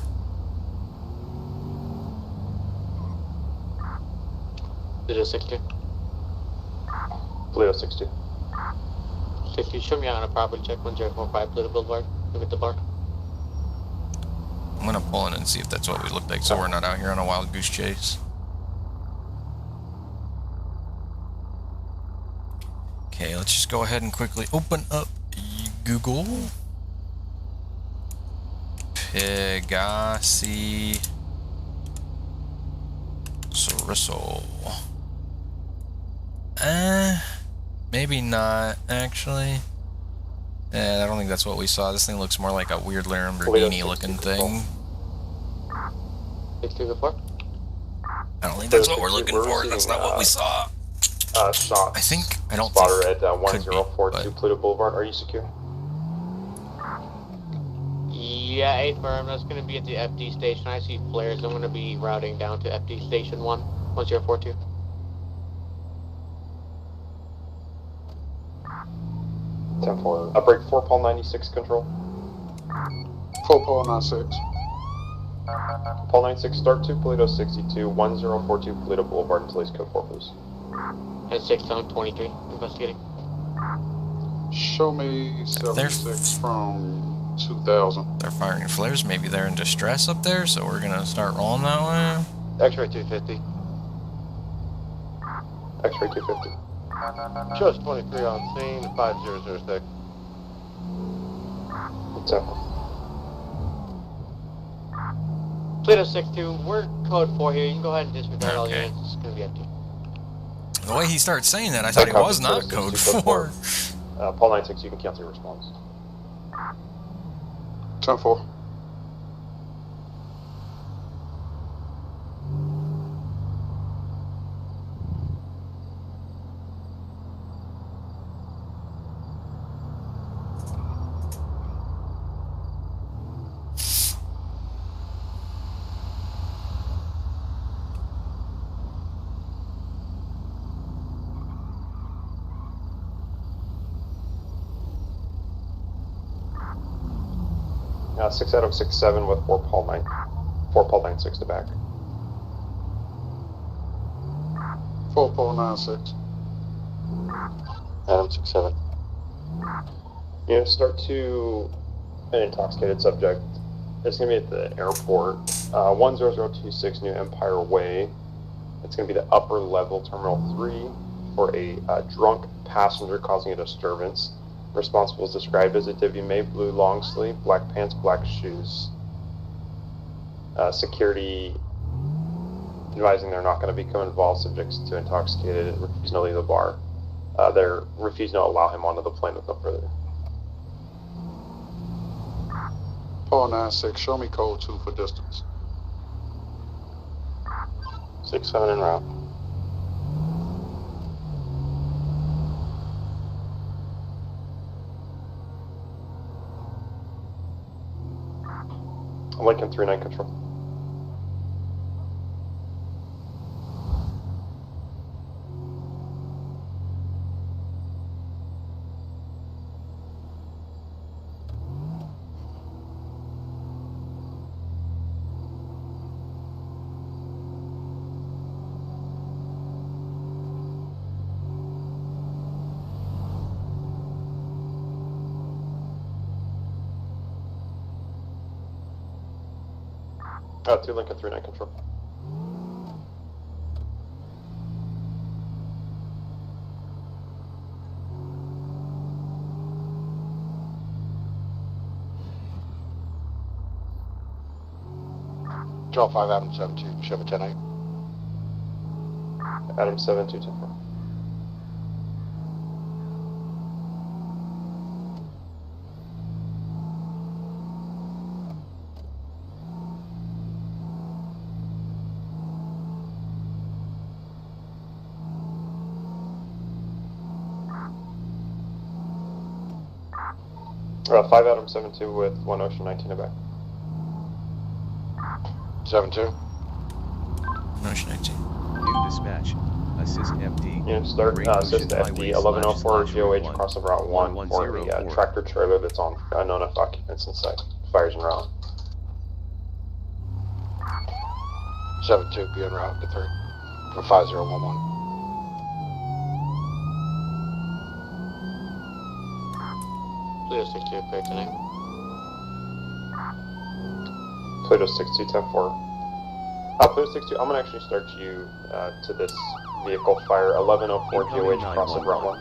Did it 60? Toledo 60. 60, show me on a property check 1045 Toledo Boulevard. Look at the bar. I'm gonna pull in and see if that's what we look like, so we're not out here on a wild goose chase. Okay, let's just go ahead and quickly open up Google. Pegasi Soriso. Maybe not, actually. I don't think that's what we saw. This thing looks more like a weird Lamborghini looking thing. 60 before? I don't think that's what we're looking for. That's not what we saw. Shot. I think, I don't Spotter think. at 1042 Pluto Boulevard. Are you secure? Yeah, 8 firm. That's going to be at the FD station. I see flares. I'm going to be routing down to FD station 1042. Break 4 Paul 96 control. 4 Paul 96. Paul 96 start to Toledo 62 1042 Toledo Boulevard and police code 4 please. And 623 investigating. Show me 76 from 2000. They're firing flares. Maybe they're in distress up there, so we're gonna start rolling that way. X-ray 250. X-ray 250. Just 23 on scene, 5006. What's up? Toledo 62, we're code 4 here. You can go ahead and disregard all units. It's going to be empty. The way he started saying that, I thought he was not code 4. Paul 96, you can cancel your response. 10-4. Now 68067 with 4 Paul 96 to back. 4 Paul 96. Adam 67. You know, start to an intoxicated subject. It's going to be at the airport, 10026 New Empire Way. It's going to be the upper level, Terminal 3, for a drunk passenger causing a disturbance. Responsible is described as a Divvy May blue long sleeve, black pants, black shoes. Security advising they're not going to become involved, subjects to intoxicated, and refusing to leave the bar. They're refusing to allow him onto the plane with no further. Paul 96, show me code 2 for distance. 6-7 en route. Lincoln 3-9 control. Two Lincoln 3-9 control. Draw 5 Adam 7-2, Chevy 10-8. Adam 7-2 10-4. Five Adam 7-2 with 1 Ocean 19 and back. 7-2. Ocean 19. New dispatch. Assist FD. Unit start, assist FD 1104 GOH crossing Route 1 for the tractor trailer that's on unknown occupants inside. Fires en route. 7-2, be en route to 3. For 5011. Pluto 62, clear tonight. Pluto 62 10-4. Pluto 62, I'm gonna actually start you to this vehicle fire 1104 GOH crossing Route 1.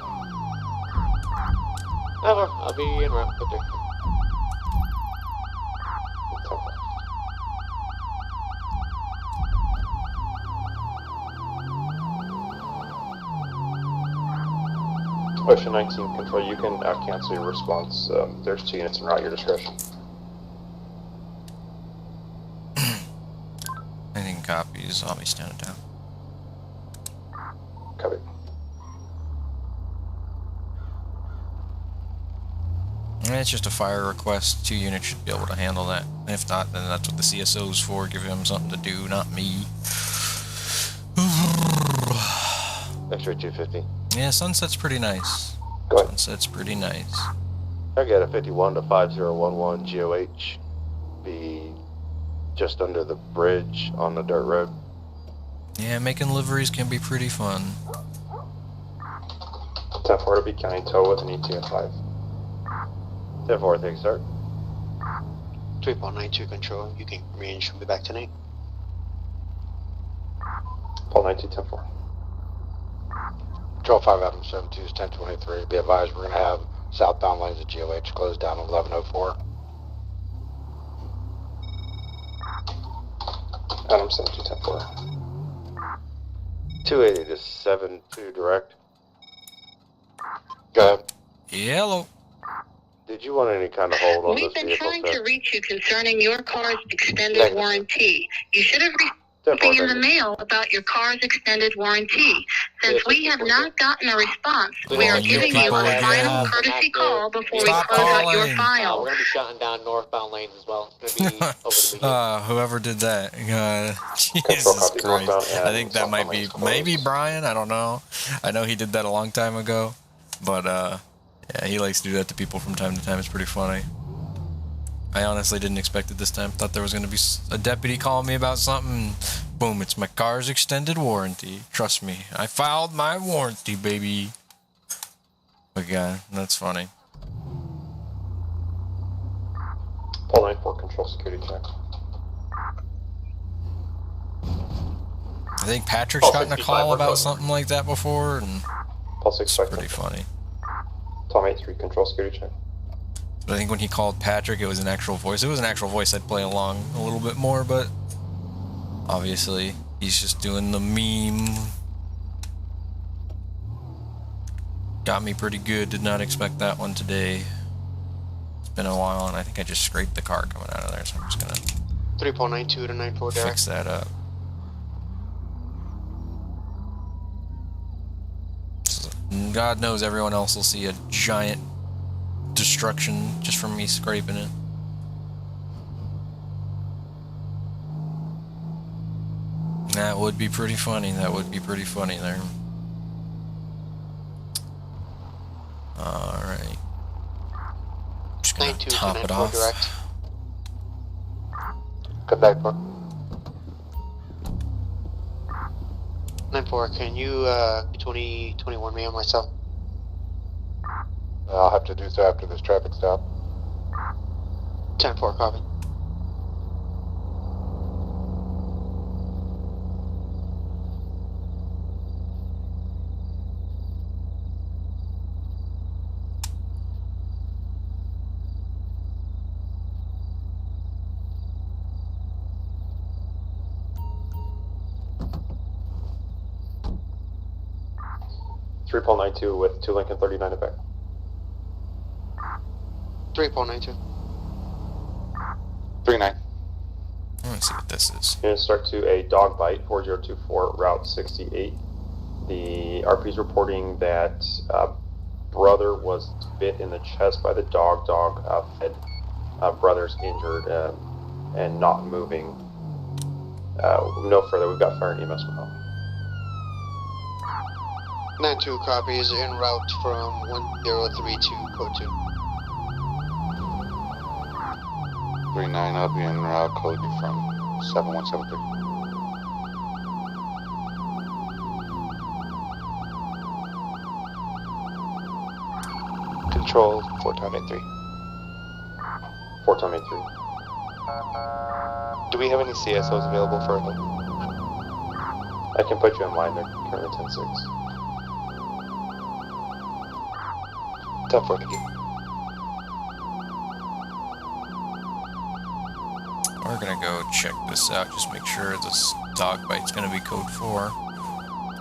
Over, I'll be en route to 3. 10-4. Ocean 19 control, you can cancel your response. There's 2 units en route, your discretion. Anything copies, I'll be standing down. Copy. It's just a fire request. 2 units should be able to handle that. If not, then that's what the CSO's for. Give them something to do, not me. X-ray 250. Yeah, sunset's pretty nice. Go ahead. Sunset's pretty nice. I got a 51 to 5011 GOH. Be just under the bridge on the dirt road. Yeah, making liveries can be pretty fun. 10-4 to be County Tow with an ETA 5. 10-4, thanks, sir. 3.92 control, you can range, we'll be back tonight. Paul 92 10-4. Control 5 Adam 72 is 1023. Be advised, we're going to have southbound lanes of GOH closed down at 1104. Adam 72 10-4. 280 to 72 direct. Go ahead. Yellow. Did you want any kind of hold on We've this been vehicle, trying sir? to reach you concerning your car's extended warranty. You should have received something in the mail about your car's extended warranty. Since we have not gotten a response, we are giving you a final courtesy call before we close out your file. We're going to be shutting down northbound lanes as well. It's going to be over the weekend. Whoever did that. Jesus Christ. I think that might be, maybe Brian, I don't know. I know he did that a long time ago. But, yeah, he likes to do that to people from time to time. It's pretty funny. I honestly didn't expect it this time. Thought there was going to be a deputy calling me about something. Boom, it's my car's extended warranty. Trust me, I filed my warranty, baby. But yeah, that's funny. Paul 94 control security check. I think Patrick's gotten a call about something like that before, and Paul 6 it's pretty funny. Tom 83 control security check. But I think when he called Patrick, it was an actual voice. It was an actual voice. I'd play along a little bit more, but obviously he's just doing the meme. Got me pretty good. Did not expect that one today. It's been a while, and I think I just scraped the car coming out of there, so I'm just gonna 3.92 to 94 direct. fix that up. And God knows everyone else will see a giant destruction just from me scraping it. That would be pretty funny. That would be pretty funny there. Alright. Just gonna top it off. Direct. Good night, bro. 9-4, can you be 21 me on myself? I'll have to do so after this traffic stop. 10-4, copy. Three Paul 92 with 2 Lincoln 39 effect. 3 Paul 92. 3-9. Let's see what this is. Going to start to a dog bite 4024 Route 68. The RP is reporting that brother was bit in the chest by the dog. Fed brother's injured and not moving. No further. We've got fire and EMS now. 9-2 copies en route from 1032 code 2. 3-9, I'll be en route, code you from 7173. Control 4-83. 4-83. Do we have any CSOs available for help? I can put you in line. They're currently 10-6. 10-4, thank you. We're gonna go check this out, just make sure this dog bite's gonna be code 4.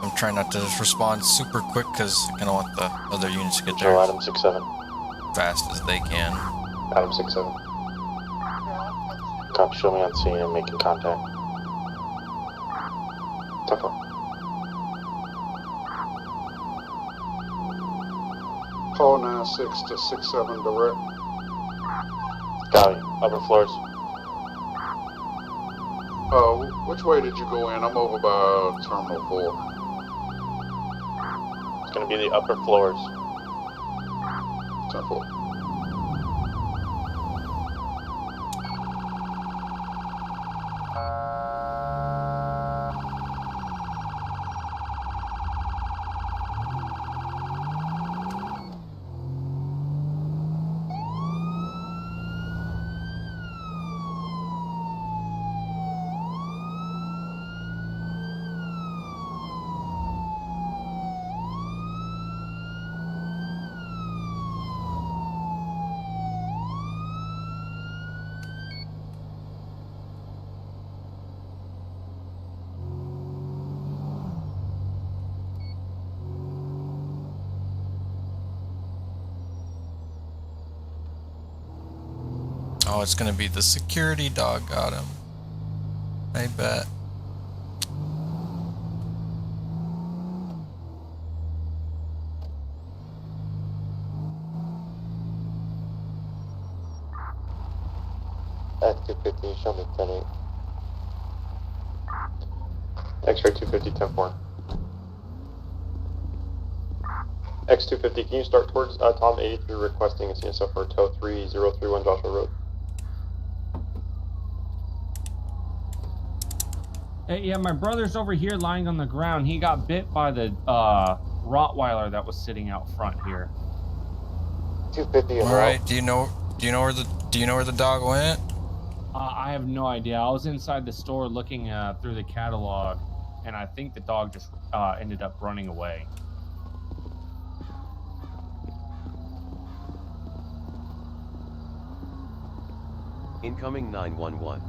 I'm trying not to respond super quick because I kinda want the other units to get there Adam 6-7. fast as they can. Adam 6-7. Copy, show me on scene and making contact. 10-4. Call 96 to 67 direct. Copy, upper floors. Which way did you go in? I'm over by Terminal 4. It's gonna be the upper floors. 10-4. Oh, it's gonna be the security dog got him. I bet. At 250, show me 10-8. X-ray 250, 10-4. X250, can you start towards Tom 83 requesting a CSO for tow 3031 Joshua Road? Hey, yeah, my brother's over here lying on the ground. He got bit by the Rottweiler that was sitting out front here. 250. All right. Do you know where the dog went? I have no idea. I was inside the store looking through the catalog, and I think the dog just ended up running away. Incoming 911.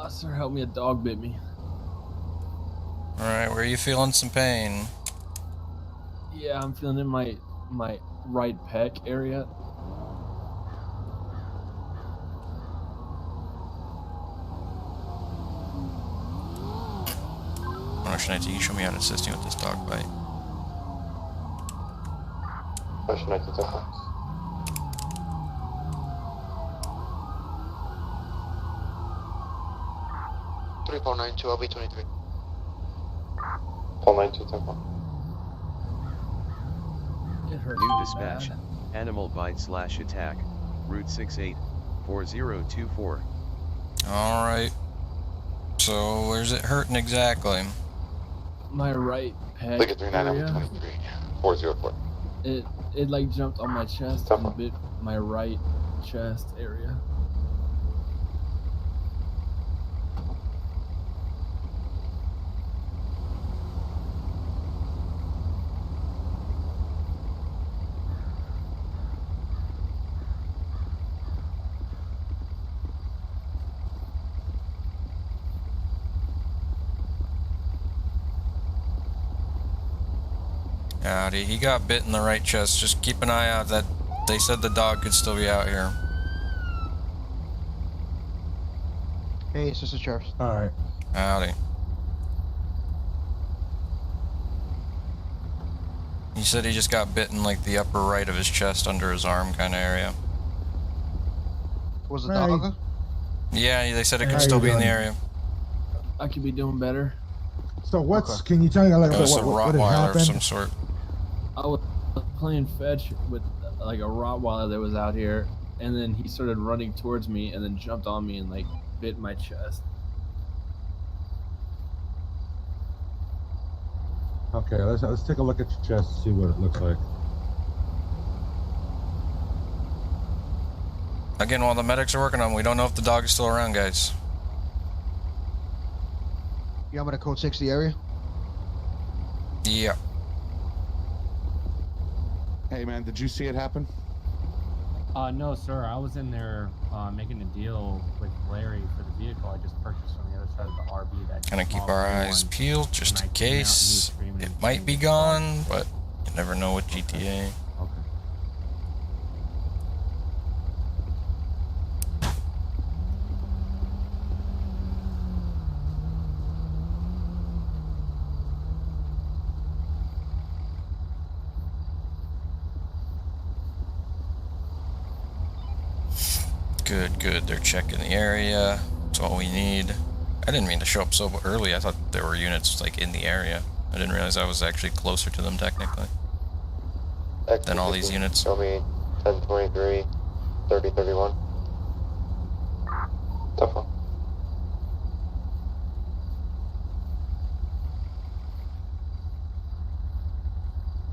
Sir, help me, a dog bit me. Alright, where are you feeling some pain? Yeah, I'm feeling in my right pec area. Russian IT, show me how to assist you with this dog bite. Russian IT 10. 3492 LB23. 492 10. New dispatch. Animal bite / attack. Route 68 4024. Alright. So, where's it hurting exactly? My right pec Look at 39 area. 23. 404. It like jumped on my chest and bit my right chest area. Howdy, he got bit in the right chest. Just keep an eye out. That they said the dog could still be out here. Hey, Assistant Sheriff. Alright. Howdy. He said he just got bit in like the upper right of his chest, under his arm kind of area. Was the dog? Yeah, they said it How could you still be in the doing? area. I could be doing better. So what's? Can you tell me like It was a what had Rottweiler of happened? some sort. I was playing fetch with like a Rottweiler that was out here, and then he started running towards me, and then jumped on me and like bit my chest. Okay, let's take a look at your chest and see what it looks like. Again, while the medics are working on, we don't know if the dog is still around, guys. You want me to code 6 the area? Yeah. Hey man, did you see it happen? No, sir. I was in there making a deal with Larry for the vehicle I just purchased on the other side of the RV. That Gonna keep small our blue eyes one. peeled just in case. It might be gone, but you never know with GTA. Good, good. They're checking the area. That's all we need. I didn't mean to show up so early. I thought there were units like in the area. I didn't realize I was actually closer to them technically than all these units. Show me 1023 3031. Tough one.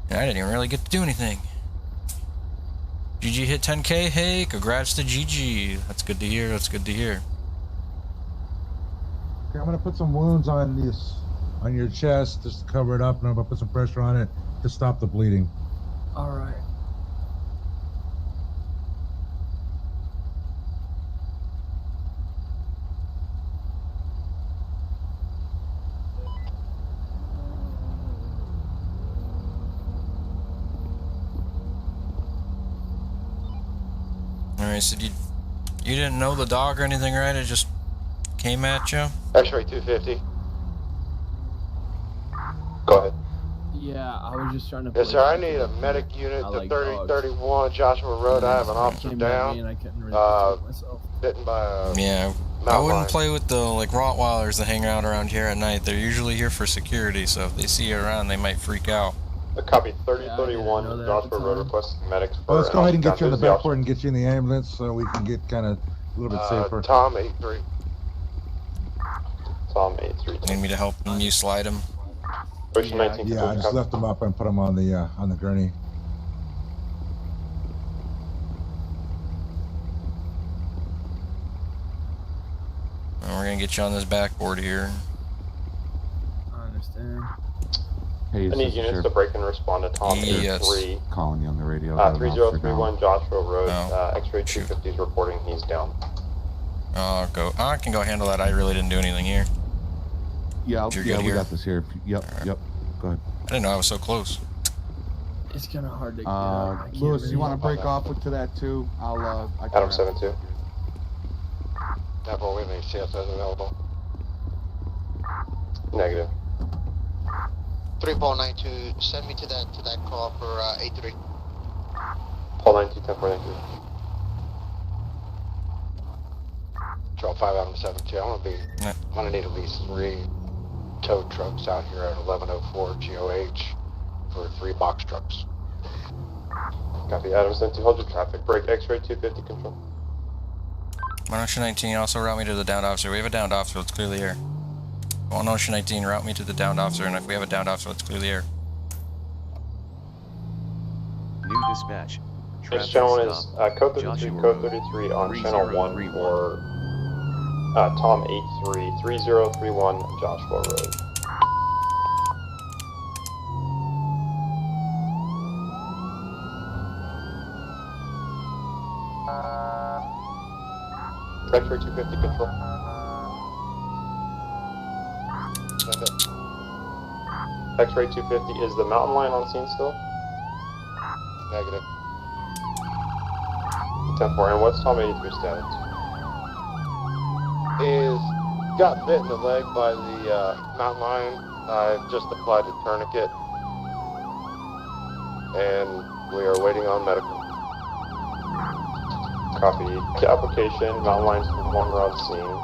And I didn't even really get to do anything. GG hit 10K. Hey, congrats to GG. That's good to hear. That's good to hear. Okay, I'm gonna put some wounds on your chest just to cover it up, and I'm gonna put some pressure on it to stop the bleeding. All right. Alright, so you didn't know the dog or anything, right? It just came at you? X-ray 250. Go ahead. Yeah, I was just trying to. Yes, sir. I need a medic unit to 3031 Joshua Road. I have an officer down. Bitten by a Yeah, I wouldn't play with the like Rottweilers that hang out around here at night. They're usually here for security, so if they see you around, they might freak out. A copy 3031 Joshua Road requesting medics for. Let's go ahead and get you in the Officer. backboard and get you in the ambulance so we can get kind of a little bit safer. Tom 83. Tom 83. Need me to help you slide him? Yeah, I just left them up and put them on the gurney. And we're gonna get you on this backboard here. I understand. Hey, I need units to break and respond to Tom 83. Calling you on the radio. Got an officer 3031 Joshua Road. Oh, X-ray 250 is reporting he's down. I'll go. I can go handle that. I really didn't do anything here. Yeah, You're yeah, good we here? got this here. Yep, yep. Go ahead. I didn't know I was so close. It's kind of hard to get out. I can't Lewis, really you want to help break off to that too? I Adam 72. Never we have any CSS available. Negative. 3-92, send me to that call for A3. Paul 92, 10-4-93. Control 5 out of 7-2. I'm gonna need at least 3 tow trucks out here at 1104 GOH for 3 box trucks. Copy, Adams 10-2, hold your traffic. Break X-ray 250, control. 119, also route me to the downed officer. We have a downed officer, let's clear the air. 119, route me to the downed officer, and if we have a downed officer, let's clear the air. New dispatch. This channel is code 33, code 33 on channel 1 for Tom 83, 3031 Joshua Road. X-ray 250 control. Send it. X-ray 250, is the mountain lion on scene still? Negative. 10-4, and what's Tom 83 status? Is got bit in the leg by the mountain lion. I've just applied a tourniquet, and we are waiting on medical. Copy. Application, mountain lions no longer on scene.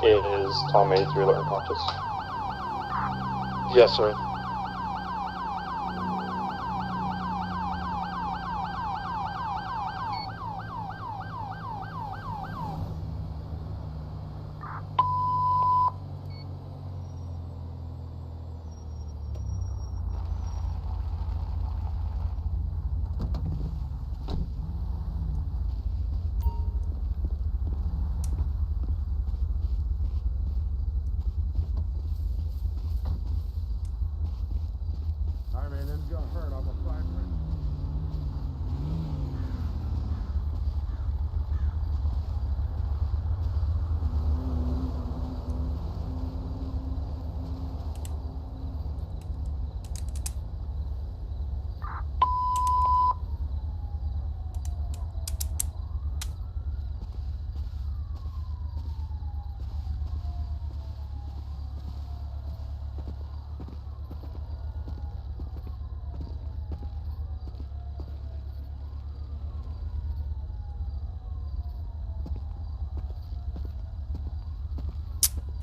Is Tom 83 alert and conscious? Yes, sir.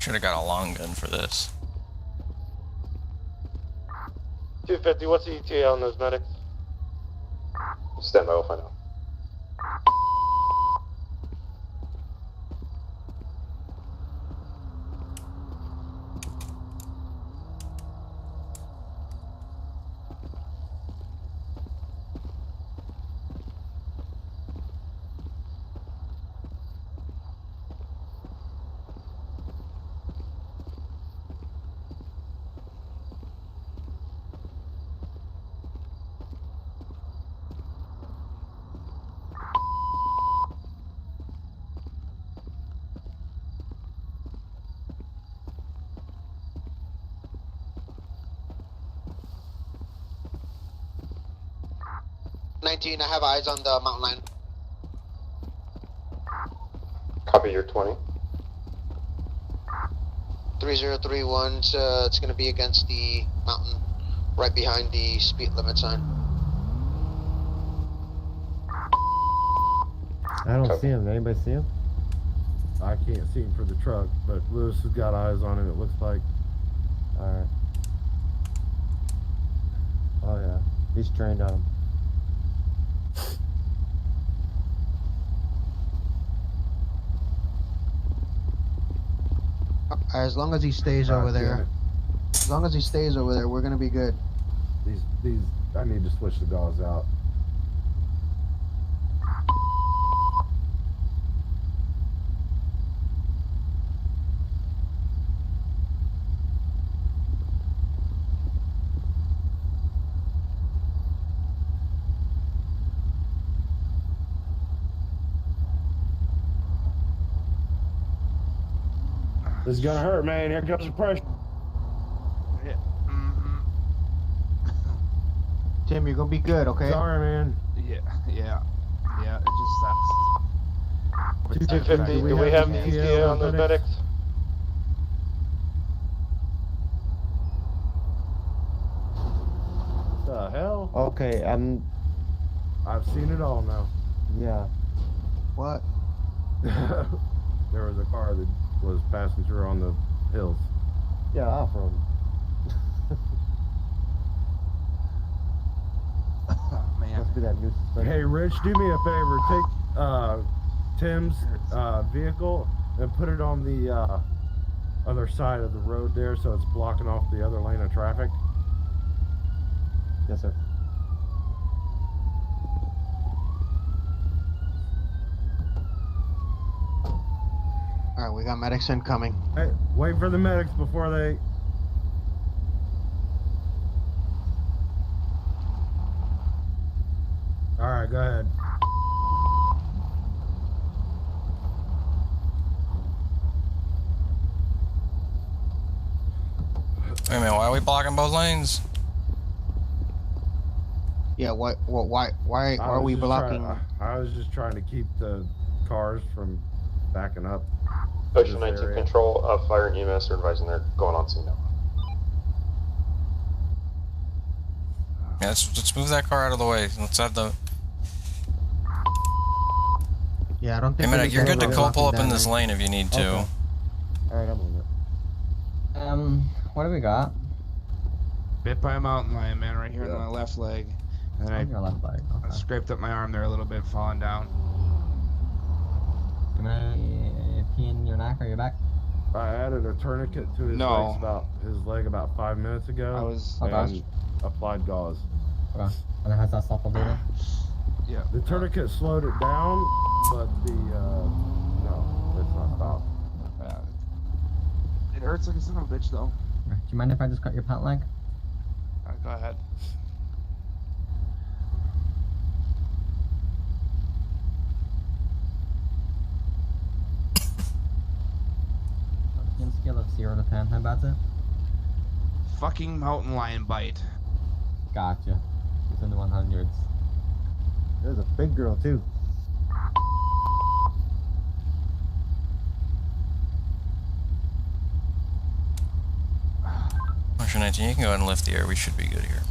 Should have got a long gun for this. 250, what's the ETA on those medics? Stand by, we'll find out. I have eyes on the mountain lion. Copy your 20. 3031, it's going to be against the mountain, right behind the speed limit sign. I don't see him. Anybody see him? I can't see him for the truck, but Lewis has got eyes on him, it looks like. Alright. Oh yeah, he's trained on him. As long as he stays over there. As long as he stays over there, we're gonna be good. These, I need to switch the gauze out. This is gonna hurt, man. Here comes the pressure. Yeah. Tim, you're gonna be good, okay? Sorry, man. Yeah. It just sucks. 250, do we have the ETA on those medics? Okay, I've seen it all now. yeah. What? There was a car that was passing through on the hills. Yeah, off-road. Man. Must be that new suspension. Hey, Rich, do me a favor. Take Tim's vehicle and put it on the other side of the road there so it's blocking off the other lane of traffic. Yes, sir. All right, we got medics incoming. Hey, wait for the medics before they... Alright, go ahead. Wait a minute, why are we blocking both lanes? Yeah, why are we blocking? I was just trying to keep the cars from backing up. Ocean 19 Control, Fire and EMS are advising they're going on scene now. Yeah, let's move that car out of the way. Let's have the... Yeah, I don't think. Hey, medic, you're good to pull up in this lane if you need to. Okay. Alright, I'm on it. What do we got? Bit by a mountain lion, man, right here on my left leg. And then Your left leg. Okay. I scraped up my arm there a little bit, falling down. Can I pee in your neck or your back? I added a tourniquet to his leg about 5 minutes ago. I was and applied gauze. Okay. And has that stopped the bleeding? Yeah. The tourniquet slowed it down, but the no, it's not stopped. It hurts like a son of a bitch, though. Do you mind if I just cut your pant leg? Alright, go ahead. On a scale of 0 to 10, how bad's it? Fucking mountain lion bite. Gotcha. It's in the 100s. There's a big girl too. Ocean 19, you can go ahead and lift the air. We should be good here.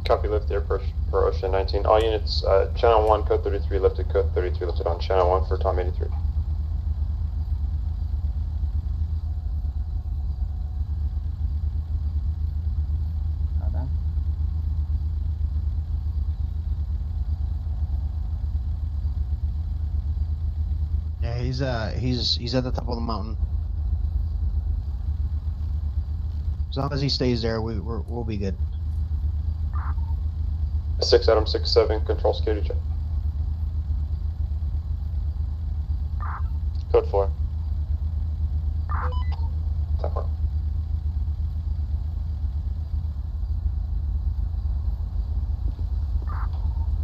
Copy, lift air per Ocean 19. All units, channel 1, code 33 lifted, code 33 lifted on channel 1 for Tom 83. Yeah, he's at the top of the mountain. As long as he stays there, we'll be good. 6 Adam 6-7, control security check. Code 4. Top 4.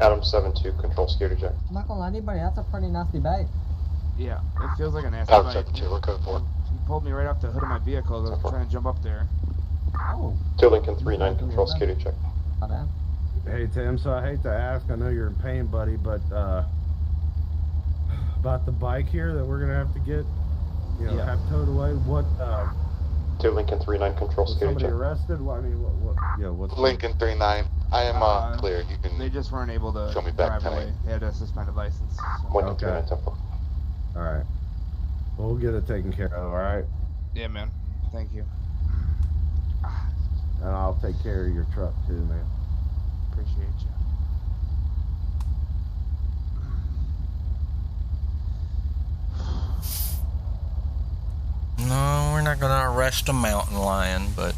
Adam 7-2, control security check. I'm not gonna lie to anybody, that's a pretty nasty bite. Yeah, it feels like a nasty Adam bite. 7-2, we're code 4. He pulled me right off the hood of my vehicle. I was trying to jump up there. Oh. 2 Lincoln 3-9, control security check. Hey Tim, so I hate to ask, I know you're in pain, buddy, but about the bike here that we're gonna have to get, have towed away. What? 2 Lincoln 3-9, control Was security somebody check. arrested? What? I mean, what? Yeah, what's Lincoln 3-9. I am clear. You can. They just weren't able to show me back drive away. They had a suspended license. So. Lincoln 3-9, top 4. All right. We'll get it taken care of. All right. Yeah, man. Thank you. And I'll take care of your truck too, man. Appreciate you. No, we're not gonna arrest a mountain lion, but...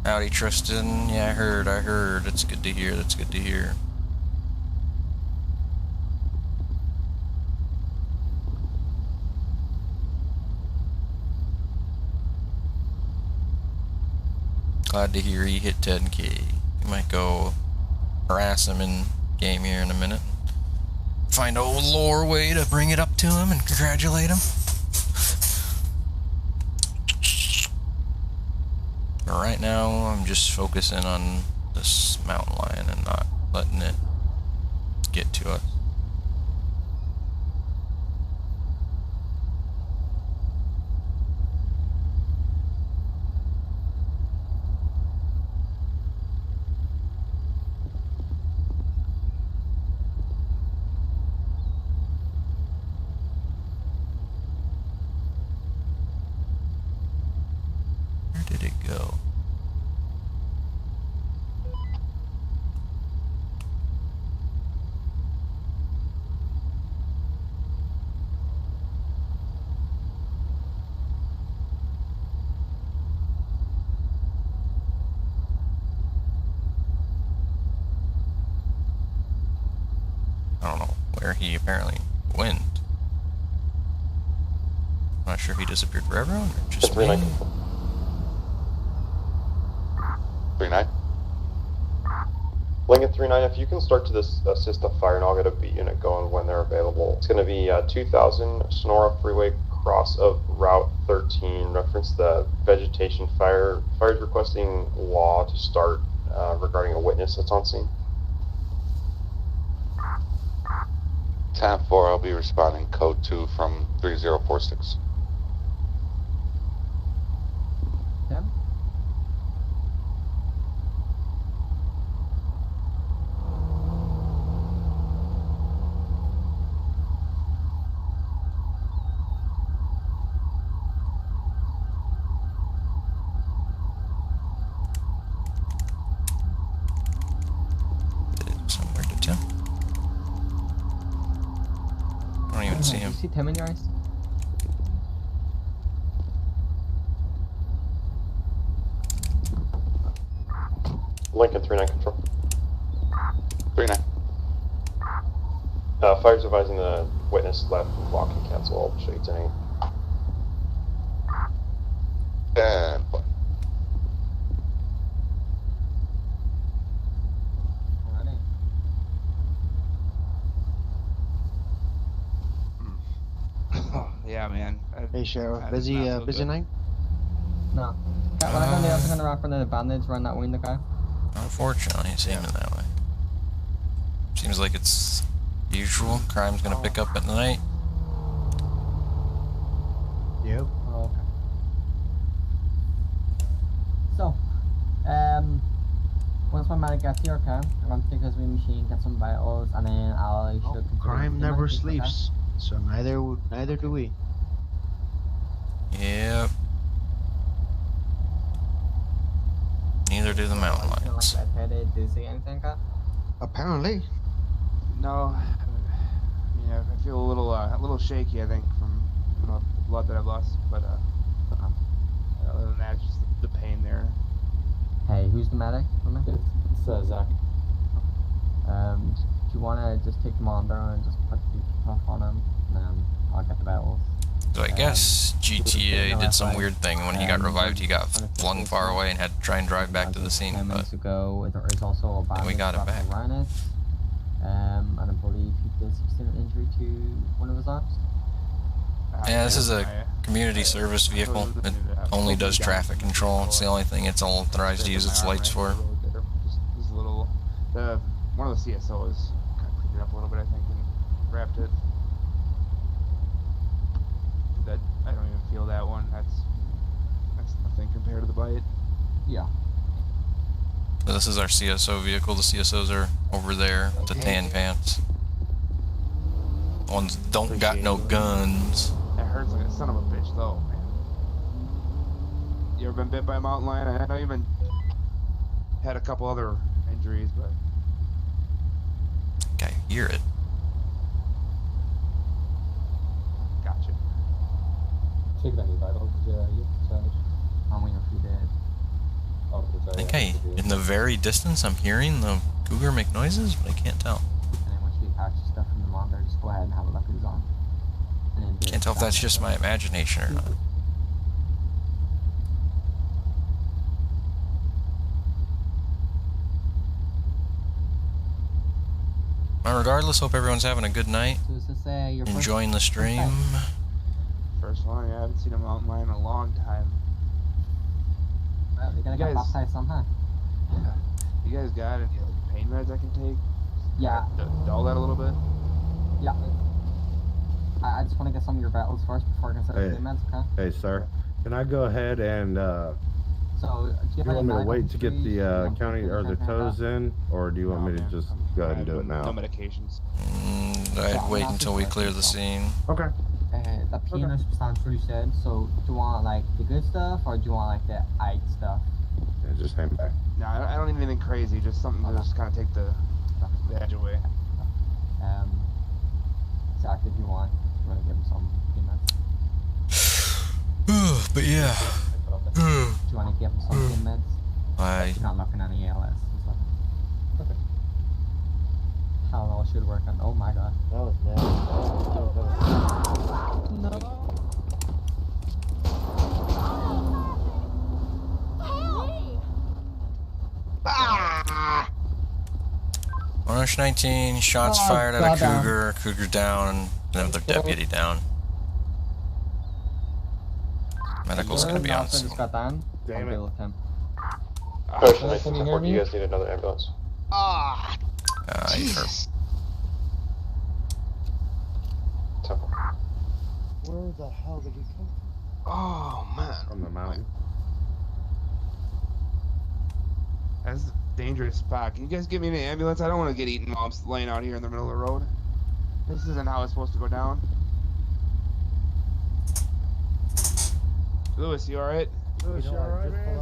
Howdy, Tristan. Yeah, I heard. It's good to hear, that's good to hear. Glad to hear he hit 10K. You might go harass him in game here in a minute. Find a lore way to bring it up to him and congratulate him. But right now, I'm just focusing on this mountain lion and not letting it get to us. go. I don't know where he apparently went. I'm not sure if he disappeared for everyone or just me. 3-9. Lincoln 3-9, if you can start to assist the fire, and I'll get a beat unit going when they're available. It's going to be 2000 Sonora Freeway cross of Route 13. Reference the vegetation fire. Fire's requesting law to start regarding a witness that's on scene. 10-4, I'll be responding code 2 from 3046. Tim? Somewhere to Tim. I don't even see him. You see Tim in your eyes? Lincoln 3-9 control. 3-9. Fire's advising the witness left block and cancel. I'll show you 10-8. 10-4. Yeah, man. Hey, Sheriff. Busy night? No. What I'm gonna do is I'm gonna wrap the bandage around that window, guy. Unfortunately, it's aiming that way. Seems like it's usual. Crime's gonna pick up at night. Yep. Oh, okay. So, once my medic gets here, okay, I'm gonna take his wee machine, get some vitals, and then I'll should Crime never sleeps, so neither do we. Yep. Neither do the mountain lions. Did you see anything, Kat? Apparently. No. Yeah, I feel a little shaky, I think, from the blood that I've lost. But other than that, just the pain there. Hey, who's the medic? It's Zach. Do you wanna just take him on there and just put the puff on him, and then I'll get the vitals. So I guess GTA did some weird thing. When he got revived, he got flung far away and had to try and drive back to the scene. 10 But minutes ago, there is also a bandage we got him back. around it. And I believe he did sustain an injury to one of his arms. yeah, this is a community service vehicle. It only does traffic control. It's the only thing it's authorized to use its lights for. Just a little. One of the CSOs kind of cleaned it up a little bit, I think, and wrapped it. That I don't even feel that one. That's nothing compared to the bite. Yeah. So this is our CSO vehicle. The CSOs are over there with the tan pants. The ones that don't got no guns. That hurts like a son of a bitch, though, man. You ever been bit by a mountain lion? I know you've been had a couple other injuries, but I think I hear it. gotcha. Take any vitals, you savage. How many of you did? Oh, I think in the very distance, I'm hearing the cougar make noises, but I can't tell. And then once we patch stuff from the monitor, just go ahead and have a look who's on. And then Can't tell if that's just my imagination or not. Well, regardless, hope everyone's having a good night. So is this your first- Enjoying the stream. First one, yeah, I haven't seen a mountain lion in a long time. Well, you're gonna You get guys- baptized somehow. You guys got any like, pain meds I can take? Yeah. Dull that a little bit? Yeah. I just want to get some of your vitals first before I consider the meds, okay? Hey, sir. Can I go ahead and, So, do you want me to wait to get the county or the toes in, or do you want me to just go ahead and do it now? No medications. I'd wait until we clear the scene. Okay. Hey, The peanut sounds pretty sad. So, do you want like the good stuff or do you want like the Ike stuff? Yeah, just hang back. No, I don't need anything crazy. Just something to just kind of take the edge away. Zach, if you want to give him some peanuts. But yeah. Do you want to give him some peanuts? I. You're not looking at any ALS. Okay. How well should work on? Oh my god. That was bad. No. Ah! 119 shots fired at a cougar. Cougar down. Another deputy down. Medical's gonna be on soon. Damn it. Ocean 1910, do you guys need another ambulance? Ah! Jesus. Temple. Where the hell did he come from? Oh man. From the mountain. That's a dangerous spot. Can you guys give me an ambulance? I don't want to get eaten while I'm laying out here in the middle of the road. This isn't how it's supposed to go down. Lewis, you alright? Lewis, you alright, man?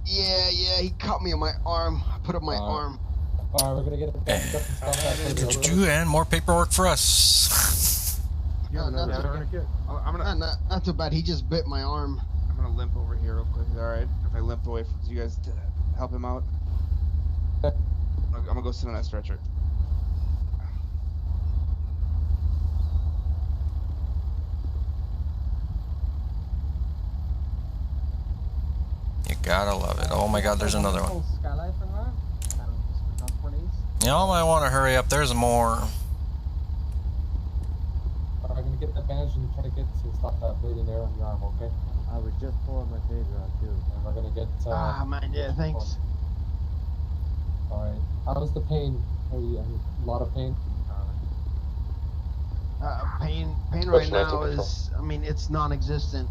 Yeah, he cut me on my arm. I put up my arm. Alright, we're gonna get it. And more paperwork for us. Not too bad. He just bit my arm. I'm gonna limp over here real quick. Alright? If I limp away from you guys to help him out. I'm gonna go sit on that stretcher. You gotta love it. Oh my god, there's another one. Y'all might want to hurry up. There's more. I'm gonna get the bandage and try to get to stop that bleeding there on your arm, okay? I was just pulling my taser out too. And we're gonna get. Man, yeah, thanks. Alright. How's the pain? Are you in a lot of pain? Pain right now is, I mean, it's non-existent.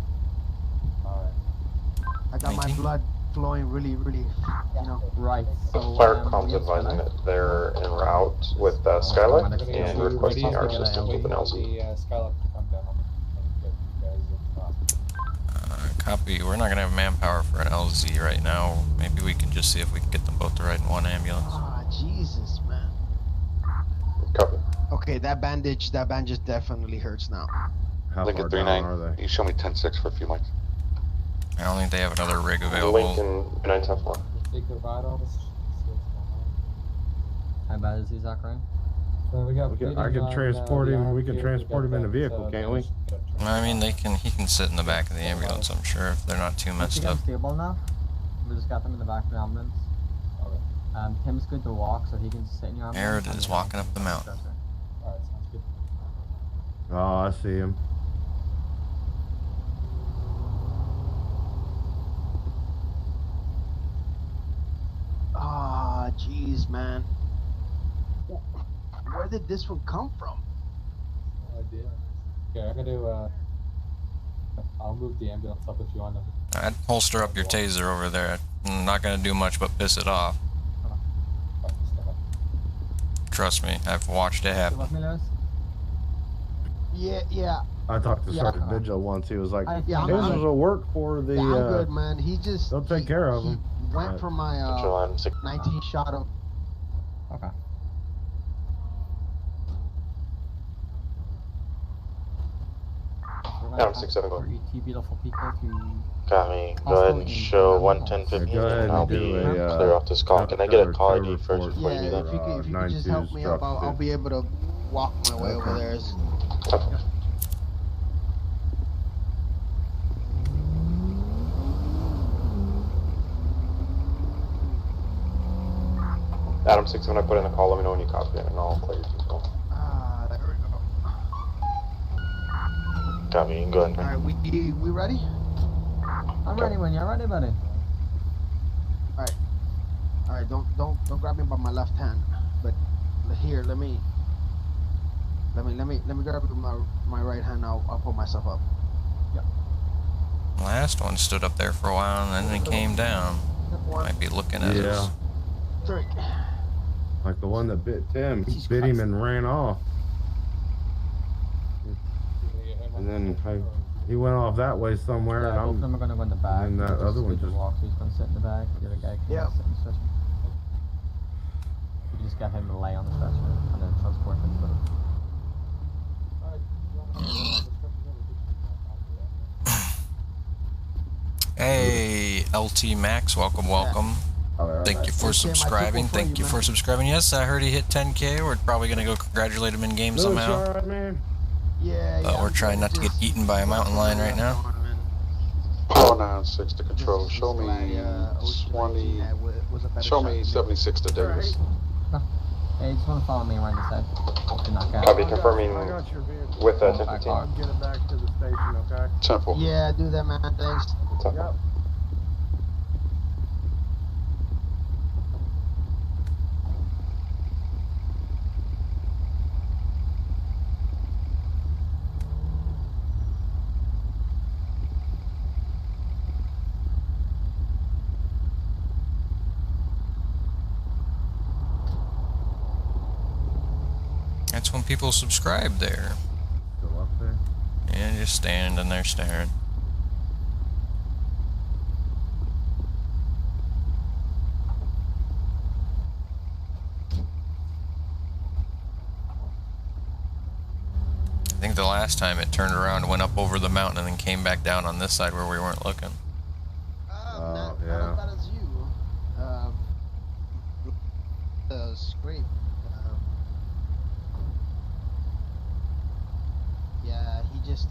Alright. I got my blood flowing really, right. The fire comms advising that they're en route with Skylight and requesting our assistance with an LZ. Skylight to come down. Copy. We're not gonna have manpower for an LZ right now. Maybe we can just see if we can get them both to ride in one ambulance. Ah, Jesus, man. Copy. Okay, that bandage definitely hurts now. How Lincoln far down 39, are they? you show me 10-6 for a few mics. I don't think they have another rig available. Lincoln 910-4. Take the ride on this. How bad is he, Zachary? I can transport him. We can transport him in a vehicle, can't we? I mean, he can sit in the back of the ambulance, I'm sure, if they're not too messed up. Stable now. We just got them in the back of the ambulance. Tim's good to walk, so he can sit in your ambulance. Arid is walking up the mountain. Alright, sounds good. Oh, I see him. Ah, jeez, man. Where did this one come from? No idea. Okay, I'm gonna I'll move the ambulance up if you want to. I'd holster up your taser over there. I'm not gonna do much but piss it off. Trust me, I've watched it happen. Yeah. I talked to Sergeant Vigil once. He was like, Yeah, "Tasers will work for the." I'm good, man. He just They'll take care of him. went for my 19 shot him. Okay. Adam 67 go. Beautiful people to Got me. Go ahead and show 110-15 and I'll be clear off this call. Can I get a call ID first before you do that? If you could just help me up, I'll be able to walk my way over there. Adam 6, when I put in a call, let me know when you copy it and I'll clear your vehicle. There we go. Copy, you can go ahead. Alright, we ready? I'm ready when you're ready, buddy. Alright, don't grab me by my left hand. But here, let me grab my right hand. I'll pull myself up. Yeah. Last one stood up there for a while and then it came down. Might be looking at us. Three. Like the one that bit Tim. He bit him and ran off. And then he went off that way somewhere, and both of them are gonna go in the back. And that other one just walk. He's gonna sit in the back. The other guy can sit in the stretcher. You just got him to lay on the stretcher and then transport him to the. Hey, LT Max, welcome. Thank you for subscribing. Thank you for subscribing. Yes, I heard he hit 10K. We're probably gonna go congratulate him in game somehow. Alright, man. Yeah. We're trying not to get eaten by a mountain lion right now. 496 to control. Show me 20. Show me 76 to Davis. Hey, you just want to follow me around the side. Copy, confirming with 1015. I'll get it back to the station, okay? Temple. Yeah, do that, man. Thanks. Yep. That's when people subscribe there. Still up there? And just standing there staring. I think the last time it turned around, went up over the mountain, and then came back down on this side where we weren't looking. Not as bad as you. The scrape. Yeah, he just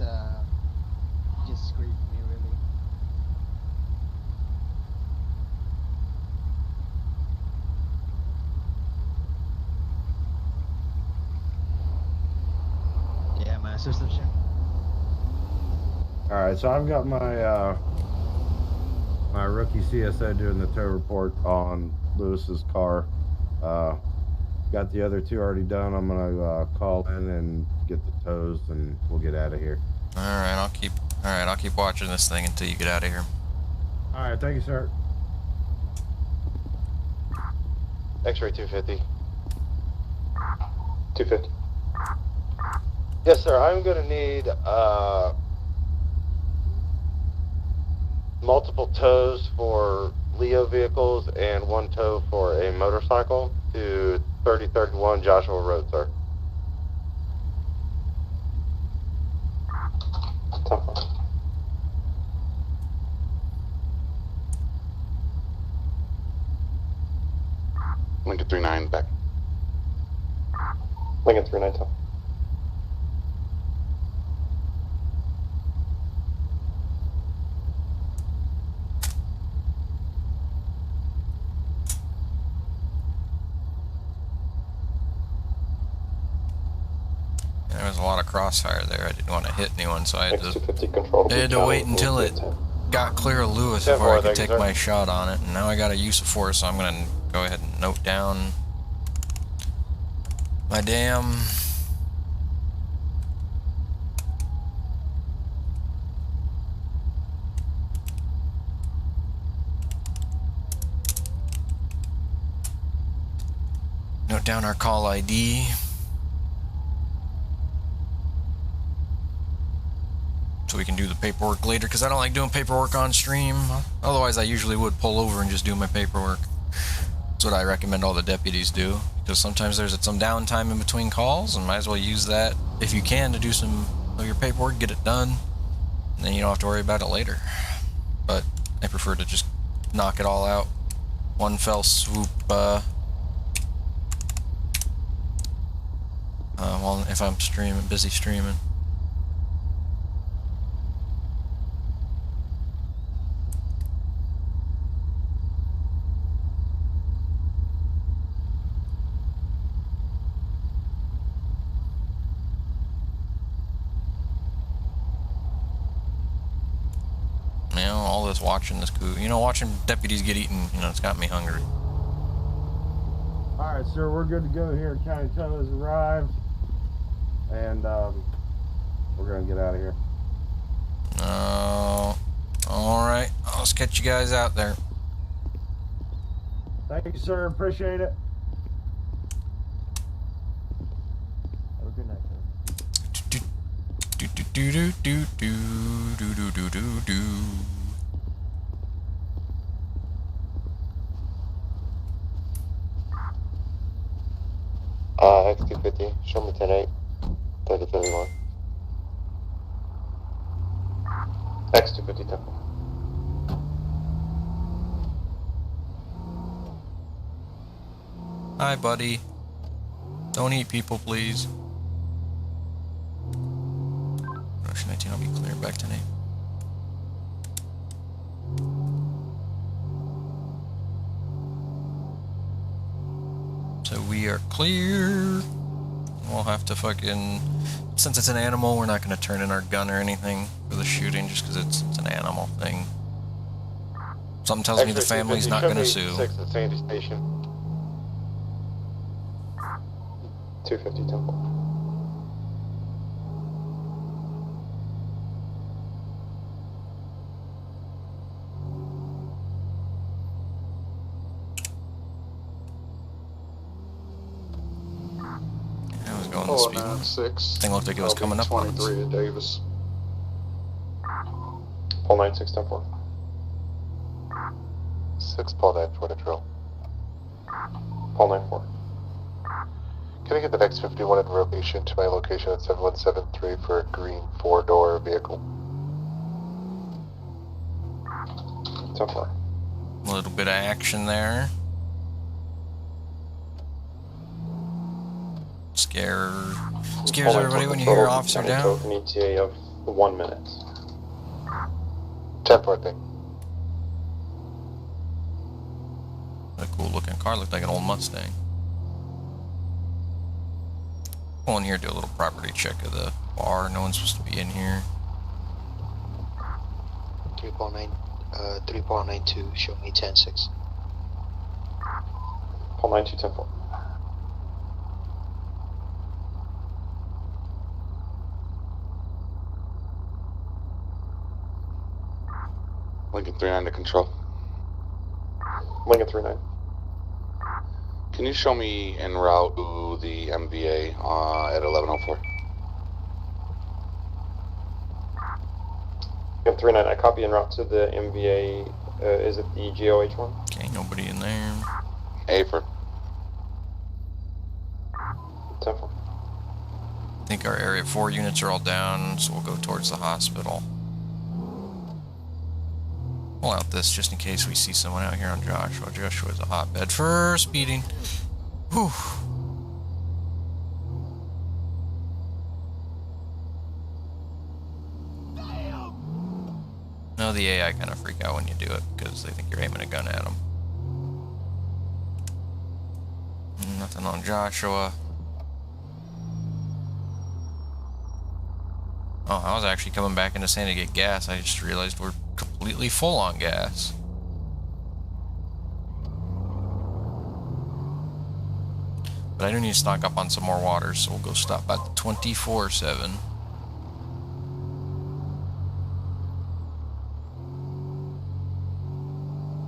scraped me really. Yeah, my system shit. Alright, so I've got my my rookie CSO doing the tow report on Lewis's car. Got the other two already done. I'm gonna call in and get the tows, and we'll get out of here. Alright, I'll keep watching this thing until you get out of here. Alright, thank you, sir. X-ray 250. 250. Yes, sir. I'm going to need multiple tows for Leo vehicles and one tow for a motorcycle to 3031 Joshua Road, sir. Lincoln 39 back. Lincoln 39 tow. There was a lot of crossfire there. I didn't want to hit anyone, so I had to wait until it got clear of Lewis before I could take my shot on it. And now I got a use of force, so I'm going to go ahead and note down my damn note down our call ID. So we can do the paperwork later, because I don't like doing paperwork on stream. Otherwise I usually would pull over and just do my paperwork. That's what I recommend all the deputies do, because sometimes there's some downtime in between calls, and might as well use that if you can to do some of your paperwork, get it done, and then you don't have to worry about it later. But I prefer to just knock it all out one fell swoop. Well, if I'm busy streaming. Watching this watching deputies get eaten, it's got me hungry. Alright, sir, we're good to go here. County tow has arrived, and we're gonna get out of here. Alright, I'll catch you guys out there. Thank you, sir, appreciate it. Have a good night, sir. do do do do do do do do do. X250, show me 10-8, 30-31. X250 temple. Hi, buddy. Don't eat people, please. Rush 19, I'll be clear. Back to 8. So we are clear. We'll have to fucking... Since it's an animal, we're not going to turn in our gun or anything for the shooting just because it's an animal thing. Something tells me the family's not going to sue. 6 at Sandy Station. 250 temple. I was going the speed. 6. Thing looked like it was coming up on us. 23 at Davis. Pull 96 temple. 6, pull 94 to drill. Pull 94. Can I get the next 51 in rotation to my location at 7173 for a green 4-door vehicle? Temple. A little bit of action there. Scares everybody when you hear officer down. Token ETA of 1 minute. 10-4 thing. A cool looking car, looked like an old Mustang. Go in here, do a little property check of the bar. No one's supposed to be in here. 3.92, show me 10-6. Pull 92 temple. Lincoln 39 to control. Lincoln 39. Can you show me en route to the MVA at 1104? Lincoln 39, I copy en route to the MVA. Is it the GOH one? Okay, nobody in there. A for. Temple. I think our area 4 units are all down, so we'll go towards the hospital. Pull out this just in case we see someone out here on Joshua. Joshua's a hotbed for speeding. Whew. No, the AI kind of freak out when you do it because they think you're aiming a gun at them. Nothing on Joshua. Oh, I was actually coming back into Sandy to get gas. I just realized we're completely full on gas. But I do need to stock up on some more water, so we'll go stop by the 24/7.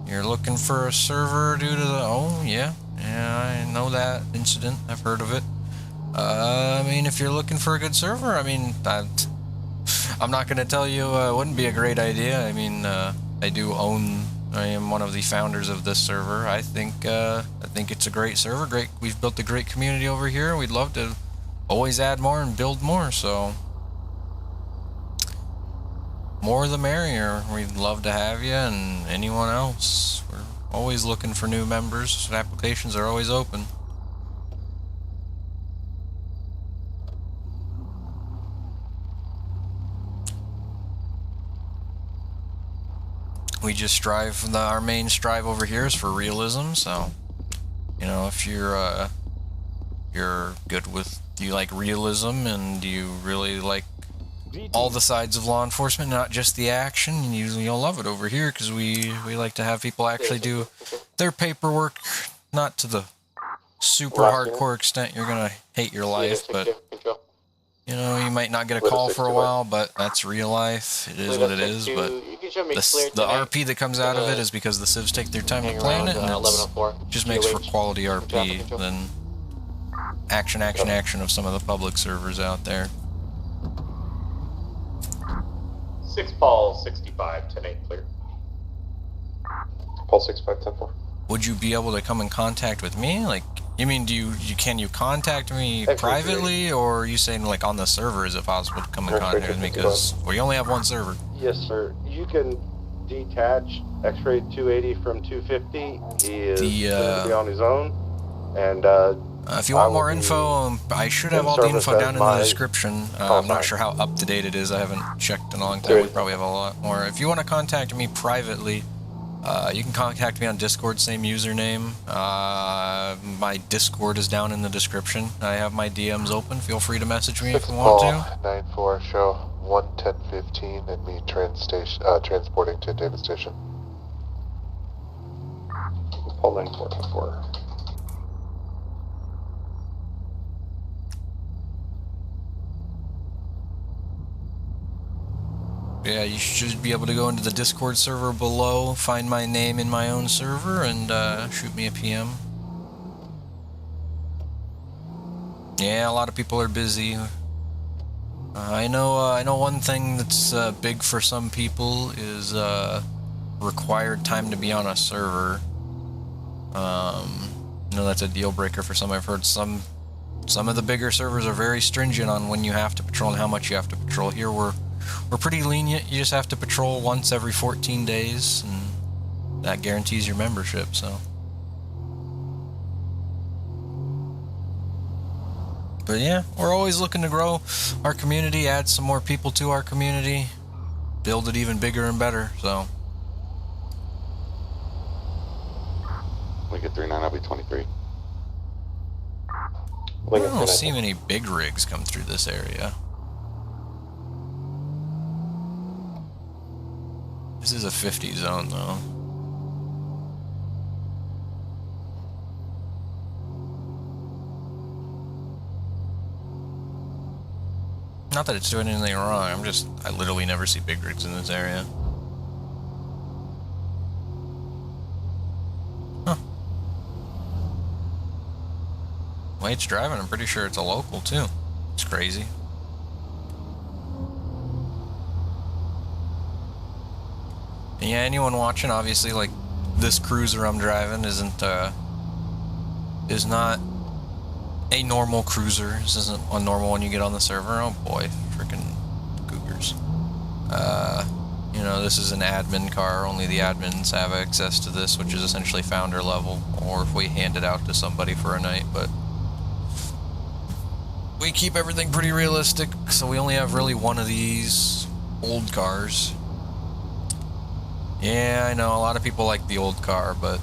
You're looking for a server due to the... Oh, yeah. Yeah, I know that incident. I've heard of it. I mean, if you're looking for a good server, I mean, I'm not going to tell you it wouldn't be a great idea. I mean, I am one of the founders of this server. I think it's a great server. We've built a great community over here. We'd love to always add more and build more, so more the merrier. We'd love to have you and anyone else. We're always looking for new members. Applications are always open. We just strive, our main strive over here is for realism, so, you know, if you're good with, do you like realism and do you really like all the sides of law enforcement, not just the action, you'll love it over here, because we like to have people actually do their paperwork, not to the super hardcore extent you're gonna hate your life, but you know, you might not get a call for a while, but that's real life. It is what it is, but the RP that comes out of it is because the civs take their time to plan it, and it just makes for quality RP than action of some of the public servers out there. 6 Paul 65, 10-8 clear. Paul 65, 10-4. Would you be able to come in contact with me? Like, you mean, can you contact me privately, or are you saying like on the server? Is it possible to come in contact with me? Because we only have one server. Yes, sir. You can detach X-ray 280 from 250. He is going to be on his own, and if you want more info, I should have all the info down in the description. I'm not sure how up to date it is. I haven't checked in a long time. We probably have a lot more. If you want to contact me privately, you can contact me on Discord, same username. My Discord is down in the description. I have my DMs open. Feel free to message me if you want to. 9-4, show 11015 and me transporting to David Station. Paul 94. Yeah, you should be able to go into the Discord server below, find my name in my own server, and shoot me a PM. Yeah, a lot of people are busy. I know one thing that's big for some people is required time to be on a server. That's a deal breaker for some. I've heard some of the bigger servers are very stringent on when you have to patrol and how much you have to patrol. Here we're pretty lenient. You just have to patrol once every 14 days, and that guarantees your membership, so. But yeah, we're always looking to grow our community, add some more people to our community, build it even bigger and better, so. We get 39, I'll be 23. I don't see many big rigs come through this area. This is a 50 zone, though. Not that it's doing anything wrong, I literally never see big rigs in this area. Huh. The way it's driving, I'm pretty sure it's a local, too. It's crazy. Yeah, anyone watching, obviously, like, this cruiser I'm driving is not a normal cruiser. This isn't a normal one you get on the server. Oh boy, freaking cougars. This is an admin car. Only the admins have access to this, which is essentially founder level, or if we hand it out to somebody for a night, but we keep everything pretty realistic, so we only have really one of these old cars. Yeah, I know, a lot of people like the old car, but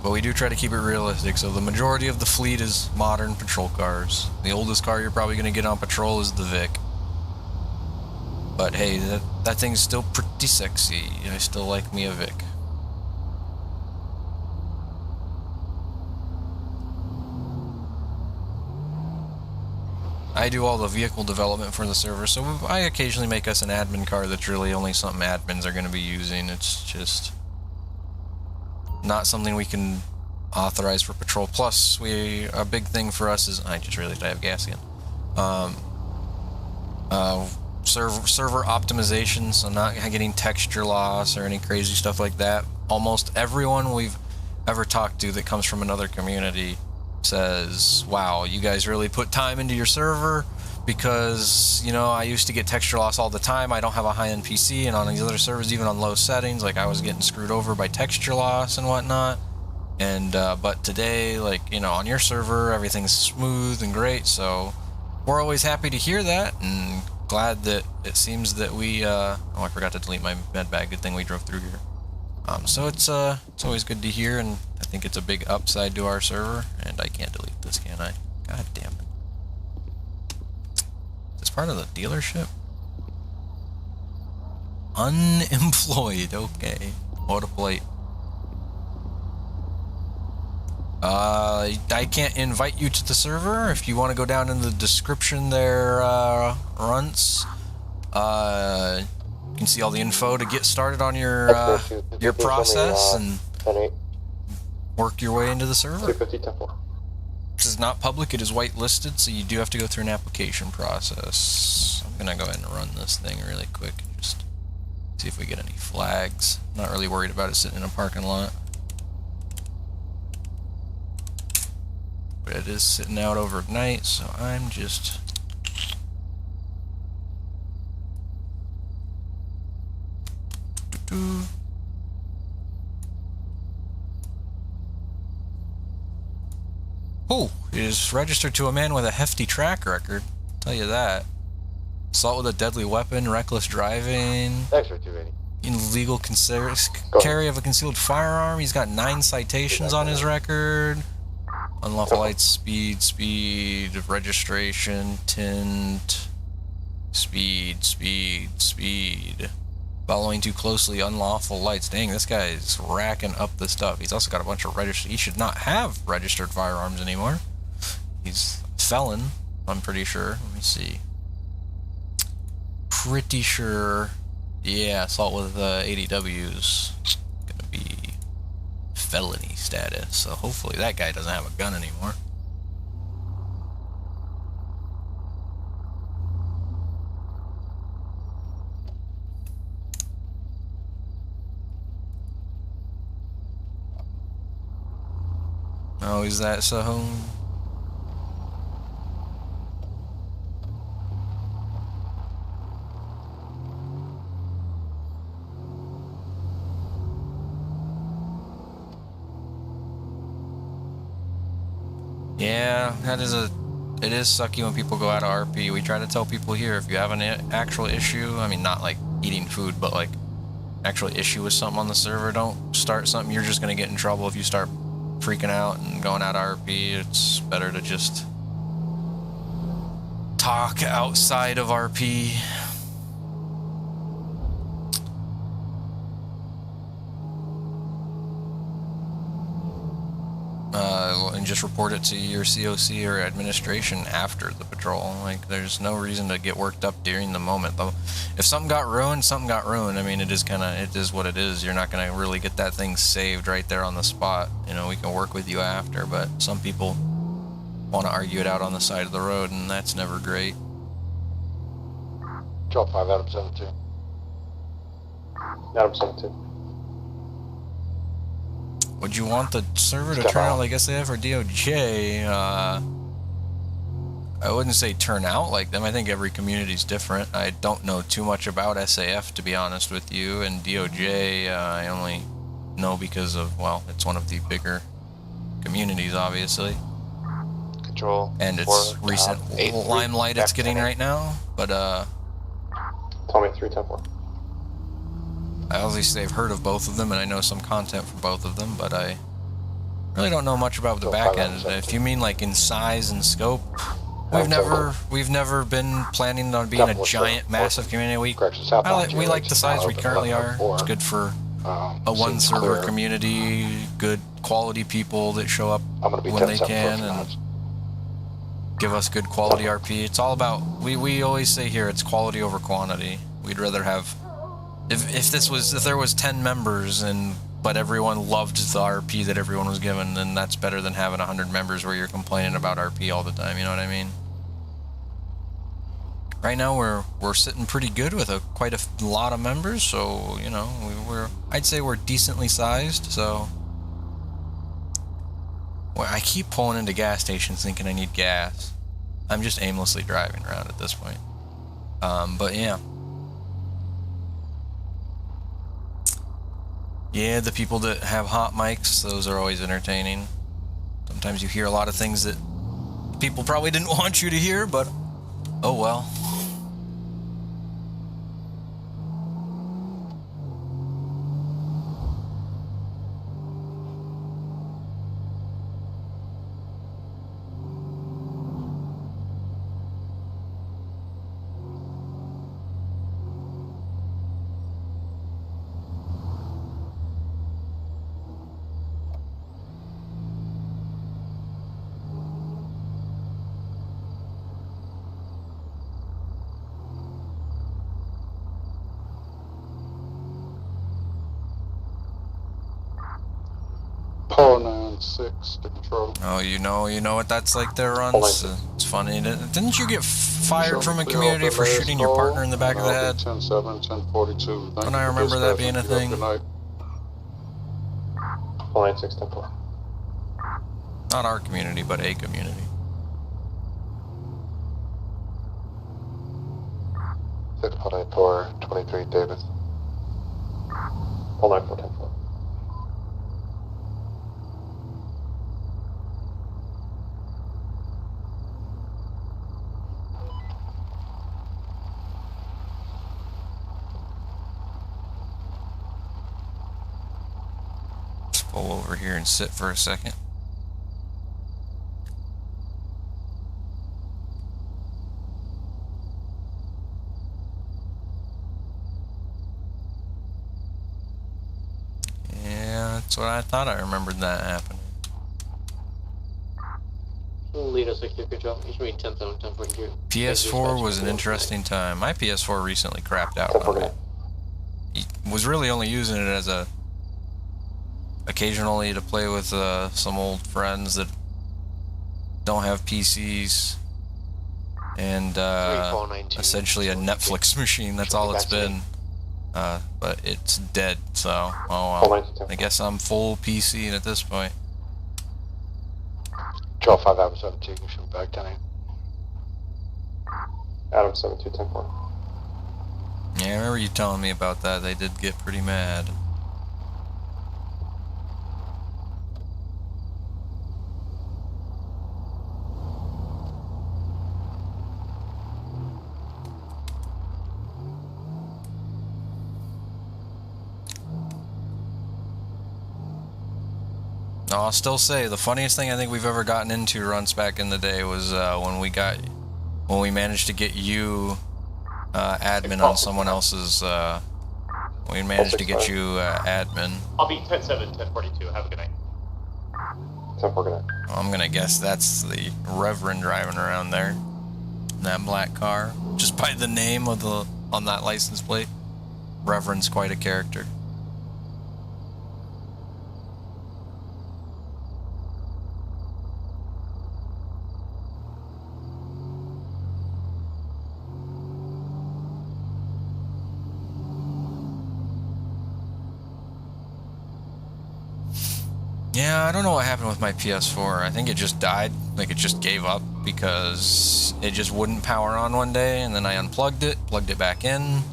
we do try to keep it realistic, so the majority of the fleet is modern patrol cars. The oldest car you're probably going to get on patrol is the Vic. But hey, that thing's still pretty sexy. I still like me a Vic. I do all the vehicle development for the server, so I occasionally make us an admin car that's really only something admins are going to be using. It's just not something we can authorize for patrol. Plus, a big thing for us is, I just realized I have gas again. Server optimization, so not getting texture loss or any crazy stuff like that. Almost everyone we've ever talked to that comes from another community says, wow, you guys really put time into your server, because I used to get texture loss all the time. I don't have a high-end PC, and on these other servers, even on low settings, like, I was getting screwed over by texture loss and whatnot. And but today, like, on your server, everything's smooth and great, so we're always happy to hear that, and glad that it seems that we oh, I forgot to delete my med bag. Good thing we drove through here. So it's always good to hear, and I think it's a big upside to our server. And I can't delete this, can I? God damn it. Is this part of the dealership? Unemployed, okay. What a plate. I can't invite you to the server. If you want to go down in the description there, Runts, you can see all the info to get started on your process and work your way into the server. is not public, it is whitelisted, so you do have to go through an application process. I'm gonna go ahead and run this thing really quick and just see if we get any flags. Not really worried about it sitting in a parking lot. But it is sitting out overnight, so I'm just... Oh, it is registered to a man with a hefty track record. I'll tell you that. Assault with a deadly weapon, reckless driving, Extra 280. illegal carry of a concealed firearm. He's got 9 citations on his record. Unlawful lights, speed of registration, tint, speed. Following too closely, unlawful lights. Dang, this guy is racking up the stuff. He's also got a bunch of registered. He should not have registered firearms anymore. He's a felon, I'm pretty sure. Let me see. Pretty sure. Yeah, assault with ADW's gonna be felony status. So hopefully that guy doesn't have a gun anymore. Oh, is that so? Yeah, it is sucky when people go out of RP. We try to tell people here, if you have an actual issue, I mean, not like eating food, but like actual issue with something on the server, don't start something. You're just going to get in trouble if you start freaking out and going out of RP. It's better to just talk outside of RP. And just report it to your COC or administration after the patrol. Like, there's no reason to get worked up during the moment, though. If something got ruined, something got ruined. I mean, it is what it is. You're not gonna really get that thing saved right there on the spot. You know, we can work with you after, but some people want to argue it out on the side of the road, and that's never great. Drop 5 Adam 72. Adam 72. Would you want the server to turn out like SAF or DOJ? I wouldn't say turn out like them. I think every community is different. I don't know too much about SAF, to be honest with you, and DOJ I only know because of, well, it's one of the bigger communities, obviously. Control. And it's recent limelight it's getting right now, but Tommy 310-4. I obviously have heard of both of them, and I know some content from both of them, but I really don't know much about the back end. If you mean like in size and scope, we've never been planning on being a giant, massive community. We like the size we currently are. It's good for a one server community, good quality people that show up when they can and give us good quality RP. It's all about, we always say here, it's quality over quantity. We'd rather have, if there was 10 members but everyone loved the RP that everyone was given, then that's better than having 100 members where you're complaining about RP all the time, you know what I mean? Right now we're sitting pretty good with quite a lot of members, so you know I'd say we're decently sized. So well, I keep pulling into gas stations thinking I need gas. I'm just aimlessly driving around at this point. But yeah. Yeah, the people that have hot mics, those are always entertaining. Sometimes you hear a lot of things that people probably didn't want you to hear, but oh well. Paul 9 6 to control. Oh, you know what that's like there, Runs? It's funny. Didn't you get fired from a community for shooting your partner in the back of the head? 10-7, 10-42. Don't I remember that being a thing? Line 6, 10-4. Not our community, but a community. 6-4, 23, Davis. Line 4, 10-4. Let's pull over here and sit for a second. That's what I thought. I remembered that happening. Lead 60 control. You should be 10-7, 10-42. PS4 was an interesting time. My PS4 recently crapped out on me. He was really only using it as a occasionally to play with some old friends that don't have PCs, and essentially a Netflix machine. That's all it's been. But it's dead, so oh well. I guess I'm full PC at this point. Draw 5 Adam 17, you shoot back 10-8. Adam 72, 10-4. Yeah, I remember you telling me about that. They did get pretty mad. No, I'll still say the funniest thing I think we've ever gotten into, Runs, back in the day was when we managed to get you admin on someone else's. We managed to get you admin. I'll be 10-7, 10-42. Have a good night. 10-4, good night. I'm gonna guess that's the Reverend driving around there in that black car, just by the name of on that license plate. Reverend's quite a character. Yeah, I don't know what happened with my PS4. I think it just died, like it just gave up because it just wouldn't power on one day, and then I unplugged it, plugged it back in,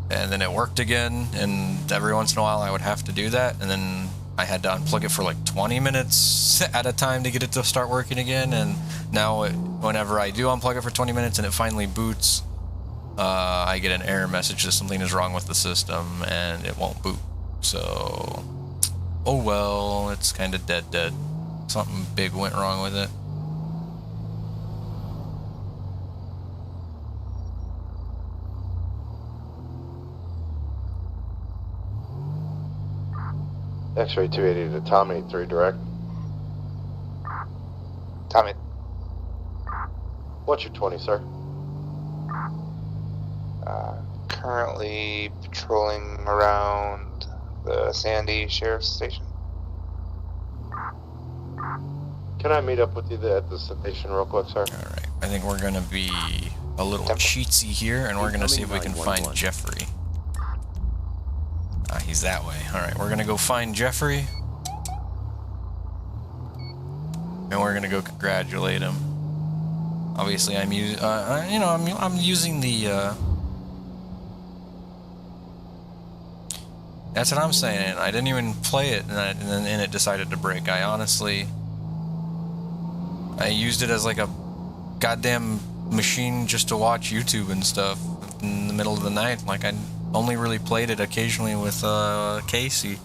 and then it worked again, and every once in a while I would have to do that, and then I had to unplug it for like 20 minutes at a time to get it to start working again, and now whenever I do unplug it for 20 minutes and it finally boots, I get an error message that something is wrong with the system and it won't boot. So, oh well, it's kind of dead. Something big went wrong with it. X-ray 280 to Tom 83 direct. Tommy. What's your 20, sir? Currently patrolling around the Sandy Sheriff's Station. Can I meet up with you at the station real quick, sir? Alright, I think we're gonna be a little cheatsy here, and we're gonna see if we can find Jeffrey. He's that way. Alright, we're gonna go find Jeffrey. And we're gonna go congratulate him. Obviously, I'm using the, That's what I'm saying. I didn't even play it, and then it decided to break. I used it as like a goddamn machine just to watch YouTube and stuff in the middle of the night. Like, I only really played it occasionally with Casey.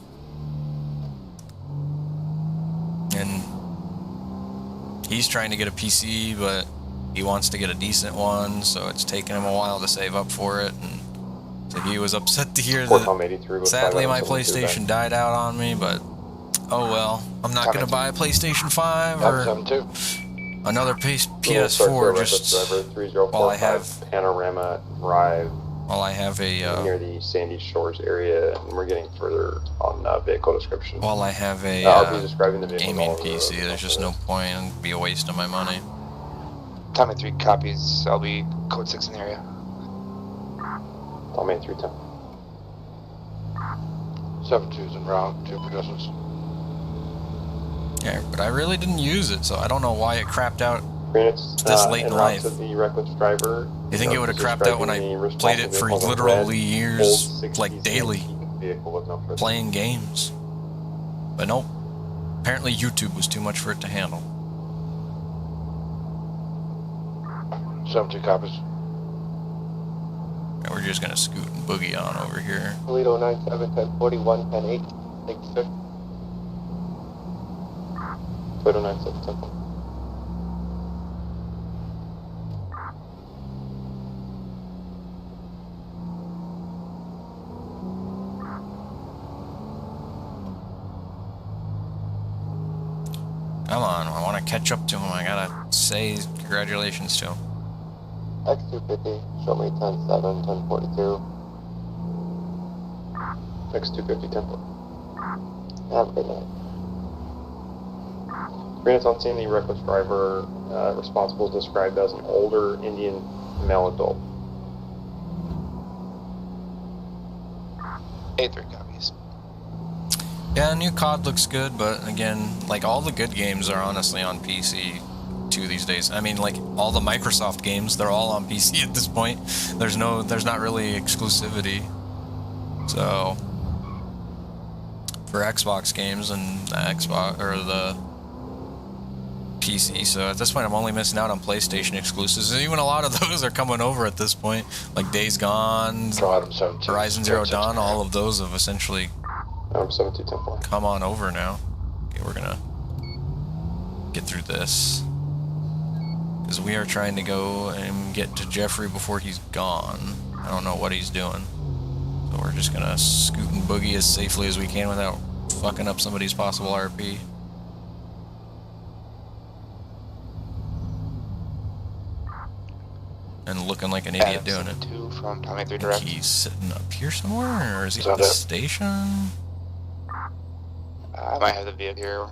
And he's trying to get a PC, but he wants to get a decent one, so it's taken him a while to save up for it. And so he was upset to hear that sadly my PlayStation died out on me, but oh well. I'm not going to buy a PlayStation 5 or another PS4 just while I have Panorama Drive While I have a near the Sandy Shores area, and we're getting further on vehicle description. while I have a I'll be describing the vehicle gaming all over the PC, road. there's just no point. It'd be a waste of my money. Tommy 3 copies. I'll be code 6 in the area. Tommy 310. 7-2's en route, 2 for distance. Yeah, but I really didn't use it, so I don't know why it crapped out Units, this late in life. To the reckless driver. You think it would have crapped out when I played it for literally years, like daily, playing games? But nope. Apparently YouTube was too much for it to handle. 7-2 copies. And we're just gonna scoot and boogie on over here. Toledo 97, 1041, 108. Thank you, sir. Toledo 97, 10. Come on, I want to catch up to him. I gotta say congratulations to him. X250, show me 10-7, 1042. X250, 10. Have a good night. Units on scene, the reckless driver responsible is described as an older Indian male adult. 8-3 copies. Yeah, new COD looks good, but again, like all the good games are honestly on PC too these days. I mean, like all the Microsoft games, they're all on PC at this point. There's not really exclusivity. So for Xbox games and the Xbox or the PC, so at this point I'm only missing out on PlayStation exclusives, and even a lot of those are coming over at this point, like Days Gone, Horizon Zero Dawn. All of those have essentially 7210. come on over now. Okay, we're gonna get through this because we are trying to go and get to Jeffrey before he's gone. I don't know what he's doing, so we're just gonna scoot and boogie as safely as we can without fucking up somebody's possible RP. And looking like an idiot doing it. 2 from Tommy 3 direct. He's sitting up here somewhere, or is he at the station? I might have the vehicle here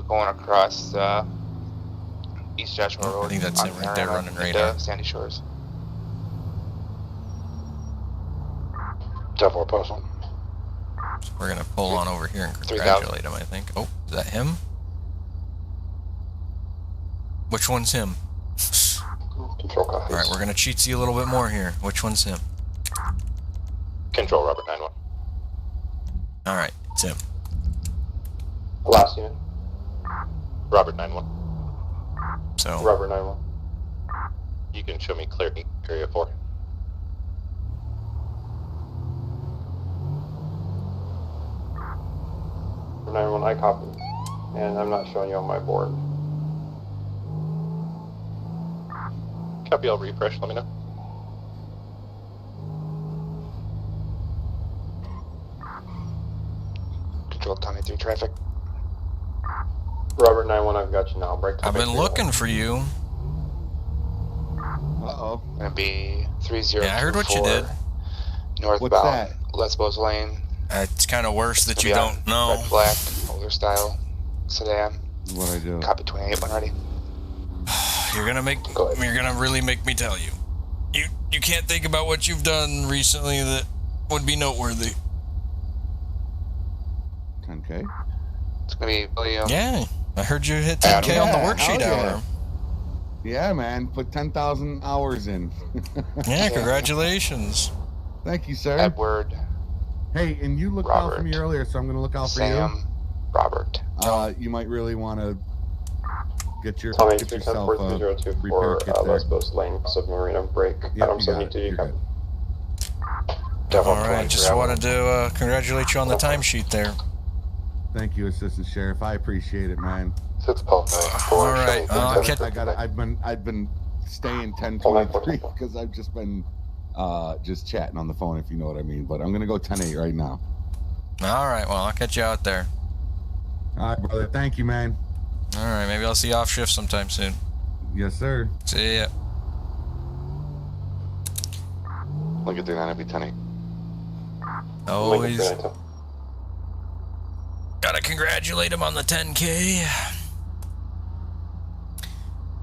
going across East Joshua Road. I think that's it right there, running radar. Sandy Shores. 10-4 postal. So we're gonna pull on over here and congratulate him, I think. Oh, is that him? Which one's him? Control copies. Alright, we're gonna cheat see a little bit more here. Which one's him? Control, Robert 9-1. Alright, it's him. Last unit. Robert 9-1. So Robert 9-1. You can show me clear area 4. For 9-1, I copy. And I'm not showing you on my board. Copy, I'll refresh, let me know. Control Tommy 3 traffic. Robert 9-1, I've got you now. Break. I've been looking for you. Uh-oh. Gonna be 3024. Yeah, I heard what you did. Northbound, Lesbos Lane. It's kind of worse that you don't know. Red, black, older style sedan. What I do? Copy 28 when ready. You're gonna really make me tell you. You can't think about what you've done recently that would be noteworthy. 10K? It's gonna be William. Yeah, I heard you hit 10K on the worksheet hour. Yeah, man. Put 10,000 hours in. Yeah, congratulations. Thank you, sir. Edward. Hey, and you looked out for me earlier, so I'm going to look out for you. Sam. Robert. You might really want to get Tommy yourself a 310-4024, repair kit there. Lesbos Lane, Submarine break. Yep, Adam you got 72, it. you You're copy. Alright, just wanted to congratulate you on the timesheet there. Thank you, Assistant Sheriff. I appreciate it, man. 6 Pulse 9-4. Alright, I've been staying 1023 because I've just been just chatting on the phone, if you know what I mean. But I'm gonna go 10-8 right now. Alright, well, I'll catch you out there. Alright, brother. Thank you, man. Alright, maybe I'll see you off shift sometime soon. Yes, sir. See ya. Lincoln 39, be 10-8. Always Lincoln 39. gotta congratulate him on the 10K.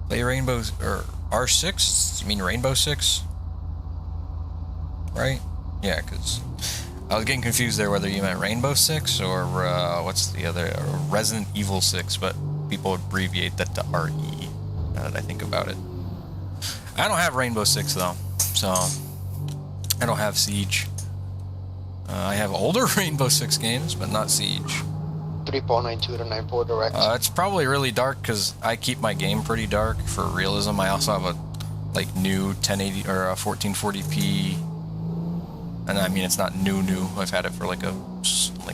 Play Rainbow or R6? You mean Rainbow Six? Right? Yeah, because I was getting confused there whether you meant Rainbow Six or what's the other Resident Evil 6, but people abbreviate that to RE. Now that I think about it, I don't have Rainbow Six though, so I don't have Siege. I have older Rainbow Six games, but not Siege. 3492 to 94 direct. It's probably really dark because I keep my game pretty dark for realism. I also have a like new 1080 or a 1440p, and I mean it's not new. I've had it for like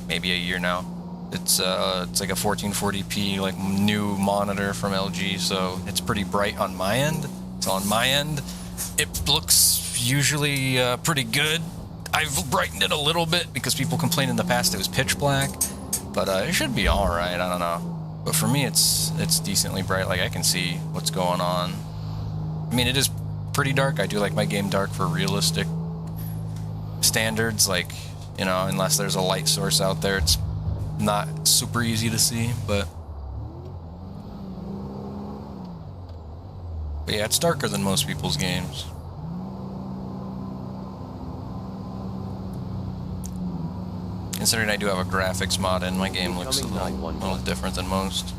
maybe a year now. It's like a 1440p like new monitor from LG, so it's pretty bright on my end. So on my end, it looks usually pretty good. I've brightened it a little bit because people complained in the past it was pitch black. But it should be all right. I don't know. But for me, it's decently bright. Like I can see what's going on. I mean, it is pretty dark. I do like my game dark for realistic standards. Like, you know, unless there's a light source out there, it's not super easy to see. But yeah, it's darker than most people's games. Considering I do have a graphics mod in, my game looks a little different than most.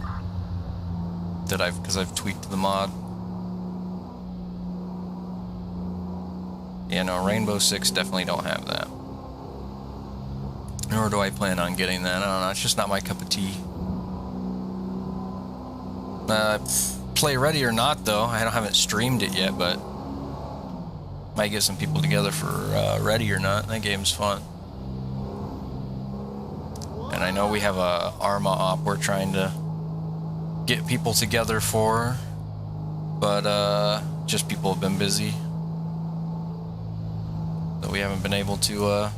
Because I've tweaked the mod. Yeah, no, Rainbow Six definitely don't have that. Nor do I plan on getting that. I don't know, it's just not my cup of tea. Play Ready or Not, though. I haven't streamed it yet, but might get some people together for Ready or Not. That game's fun. And I know we have a Arma op we're trying to get people together for, but just people have been busy. So we haven't been able to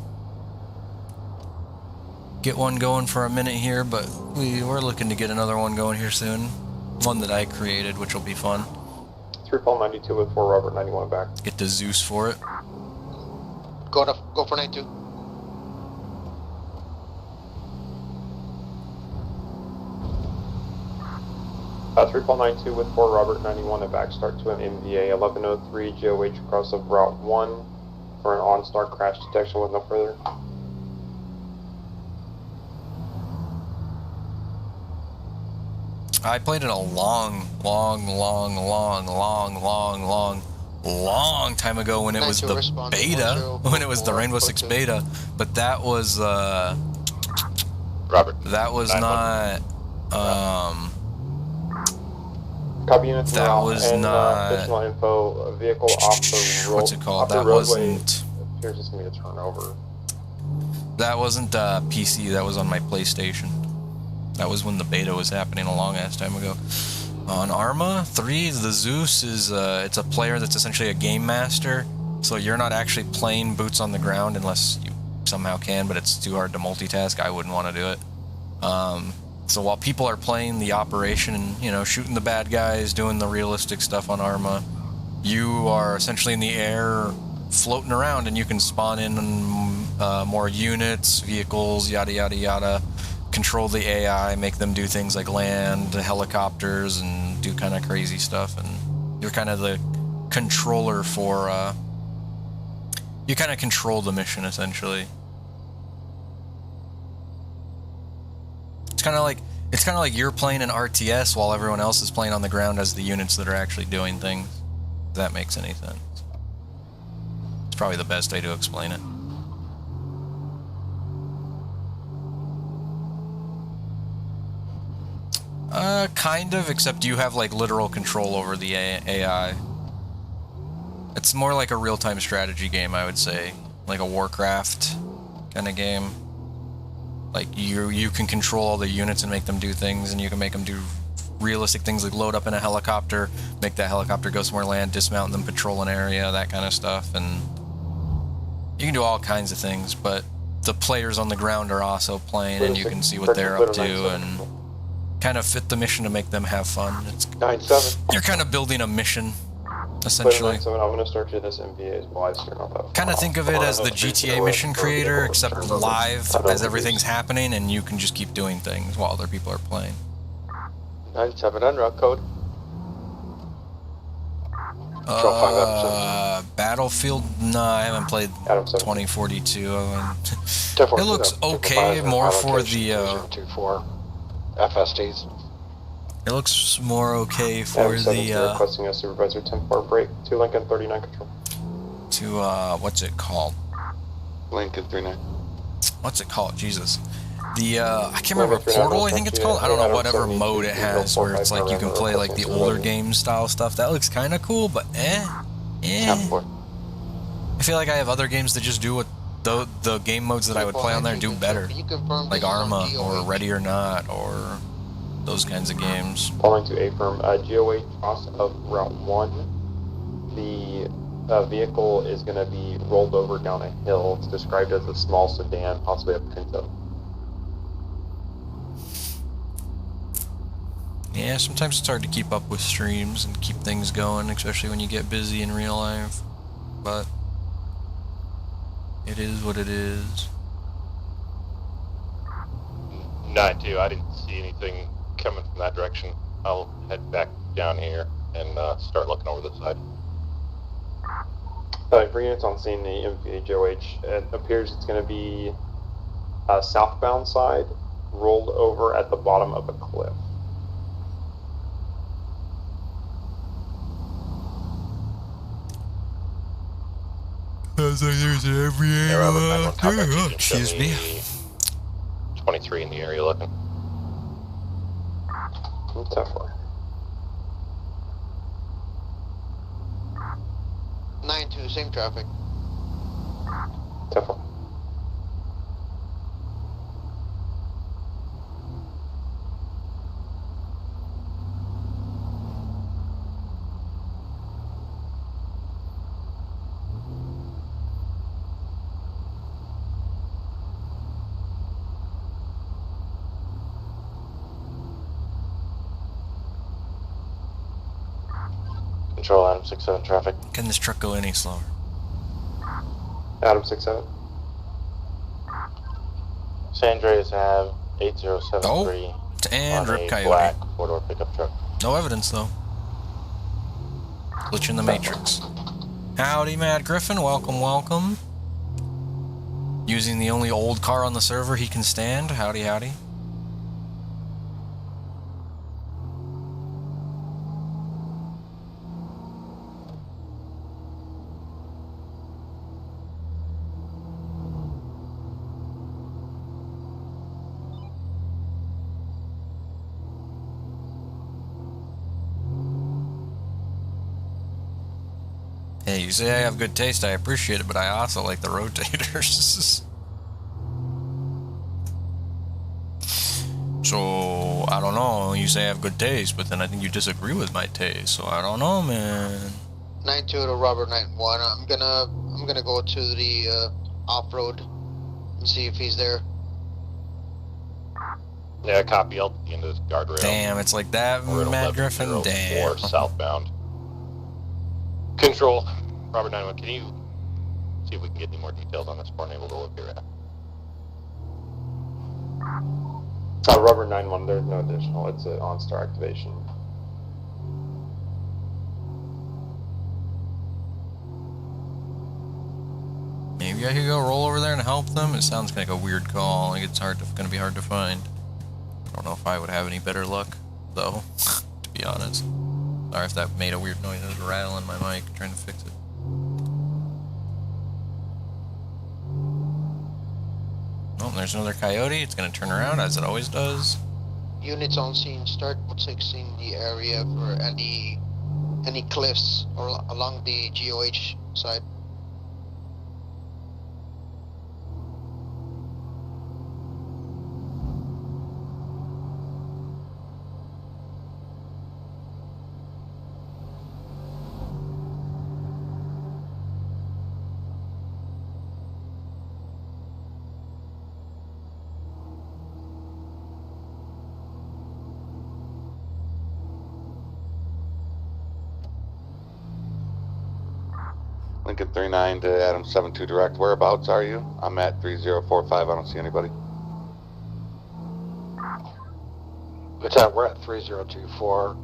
get one going for a minute here, but we're looking to get another one going here soon. One that I created, which will be fun. 3 Paul 92 with 4 Robert 91 back. Get the Zeus for it. Go for 92. 3 Paul 92 with 4 Robert 91 a back start to an NVA 1103 GOH across of Route 1 for an on-start crash detection with no further. I played it a long time ago when it was the beta, when it was the Rainbow Six beta, but that was Robert. That was not Copy units that was and, not additional info, vehicle off the road. What's it called? That wasn't. Here's just going to turn over. That wasn't PC. That was on my PlayStation. That was when the beta was happening a long ass time ago. On Arma 3, the Zeus is it's a player that's essentially a game master. So you're not actually playing boots on the ground unless you somehow can, but it's too hard to multitask. I wouldn't want to do it. So while people are playing the operation and, you know, shooting the bad guys, doing the realistic stuff on Arma, you are essentially in the air floating around, and you can spawn in more units, vehicles, yada yada yada, control the AI, make them do things like land helicopters and do kind of crazy stuff, and you're kind of the controller for you kind of control the mission essentially. It's kind of like you're playing an RTS while everyone else is playing on the ground as the units that are actually doing things. If that makes any sense. It's probably the best way to explain it. Kind of, except you have like literal control over the AI. It's more like a real-time strategy game, I would say, like a Warcraft kind of game. Like you can control all the units and make them do things, and you can make them do realistic things like load up in a helicopter, make that helicopter go somewhere, land, dismount, and then patrol an area, that kind of stuff. And you can do all kinds of things, but the players on the ground are also playing, and you can see what they're up to and kind of fit the mission to make them have fun. It's 9-7. You're kind of building a mission essentially. So I'm going to start you this MVA as well. Kind of think of it as the GTA mission creator, except live as everything's happening, and you can just keep doing things while other people are playing. 97 on route code. Battlefield? No, I haven't played 2042. It looks okay, more for the. 24 FSDs. It looks more okay for the. Requesting a supervisor 10-4 break to Lincoln 39 control. To what's it called? Lincoln 39. What's it called? Jesus. The I can't remember, Portal I think it's called. I don't know, whatever mode it has where it's like you can play like the older game style stuff. That looks kind of cool, but I feel like I have other games that just do what the game modes that I would play on there do better, like Arma or Ready or Not or those kinds of games. Following to A-firm, GOA cross of Route 1. The vehicle is going to be rolled over down a hill. It's described as a small sedan, possibly a Pinto. Yeah, sometimes it's hard to keep up with streams and keep things going, especially when you get busy in real life. But it is what it is. 9-2, I didn't see anything coming from that direction. I'll head back down here and start looking over the side. For units on scene, the MVHOH, it appears it's going to be a southbound side, rolled over at the bottom of a cliff. As I use every excuse me. 23 in the area looking. Tough one. 9-2, same traffic. Tough one. Control Adam 67 traffic. Can this truck go any slower? Adam 67. San Andreas Ave 8073. And Rip Coyote. Black 4-door pickup truck. No evidence though. Glitch in the Matrix. Howdy, Mad Griffin. Welcome, welcome. Using the only old car on the server he can stand. Howdy, howdy. Hey, you say I have good taste, I appreciate it, but I also like the rotators. So, I don't know, you say I have good taste, but then I think you disagree with my taste, so I don't know, man. 9-2 to Robert 91. I'm gonna go to the off-road and see if he's there. Yeah, copy. I'll be into this guardrail. Damn, it's like that, Mad Griffin? Damn. Or southbound. Control, Robert 91, can you see if we can get any more details on this for able to look here at? Robert 91, there's no additional. It's an OnStar activation. Maybe I could go roll over there and help them? It sounds like a weird call. Like it's going to be hard to find. I don't know if I would have any better luck, though, to be honest. Sorry if that made a weird noise. I was rattling my mic, trying to fix it. Oh, there's another coyote. It's going to turn around, as it always does. Units on scene, start fixing the area for any cliffs or along the GOH side. Lincoln 39 to Adam 72 direct. Whereabouts are you? I'm at 3045. I don't see anybody. Lieutenant, we're at 3024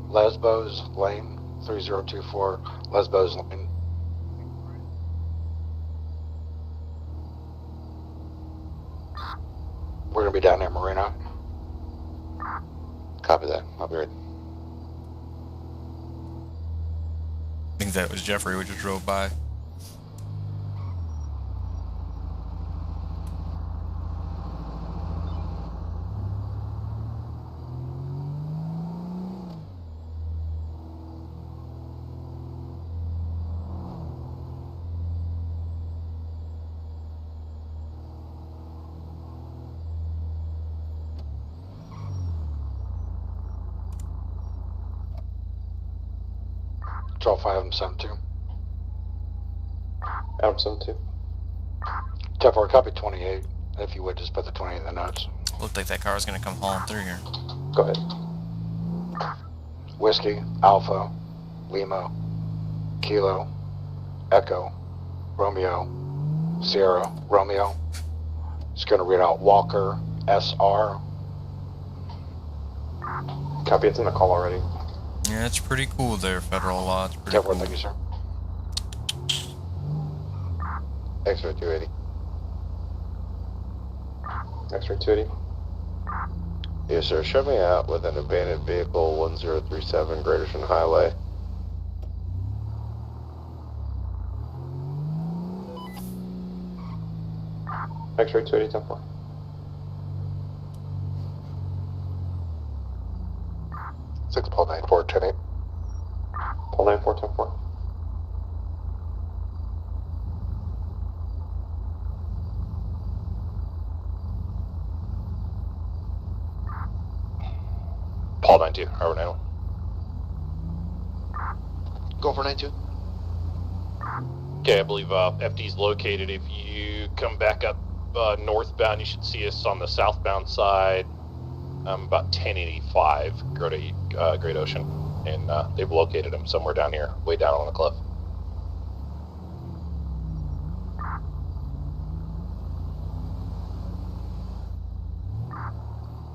Lesbos Lane. 3024 Lesbos Lane. We're gonna be down there, Marina. Copy that. I'll be ready. I think that was Jeffrey who just drove by. Control 5M72. Adam 72. 10-4, copy 28. If you would, just put the 28 in the notes. Looked like that car was gonna come hauling through here. Go ahead. Whiskey, Alpha, Lima, Kilo, Echo, Romeo, Sierra, Romeo. It's going to read out Walker, SR. Copy, it's in the call already. Yeah, it's pretty cool there, federal law. It's pretty cool. Thank you, sir. X-ray 280. X-ray 280. Yes, sir. Show me out with an abandoned vehicle 1037 Greaterton Highway. X-ray 280, 10-4. Paul 94, 10-8. Paul 94, 10-4. Paul 92, Harbor 91. Go for 92. Okay, I believe FD's located. If you come back up northbound, you should see us on the southbound side, about 1085 Great Ocean, and they've located him somewhere down here, way down on the cliff.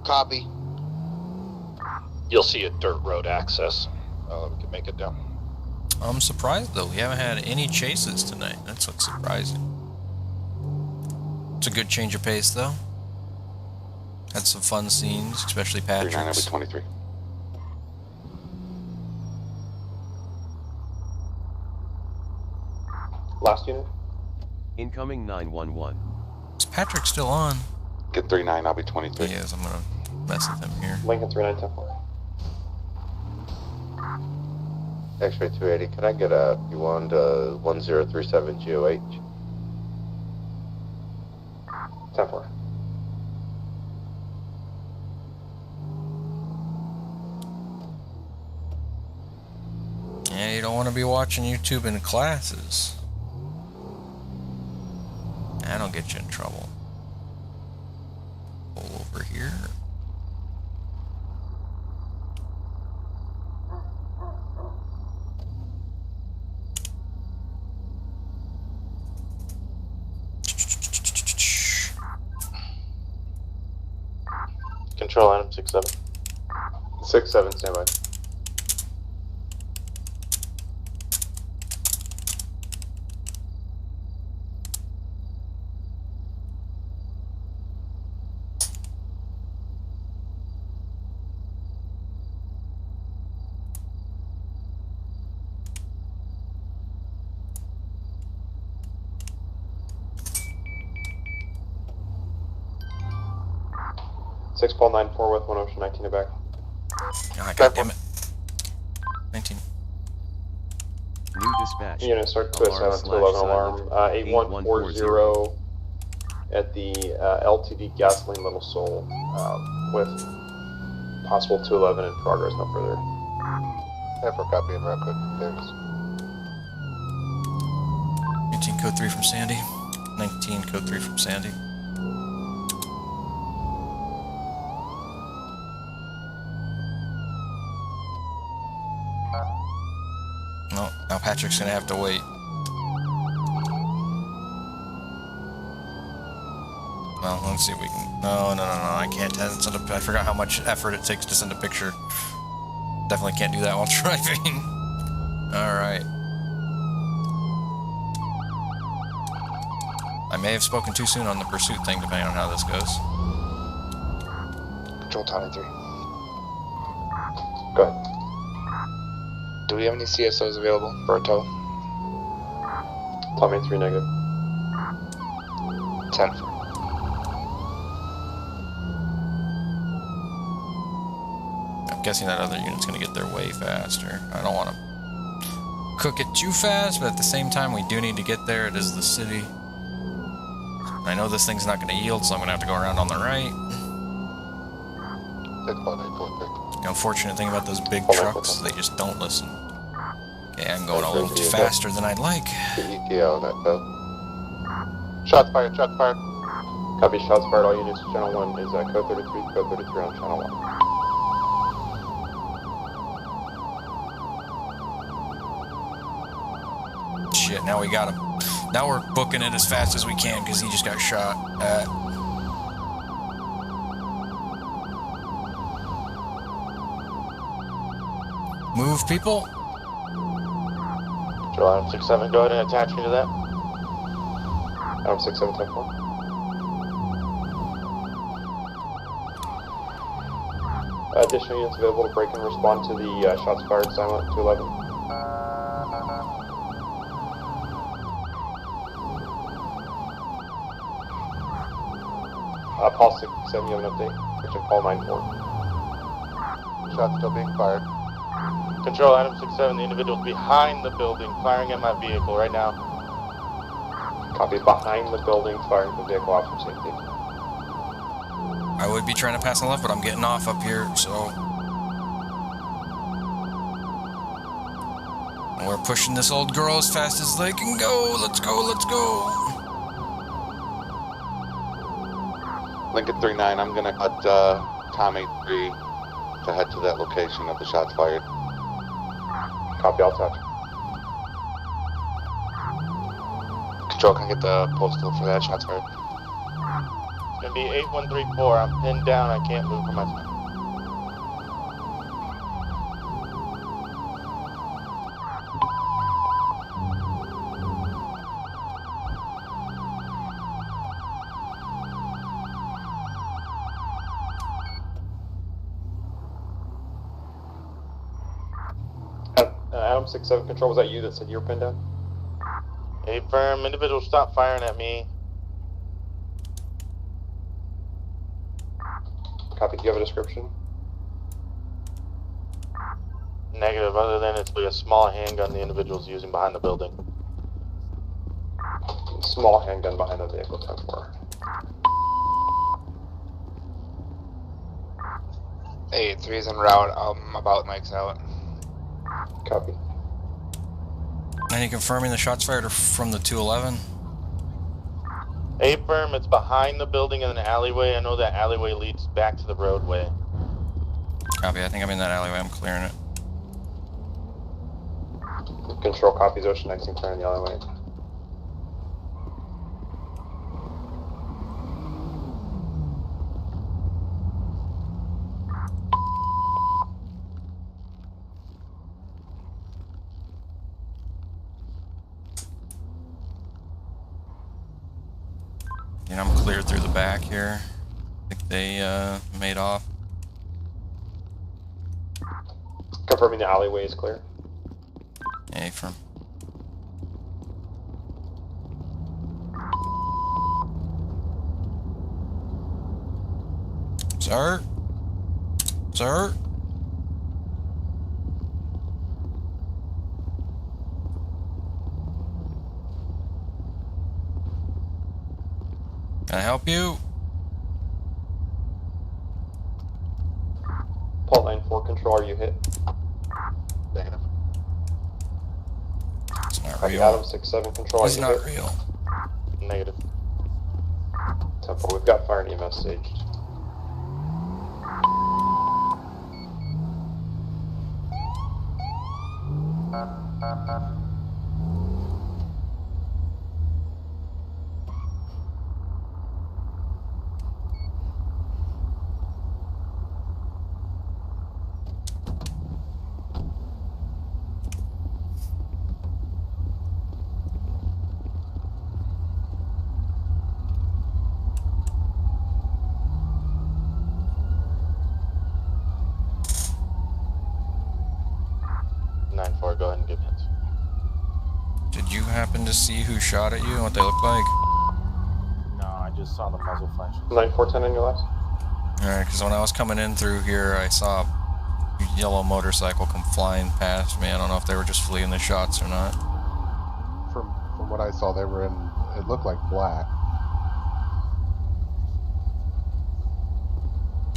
Copy. You'll see a dirt road access. We can make it down. I'm surprised though. We haven't had any chases tonight. That's what's surprising. It's a good change of pace though. Had some fun scenes, especially Patrick's. 23. Last unit. Incoming 911. Is Patrick still on? Get 39, I'll be 23. He is. I'm gonna mess with him here. Lincoln 3910-4. X-ray 280. Can I get a P1 to 1037 GOH? 10-4. Yeah, you don't want to be watching YouTube in classes. That'll get you in trouble. Pull over here. Control item 67. 67, standby. Six Paul 94 with 1 Ocean 19 to back. Ah, God damn it. 19. New dispatch. Unit start to Alarm ascend to 11 alarm. 8140 at the LTD Gasoline Little Soul with possible 211 in progress, no further. For copy and rapid. There's 18 code 3 from Sandy. 19 code 3 from Sandy. No, now Patrick's gonna have to wait. Well, let's see if we can. No, I can't send I forgot how much effort it takes to send a picture. Definitely can't do that while driving. Alright. I may have spoken too soon on the pursuit thing, depending on how this goes. Control Tommy 3. Go ahead. Do we have any CSOs available for a tow? Tommy 3 negative. 10. I'm guessing that other unit's going to get there way faster. I don't want to cook it too fast, but at the same time, we do need to get there. It is the city. I know this thing's not going to yield, so I'm going to have to go around on the right. The unfortunate thing about those big trucks, they just don't listen. Okay, I'm going a little too faster than I'd like. ETO, net code. Shots fired, shots fired. Copy, shots fired. All units, channel 1 is code 33 on channel 1. Shit, now we got him. Now we're booking it as fast as we can because he just got shot at. Move, people. Adam 67, go ahead and attach me to that. Adam 67, 10 4. Additional units available to break and respond to the shots fired silent 211. Paul 67, you have an update. Section Paul 94. Shots still being fired. Control, Adam 67, the individual's behind the building, firing at my vehicle right now. Copy, behind the building, firing the vehicle off for safety. I would be trying to pass on left, but I'm getting off up here, so. And we're pushing this old girl as fast as they can go. Let's go, let's go. Lincoln 39, I'm gonna cut Tommy 3 to head to that location of the shots fired. Copy, I'll touch. Control, can I get the postal for that shots fired? It's gonna be 8134. I'm pinned down. I can't move from my spot. Adam 67 Control, was that you that said you were pinned down? Hey, firm, individual, stop firing at me. Copy, do you have a description? Negative, other than it's like a small handgun the individual's using behind the building. Small handgun behind the vehicle, 10-4. Hey, 3's en route. I'm about Mike's out. Copy. Any confirming the shots fired are from the 211? A firm, it's behind the building in an alleyway. I know that alleyway leads back to the roadway. Copy, I think I'm in that alleyway. I'm clearing it. Control copies, Ocean X and clearing the alleyway. And I'm clear through the back here. I think they made off. Confirming the alleyway is clear. A firm. Sir? Sir? Can I help you? Paul 94 Control, are you hit? Negative. It's not Copy, real. Adam 67 Control, are It's you not hit? real. Negative. Temple, we've got fire and EMS staged. you happen to see who shot at you and what they look like? No, I just saw the muzzle flash. 9410 on your left. Alright, because when I was coming in through here, I saw a yellow motorcycle come flying past me. I don't know if they were just fleeing the shots or not. From what I saw, they were in. It looked like black.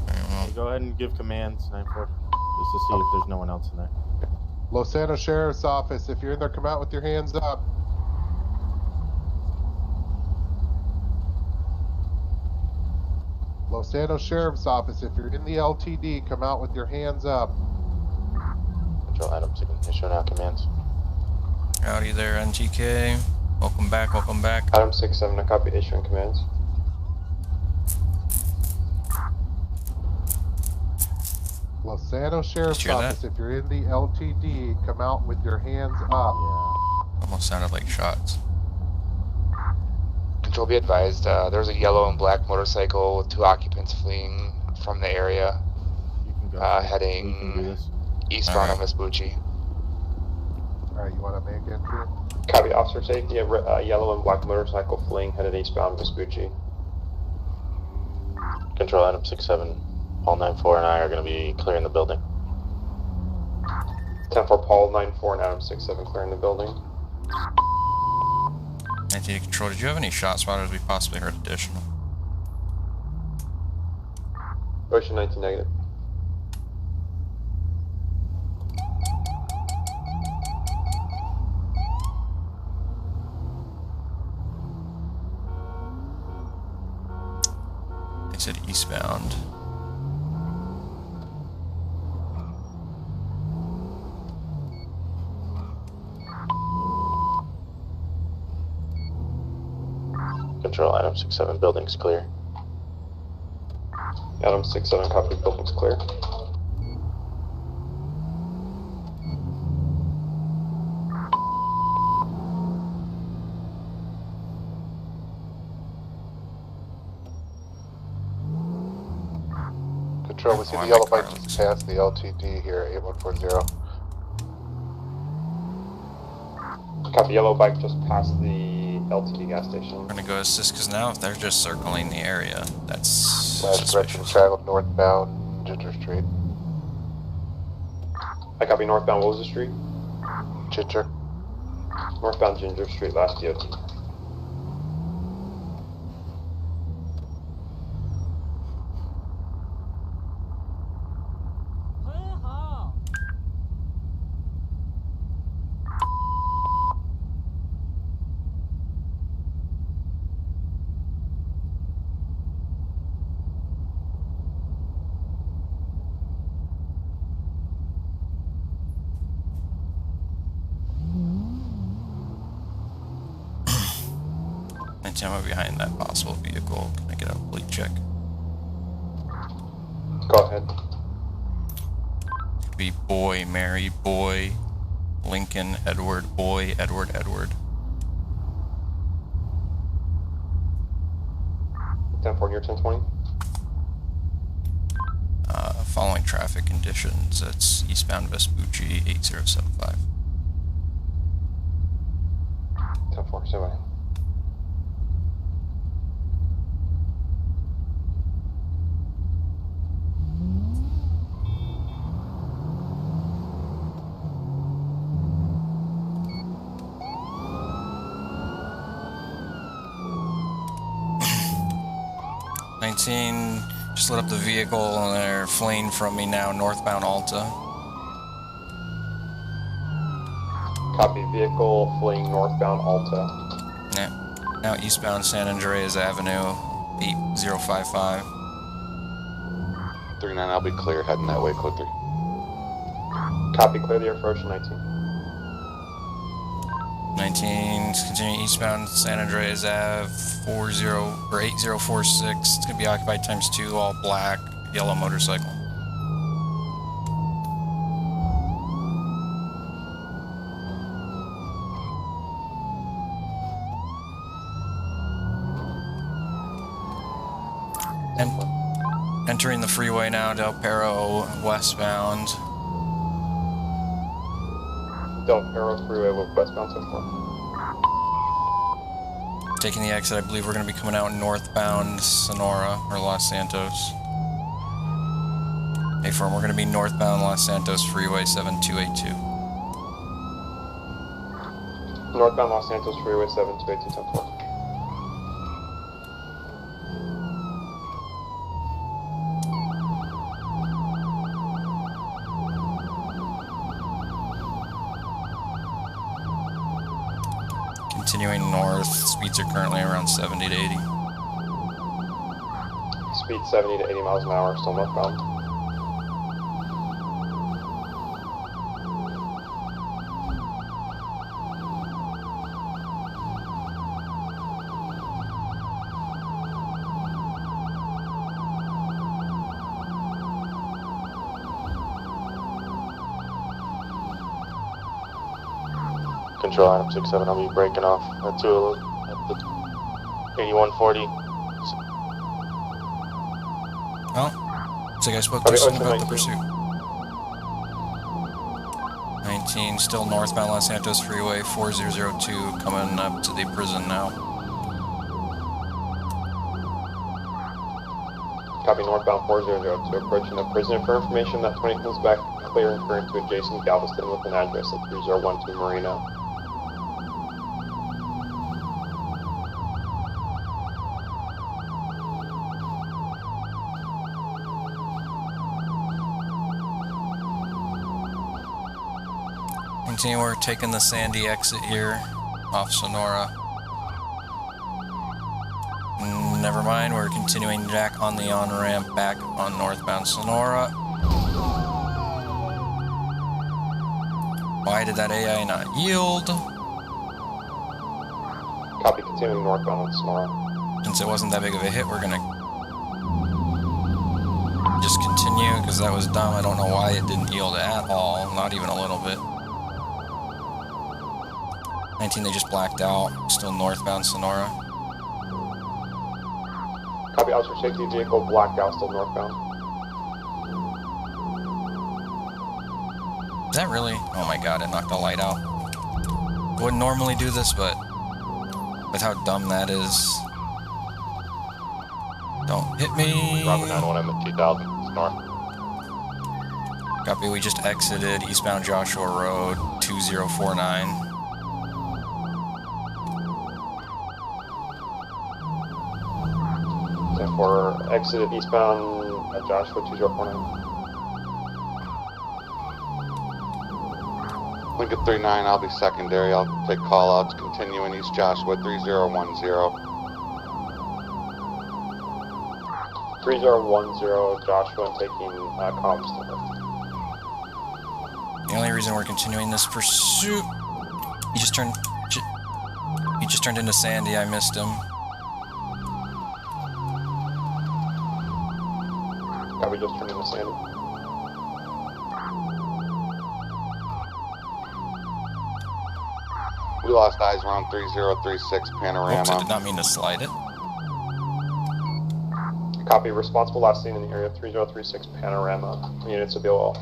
Hey, go ahead and give commands, 9-4, just to see if there's no one else in there. Los Santos Sheriff's Office, if you're in there, come out with your hands up. Los Santos Sheriff's Office, if you're in the LTD, come out with your hands up. Control Adams, you can issue now commands. Howdy there, NTK. Welcome back, welcome back. Adam 6-7, a copy issuing commands. Los Santos Sheriff's Did you hear Office, if you're in the LTD, come out with your hands up. Almost sounded like shots. Control, be advised, there's a yellow and black motorcycle with 2 occupants fleeing from the area, heading eastbound of Vespucci. Alright, you want to make entry? Copy officer safety, a yellow and black motorcycle fleeing headed eastbound Vespucci. Control Adam 6-7. Paul 9-4 and I are going to be clearing the building. 10-4 Paul 9-4 and Adam 6-7 clearing the building. NTD Control, did you have any shot spotters? We possibly heard additional. Ocean 19 negative. They said eastbound. Control Adam 6-7, building's clear. Adam 6-7, copy, building's clear. Control, we see the yellow bike just past the LTD here, 8140. Copy, yellow bike just past the LTD gas station. We're gonna go assist, because now if they're just circling the area, that's Last direction traveled northbound Ginger Street. I copy northbound, what was the street? Ginger. Northbound Ginger Street, last DOT. I'm behind that possible vehicle. Can I get a fleet check? Go ahead. Could be boy, Mary, boy, Lincoln, Edward, boy, Edward, Edward. 10-4 near 1020. Following traffic conditions, it's eastbound Vespucci 8075. 10-4, say bye. Just lit up the vehicle and they're fleeing from me now, northbound Alta. Copy, vehicle fleeing northbound Alta. Yeah. Now eastbound San Andreas Avenue 8055. 39, I'll be clear heading that way, code 3. Copy, clear the air for Ocean 19. 19, continuing eastbound San Andreas Ave 8046. It's gonna be occupied ×2, all black, yellow motorcycle. And entering the freeway now, Del Perro westbound. Del Perro Freeway westbound 10-4. Taking the exit, I believe we're going to be coming out northbound Sonora or Los Santos. Hey, firm, we're going to be northbound Los Santos Freeway 7282. Northbound Los Santos Freeway 7282 10-4. Continuing north, speeds are currently around 70 to 80. Speed 70 to 80 miles an hour, still northbound. Control item 67, I'll be breaking off at the 8140. Oh, so you guys spoke to someone about the pursuit. 19, still northbound Los Santos Freeway 4002, coming up to the prison now. Copy northbound 4002, approaching the prison. For information, that 20 comes back clear and current to adjacent Galveston with an address at 3012 Marina. Continue, we're taking the Sandy exit here off Sonora. Never mind, we're continuing back on the on-ramp back on northbound Sonora. Why did that AI not yield? Copy, continuing northbound on Sonora. Since it wasn't that big of a hit, we're gonna just continue, because that was dumb. I don't know why it didn't yield at all, not even a little bit. 19, they just blacked out, still northbound Sonora. Copy, officer safety vehicle blacked out, still northbound. Is that really? Oh my god, it knocked the light out. Wouldn't normally do this, but with how dumb that is. Don't hit me. Robert 91, I'm at 2000, north. Copy, we just exited eastbound Joshua Road 2049. For exited eastbound at Joshua 2049. Lincoln 39, I'll be secondary. I'll take call outs. Continuing East Joshua 3010. 3010 Joshua, taking comms to her. The only reason we're continuing this pursuit, he just turned into Sandy. I missed him. Copy, just turned into Sandy. We lost eyes around 3036 Panorama. Oops, I did not mean to slide it. Copy, responsible last seen in the area 3036 Panorama. Units of BOL.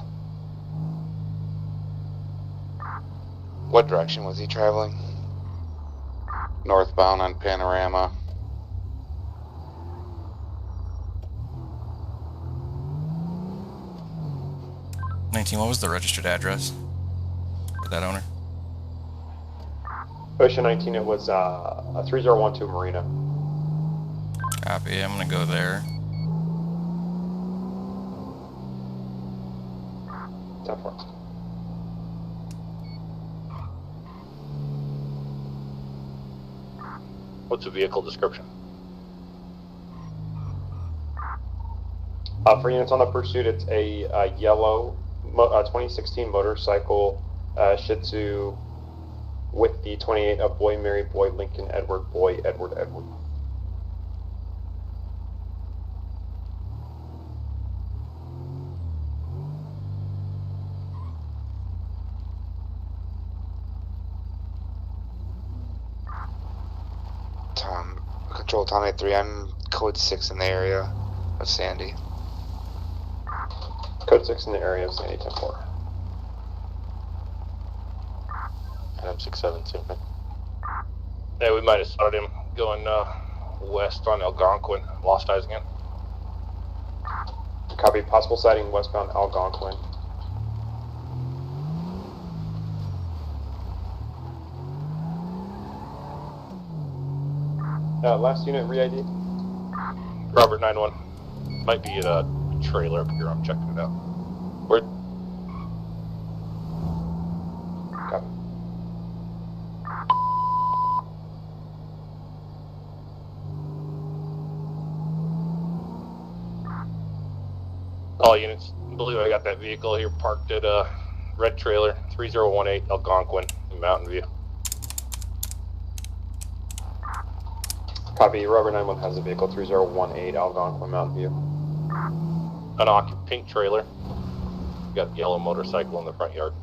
What direction was he traveling? Northbound on Panorama. What was the registered address for that owner? Ocean 19, it was 3012 Marina. Copy, I'm gonna go there. 10-4. What's the vehicle description? For units on the pursuit, it's a yellow 2016 motorcycle Shih Tzu with the 28 of Boy, Mary, Boy, Lincoln, Edward, Boy, Edward, Edward. Control Tom 83, I'm code 6 in the area of Sandy. Code 6 in the area of Sandy 10-4. 967 2. Yeah, we might have spotted him going west on Algonquin. Lost eyes again. Copy. Possible sighting westbound Algonquin. Last unit re-ID. Robert 9-1. Might be at a trailer up here. I'm checking it out. Where? Copy. All units. I believe I got that vehicle here parked at a red trailer, 3018 Algonquin in Mountain View. Copy. Robert 9-1 has a vehicle 3018 Algonquin Mountain View. Unoccupied pink trailer. Got the yellow motorcycle in the front yard.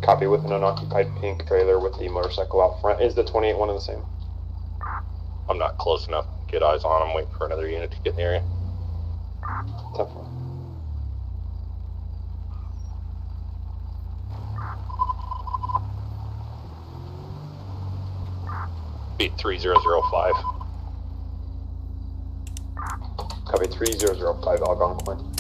Copy. With an unoccupied pink trailer with the motorcycle out front. Is the 28 one of the same? I'm not close enough to get eyes on him. Waiting for another unit to get in the area. 10-4. Beat 3005. Copy. 3005 Algonquin.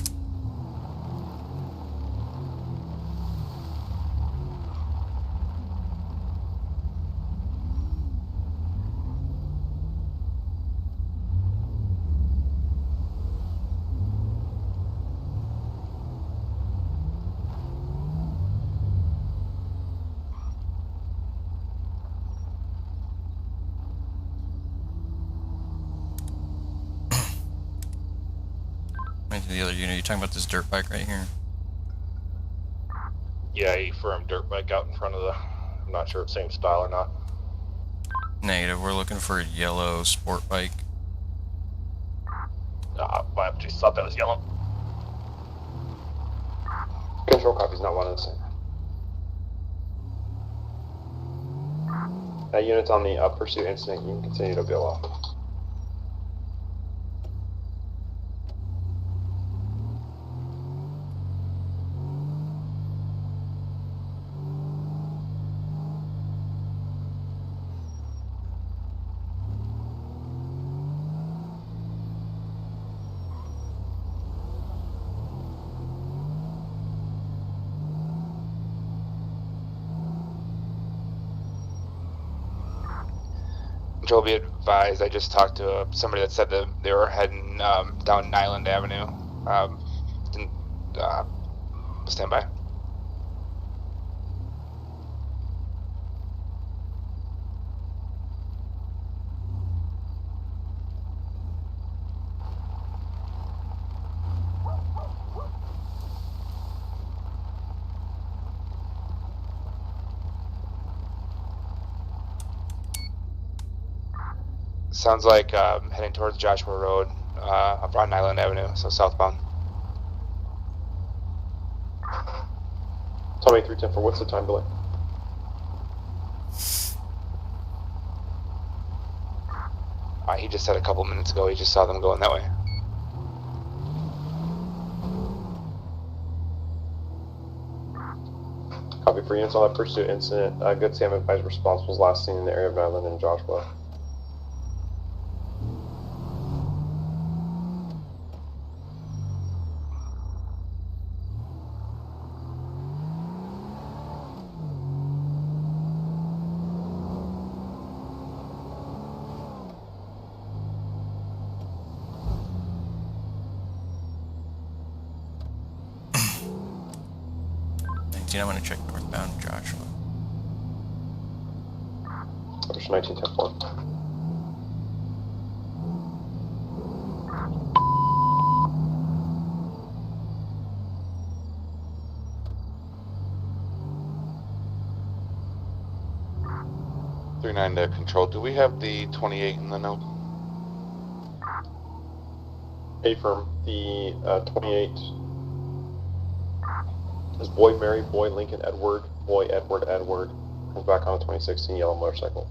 To the other unit, you're talking about this dirt bike right here? Yeah, a firm dirt bike out in front of the... I'm not sure if same style or not. Negative, we're looking for a yellow sport bike. I just thought that was yellow. Control copies, not one of the same. That unit's on the pursuit incident. You can continue to bill off. Joel, be advised, I just talked to somebody that said that they were heading down Nyland Avenue. Stand by. Sounds like heading towards Joshua Road, up on Island Avenue, so southbound. Tommy 310 what's the time delay? He just said a couple minutes ago he just saw them going that way. Copy. For units on that pursuit incident, Good Sam advised response was last seen in the area of Nyland and Joshua. I'm going to check northbound Joshua. Push 1910-4. To control. Do we have the 28 in the note? Affirm. The 28 is Boy Mary, Boy Lincoln Edward, Boy Edward Edward. Comes back on a 2016 yellow motorcycle.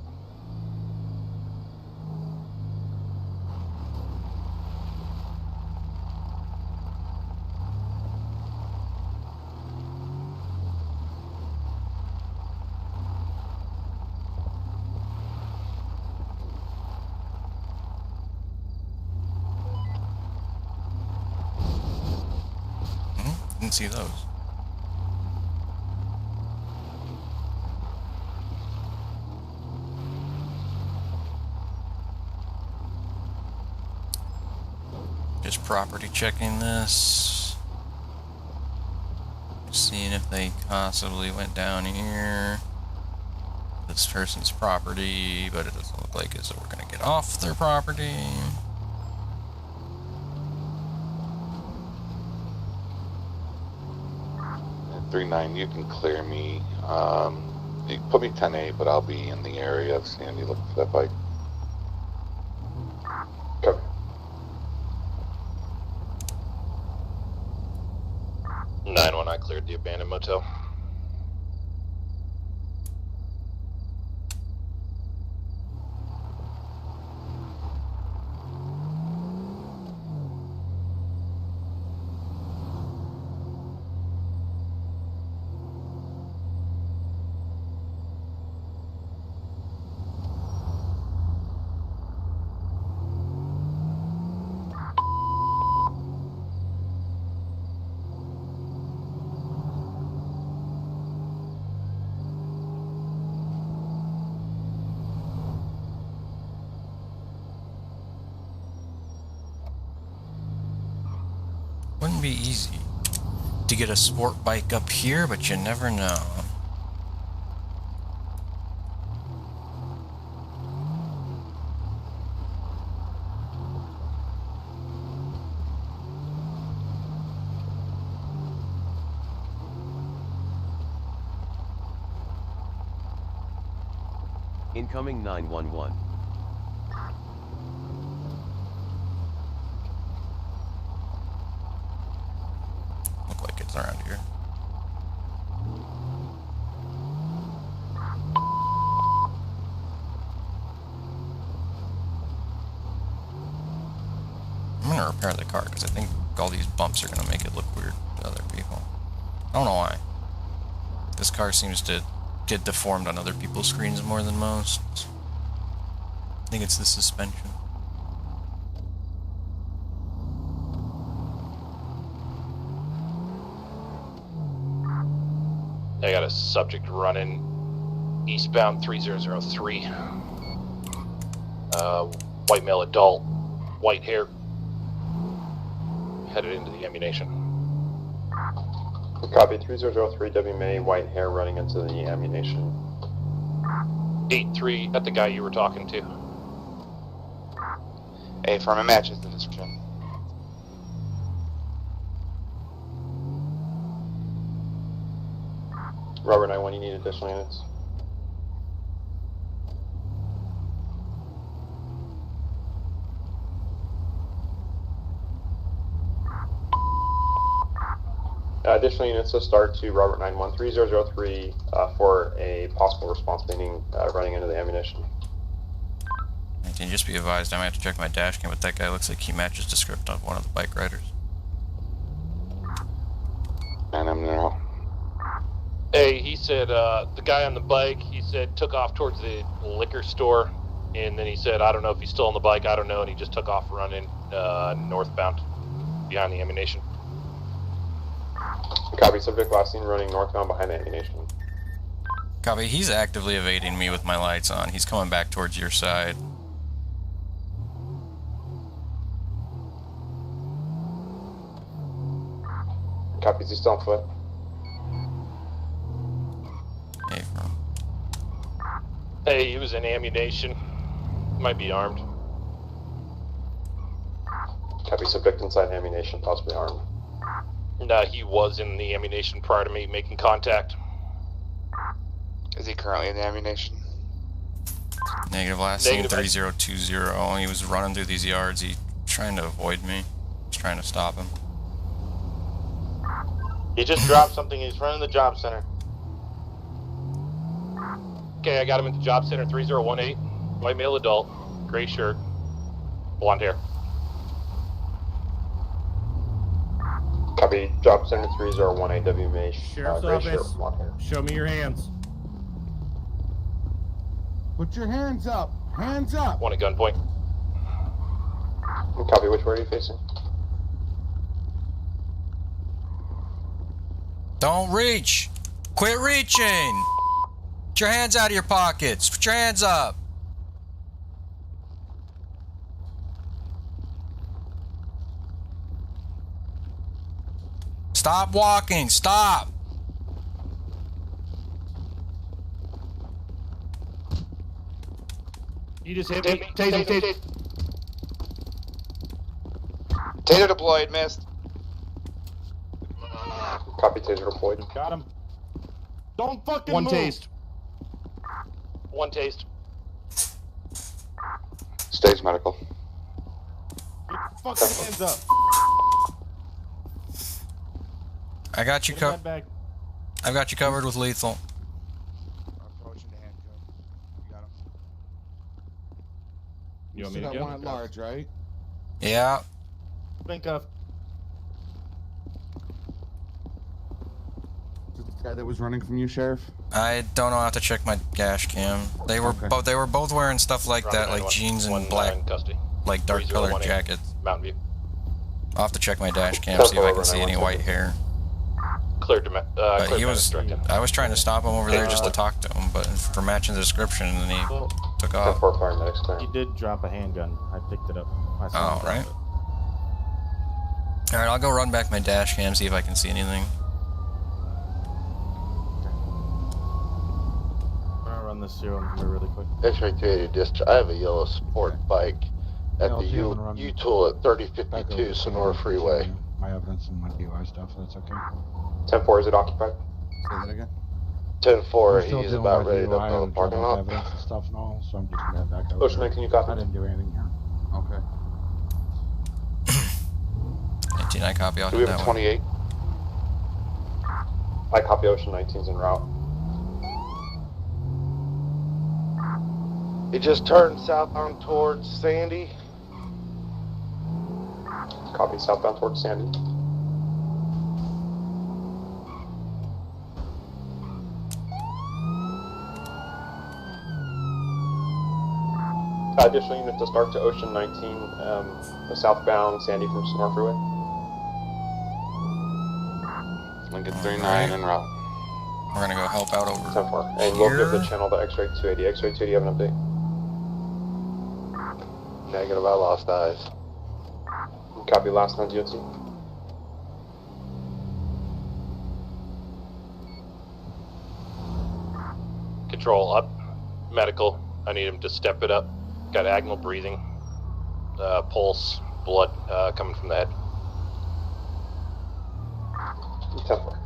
didn't see those. Just property checking this. Seeing if they possibly went down here. This person's property, but it doesn't look like it, so we're gonna get off their property. 39, you can clear me. You can put me 10-8, but I'll be in the area of Sandy looking for that bike. Copy. I cleared the abandoned motel. Wouldn't be easy to get a sport bike up here, but you never know. Incoming 911. Look like it's around here. I'm gonna repair the car because I think all these bumps are gonna make it look weird to other people. I don't know why. This car seems to get deformed on other people's screens more than most. I think it's the suspension. I got a subject running eastbound 3003. White male adult, white hair, headed into the ammunition. Copy 3003 W May, white hair running into the ammunition. 8-3 at the guy you were talking to. A firm matches the description. Robert 9-1, you need additional units. Additional units to start to Robert 9-1, 3003 for a possible response meeting running into the ammunition. And just be advised, I might have to check my dash cam, but that guy looks like he matches description of one of the bike riders. And I'm now. Hey, he said the guy on the bike, he said took off towards the liquor store, and then he said, I don't know if he's still on the bike, I don't know, and he just took off running northbound behind the ammunition. Copy, subject last seen running northbound behind the ammunition. Copy, he's actively evading me with my lights on. He's coming back towards your side. Copy, is he still on foot? Hey, he was in ammunition. Might be armed. Copy, subject inside ammunition, possibly armed. Nah, he was in the ammunition prior to me making contact. Is he currently in the ammunition? Negative, last seen 3020. He was running through these yards. He trying to avoid me. I was trying to stop him. He just dropped something. He's running the job center. Okay, I got him at the job center 3018. White male adult, gray shirt, blonde hair. Copy, job center 3018 W May. Sheriff's gray office. shirt, blonde hair. Show me your hands. Put your hands up. Hands up. One at gunpoint. Copy, which way are you facing? Don't reach. Quit reaching. Put your hands out of your pockets. Put your hands up. Stop walking. Stop. You just hit me. Taser. Taser deployed, missed. Copy, taser deployed. Got him. Don't fucking One move. taste. One taste. Stage medical. Get your fucking hands up. I got you covered. I've got you covered with lethal. Approaching the handcuff. You got him. You want me still to got go? one at large, right? Yeah. Handcuff. The guy that was running from you, Sheriff? I don't know how to check my dash cam. They were they were both wearing stuff like that, like jeans and black, like dark colored jackets. Mountain View. I'll have to check my dash cam, see if I can see any white hair. Cleared to But he was. I was trying to stop him over there just to talk to him, but for matching the description, and then he took off. He did drop a handgun. I picked it up. I saw Oh, him drop right. it. All right, I'll go run back my dash cam, see if I can see anything. I'm gonna run this serial number really quick. X-ray 280 district. I have a yellow sport bike at the U-Tool at 3052 Sonora Freeway. My evidence and my DUI stuff, that's okay. 10-4, is it occupied? Say that again? 10-4, I'm still he's dealing about with ready to DUI go to the and parking trouble lot. evidence and stuff and all, so I'm just gonna head back over. Ocean 9, can you copy? I didn't do anything here. Okay. 19, I copy. I'll Do do we have that a one. 28? I copy. Ocean 19's en route. He just turned southbound towards Sandy. Copy, southbound towards Sandy. Additional unit to start to Ocean 19, the southbound Sandy from Sonora Freeway. Lincoln 39 en route. We're gonna go help out over 10-4. And we'll give the channel to X-ray 280. X-ray 280, you have an update? Negative, I lost eyes. Copy, last on DOT. Control up. Medical. I need him to step it up. Got agonal breathing. Pulse. Blood coming from the head. 10-4.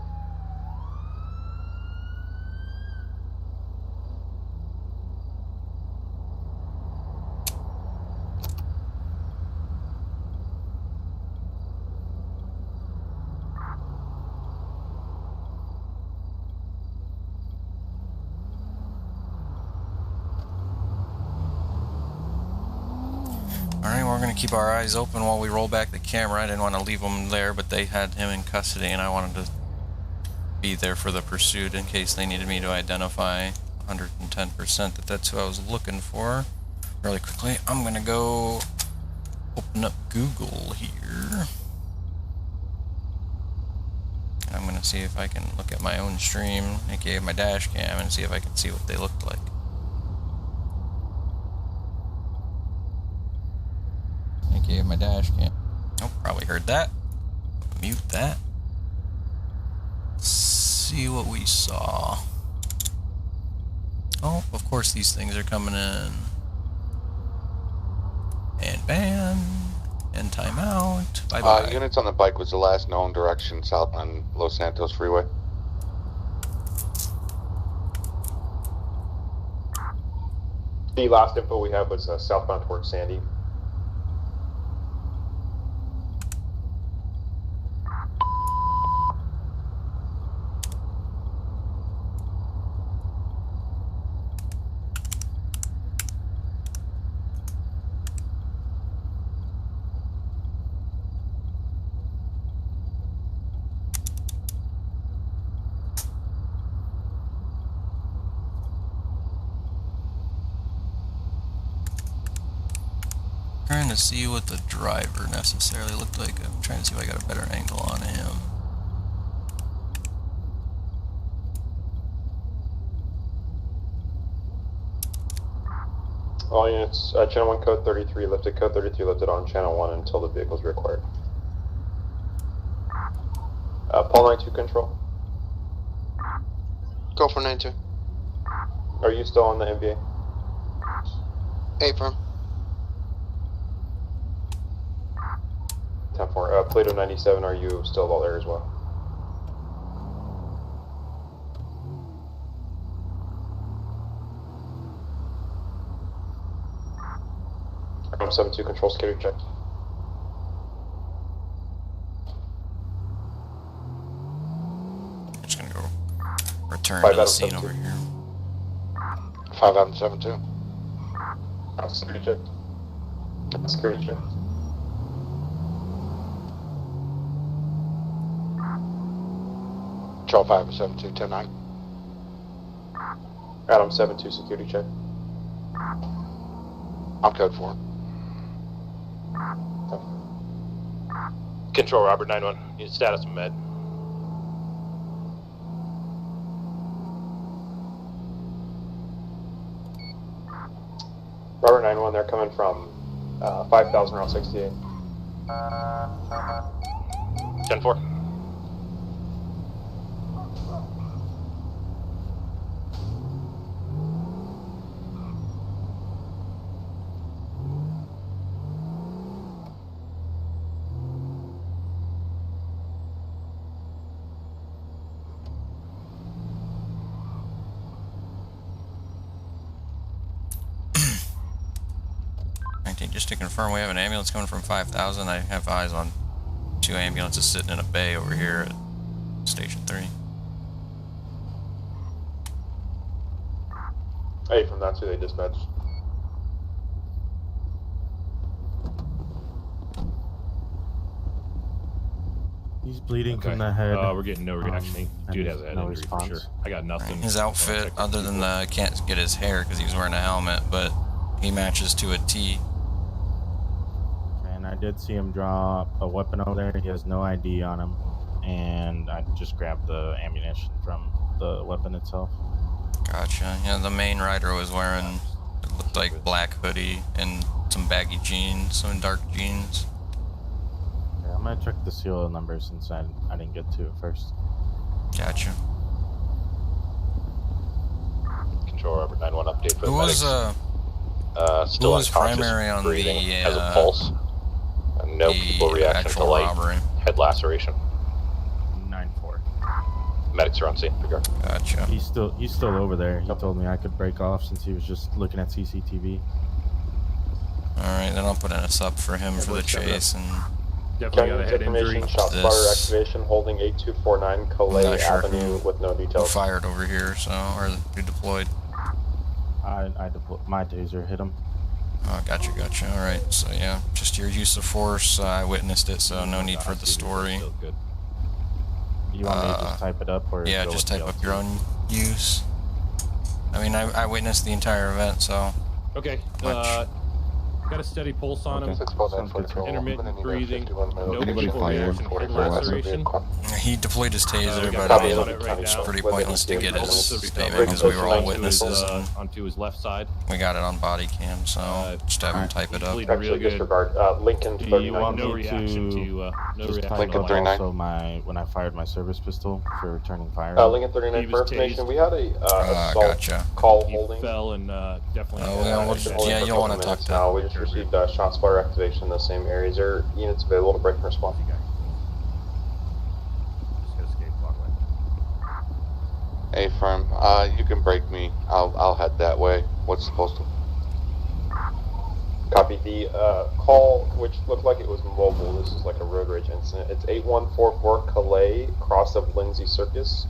Alright, we're gonna keep our eyes open while we roll back the camera. I didn't want to leave him there, but they had him in custody, and I wanted to be there for the pursuit in case they needed me to identify 110% that that's who I was looking for. Really quickly, I'm gonna go open up Google here. I'm gonna see if I can look at my own stream, aka my dash cam, and see if I can see what they looked like. AKA my dash cam. Oh, probably heard that. Mute that. See what we saw. Oh, of course these things are coming in. And ban. And timeout. Bye bye. Units on the bike was the last known direction south on Los Santos Freeway. The last info we had was southbound towards Sandy. Trying to see what the driver necessarily looked like. I'm trying to see if I got a better angle on him. All units, channel 1 code 33 lifted, code 33 lifted on channel 1 until the vehicle is required. Paul 92 control. Go for 92. Are you still on the NBA? Affirm. 10-4. Plato 97, are you still all there as well? Room 72 control security check. Just gonna go return to the scene over here. 5 out of 7-2. Security check. Security check. Control 5 7-2, 10-9. Adam 7-2 security check. I'm code 4. Control Robert 9-1. Need status of med. Robert 9-1, they're coming from 5,000 Route 68. 10-4. Just to confirm, we have an ambulance coming from 5,000. I have eyes on 2 ambulances sitting in a bay over here at Station 3. Hey, from that's who they dispatched. He's bleeding from the head. We're getting no reaction. Dude has a head no injury for response. sure. I got nothing. His outfit, other than I can't get his hair because he was wearing a helmet, but he matches to a T. And I did see him draw a weapon over there. He has no ID on him. And I just grabbed the ammunition from the weapon itself. Gotcha. Yeah, the main rider was wearing, it looked like black hoodie and some baggy jeans, some dark jeans. Yeah, I'm gonna check the serial number since I didn't get to it first. Gotcha. Control Robert 9-1 update for the Who was, still who was unconscious, primary on breathing, the, has a pulse. No people reaction to actual light. robbery? Head laceration. 9-4. Medics are on scene. Regard. Gotcha. He's still over there. He told me I could break off since he was just looking at CCTV. Alright, then I'll put in a sub for him for the chase and... Definitely got a head injury. Shot spotter activation holding 8249 Calais Avenue with no Who details. fired over here, so, or who deployed. My taser hit him. Oh, gotcha. Alright, so yeah, just your use of force, I witnessed it, so no need for the story. You want me to just type it up, or yeah, go just with type the up your own use. I mean, I witnessed the entire event, so... Okay, got a steady pulse on him. Intermittent breathing. No people reaction. Head laceration. He deployed his taser, but got I mean, on it right it's now. pretty pointless to get his statement because we were all witnesses. And onto his left side. we got it on body cam, so just have him type it up. Actually, disregard. Lincoln Do 39. you want No me reaction to to no just reaction type to up light. also when I fired my service pistol for returning fire? Lincoln 39 He for was information. tased. We had a assault Gotcha. call He holding. fell and definitely. Oh, yeah, you'll want to talk to now. We just received shot spotter activation in the same areas. There are units available to break and respond. Hey, firm. You can break me. I'll head that way. What's supposed to? Copy. The call, which looked like it was mobile, this is like a road rage incident. It's 8144 Calais, cross of Lindsay Circus.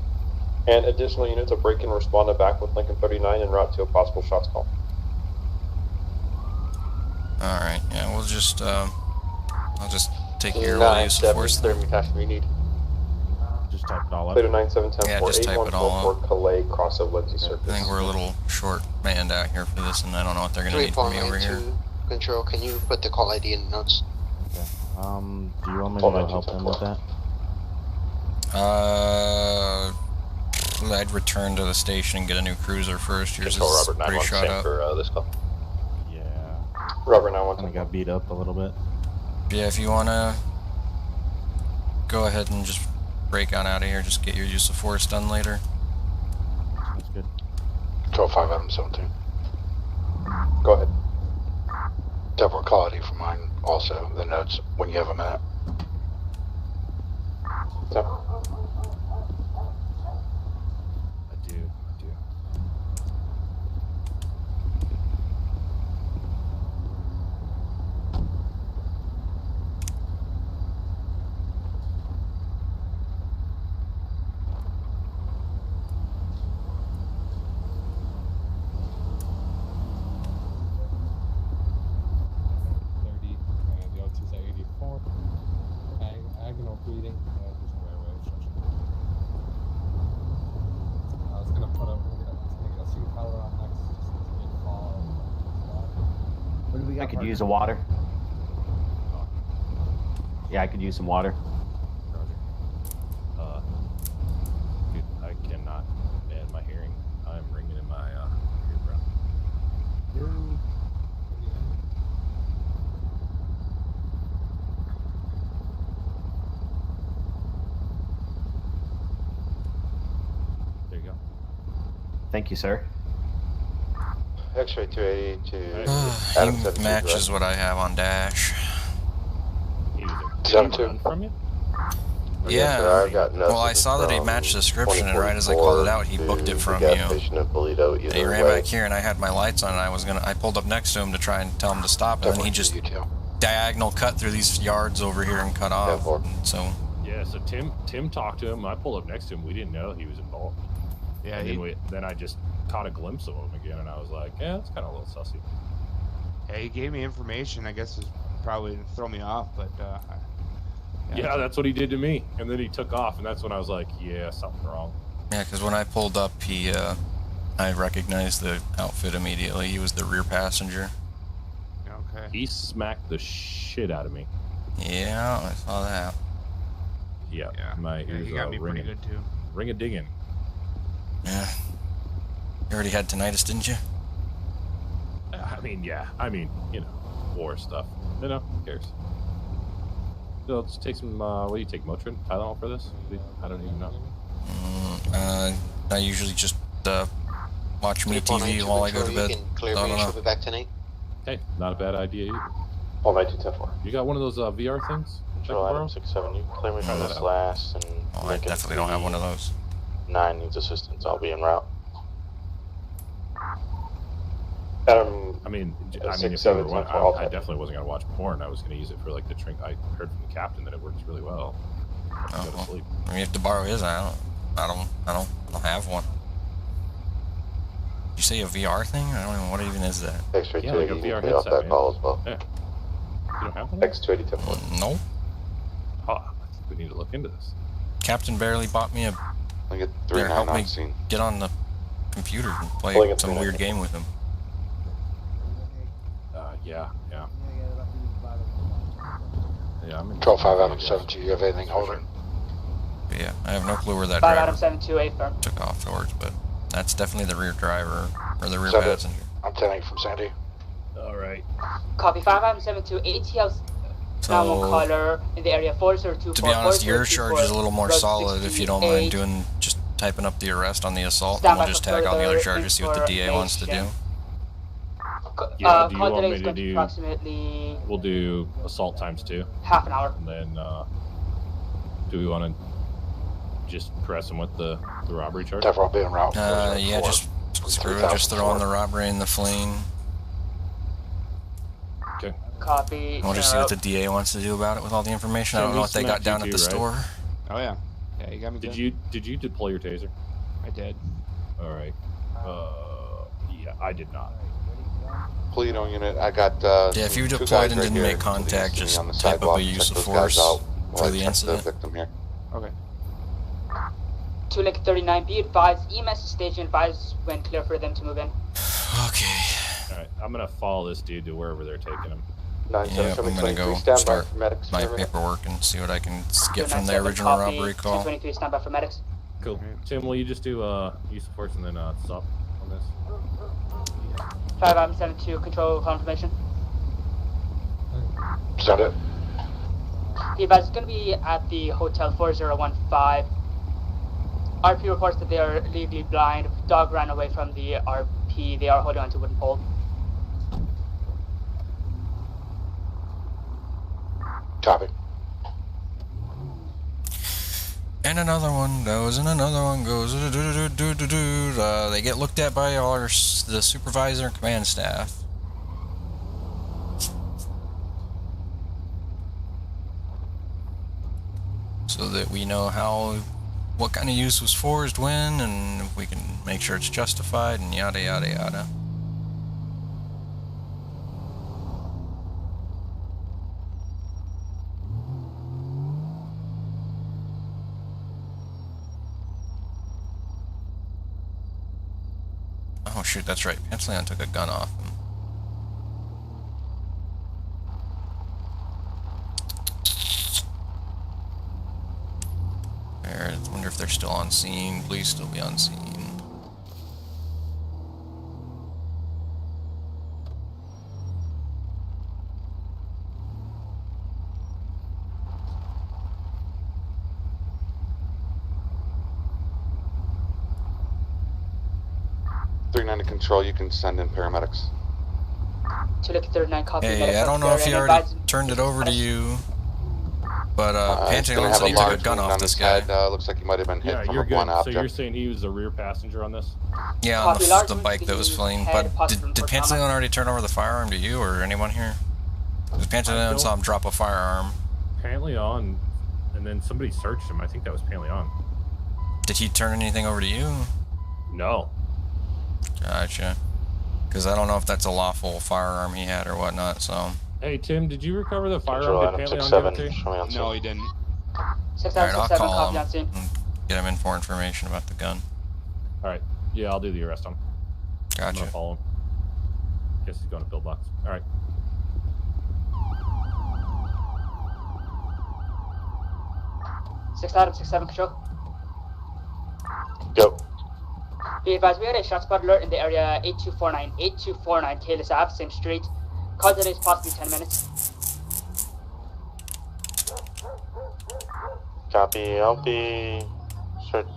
And additional units of break and responded back with Lincoln 39 en route to a possible shots call. Alright, yeah, we'll just, I'll just take your all use of force. we need. Just type it all up. Plato 9710 Yeah, for just type it all 8144 Calais, cross of Lindsay Circus. I think we're a little short manned out here for this, and I don't know what they're gonna need from me over here. 3492 Control, can you put the call ID in the notes? Okay. Do you want me to help him with that? I'd return to the station and get a new cruiser first. Yours Control is Robert pretty 9-1 shot same up. for this call. Rubber 911. Kind of got beat up a little bit. Yeah, if you wanna go ahead and just break on out of here, just get your use of force done later. That's good. Control 5 Adam 17. Go ahead. Deborah quality for mine also, the notes when you have a minute. So, I do. The O2's at 84. Agonal bleeding. There's no airway obstruction. I was gonna put a suit collar on next just to get fall. What do we got? I could use a water. Yeah, I could use some water. Dude, I cannot. Man, my hearing. I'm ringing in my eardrum. There you go. Thank you, sir. X-ray 280 to Adam He 72. matches what I have on Dash. Did he run from you? Yeah. sir, I've got Well, I saw that he matched the description, and right as I called it out, he booked it from you. And he ran back here, and I had my lights on, and I pulled up next to him to try and tell him to stop, and then he just diagonal cut through these yards over here and cut off. So. Yeah, so Tim talked to him. I pulled up next to him. We didn't know he was involved. Yeah, and then I just caught a glimpse of him again, and I was like, yeah, it's kind of a little sussy. Yeah, he gave me information. I guess it's probably to throw me off, but yeah, that's what he did to me. And then he took off, and that's when I was like, yeah, something's wrong. Yeah, because when I pulled up, I recognized the outfit immediately. He was the rear passenger. Okay. He smacked the shit out of me. Yeah, I saw that. Yeah, my ears he got me ringing. pretty good too. Ring a dinging. Yeah. You already had tinnitus, didn't you? I mean, yeah. I mean, you know, war stuff. You know, who cares? So let's take some, what do you take, Motrin? Tylenol for this? I don't even know. I usually just watch me TV while I go to bed. Clear I me, don't she'll know. be back tonight. Hey, not a bad idea either. All 9210-4. You got one of those VR things? Control Adam 67. You can clear me from this last, and Oh, I definitely don't have one of those. 9 needs assistance. I'll be en route. Adam, I mean, if 6, you 7, were one, 10 for all I types. definitely wasn't gonna watch porn. I was gonna use it for like the drink. I heard from the captain that it works really well. Go to sleep. I mean, you have to borrow his. I don't have one. You say a VR thing? I don't even. What even is that? X-ray Yeah, like a 280, VR you can pay off headset, that call as well. Yeah. You don't have one? X280 10-4. No. Oh, I think we need to look into this. Captain barely bought me a. I get Or 3-9 help on me scene. get on the computer and play Pulling it some 3-9. weird game with him. Yeah. Yeah, I'm in. Control 5 Adam 17. Do you have anything holding? But yeah, I have no clue where that 5 driver Adam 728 firm. took off towards, but that's definitely the rear driver or the rear Seven. passenger. I'm 10-8 from Sandy. All right. Copy 5 Adam 72 ATL normal So, color in the area 4024. to be honest, your charge is a little more solid if you don't mind doing just typing up the arrest on the assault, and we'll just tag on the other charges, see what the DA wants to do. Yeah, do you call want delay me is to going to do? approximately We'll do assault times 2, half an hour. and then do we want to just press him with the robbery charge? Definitely I'll be en route. Yeah, just screw it. Just throw in the robbery and the fleeing. Okay. Copy. We'll just see what the DA wants to do about it with all the information. I don't know what they got down at the store. Oh yeah. Yeah, you got me. Did you deploy your taser? I did. All right. Yeah, I did not. Polito unit, I got Yeah, if you two deployed guys and right didn't here make to the east contact, of me just on the type up sidewalk. a use Check of those guys force out while for I the check incident. The victim here. Okay. 2 Lake 39, be advised, EMS station advised when clear for them to move in. Okay. All right, I'm gonna follow this dude to wherever they're taking him. Yeah, I'm gonna go start my paperwork and see what I can get from the 297, original copy, robbery call. 223, stand by for medics. Cool. Tim, will you just do use of force and then stop on this? 5 Adam 72, control confirmation. Is that it? The advice is going to be at the Hotel 4015. RP reports that they are legally blind. Dog ran away from the RP. They are holding on to a wooden pole. Copy. And another one goes, and another one goes. They get looked at by the supervisor and command staff. So that we know what kind of use was forged when, and if we can make sure it's justified, and yada yada yada. Oh shoot, that's right. Pantaleon took a gun off him. I wonder if they're still on scene. Please still be on scene. To control, you can send in paramedics. To look at 39 copy. Hey, I don't know if he already turned it over to you, but Pantaleon said he took a gun off this guy. Looks like he might have been hit from a good. blunt So object. you're saying he was a rear passenger on this? Yeah, on the bike that was fleeing. But did Pantaleon already turn over the firearm to you or anyone here? Because Pantaleon saw him drop a firearm. Pantaleon, and then somebody searched him. I think that was Pantaleon. Did he turn anything over to you? No. Gotcha. Because I don't know if that's a lawful firearm he had or whatnot, so... Hey, Tim, did you recover the firearm? Did Pantaleon give it to you? No, he didn't. Alright, I'll call him and get him in for information about the gun. Alright. Yeah, I'll do the arrest on him. Gotcha. I'm gonna follow him. Guess he's going to pillbox. Alright. Six Adam, 6-7 control. Go. Be advised, we had a shot spot alert in the area 8249 Taylor's Ave, same street. Call delay is possibly 10 minutes. Copy. I'll be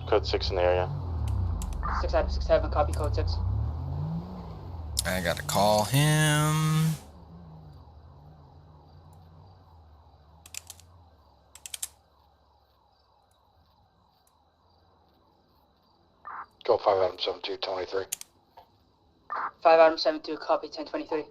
code 6 in the area. 6 Adam, 6-7, copy code 6. I gotta call him. Go 5 Adam 72, 23. 5 Adam 72, copy 1023.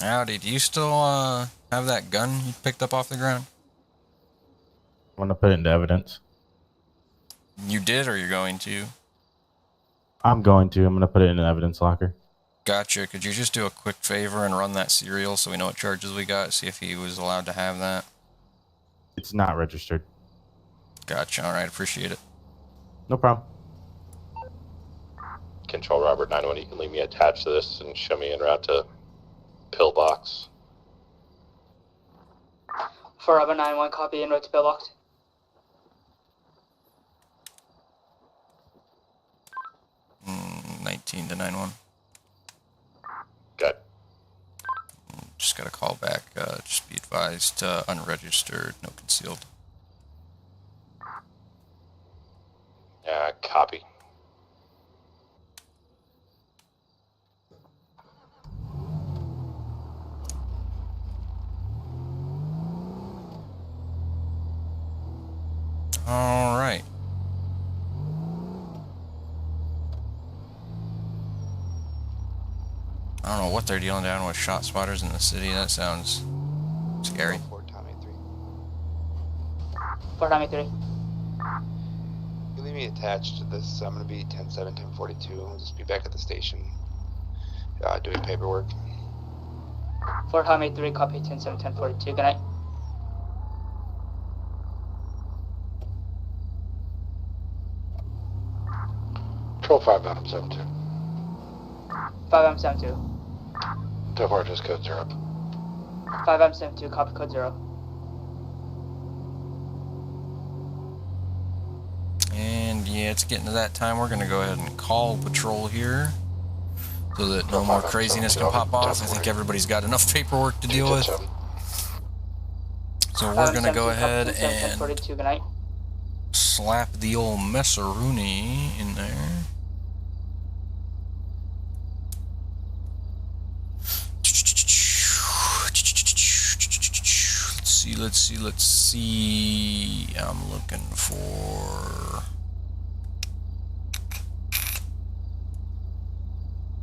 Howdy, do you still have that gun you picked up off the ground? I'm gonna put it into evidence. You did, or you're going to? I'm gonna put it in an evidence locker. Gotcha. Could you just do a quick favor and run that serial so we know what charges we got, see if he was allowed to have that? It's not registered. Gotcha. Alright, appreciate it. No problem. Control Robert 91, you can leave me attached to this and show me en route to pillbox. 4 Robert 91, copy en route to pillbox. Mm, 19 to 91. Good. Just got a call back. Just be advised, unregistered, no concealed. Copy. All right. I don't know what they're dealing down with shot spotters in the city. That sounds scary. 4 Tommy 3. 4 Tommy 3. You leave me attached to this. I'm gonna be 10-7, 1042. I'll just be back at the station doing paperwork. 4 Tommy 3, copy 10-7, 1042. Good night. 5 Adam 72. 5M72. So far, just code 0. 5M72, copy code 0. And yeah, it's getting to that time. We're going to go ahead and call patrol here so that no more craziness can pop off. I think everybody's got enough paperwork to deal with. So we're going to go ahead and slap the old Messaruni in there. Let's see. I'm looking for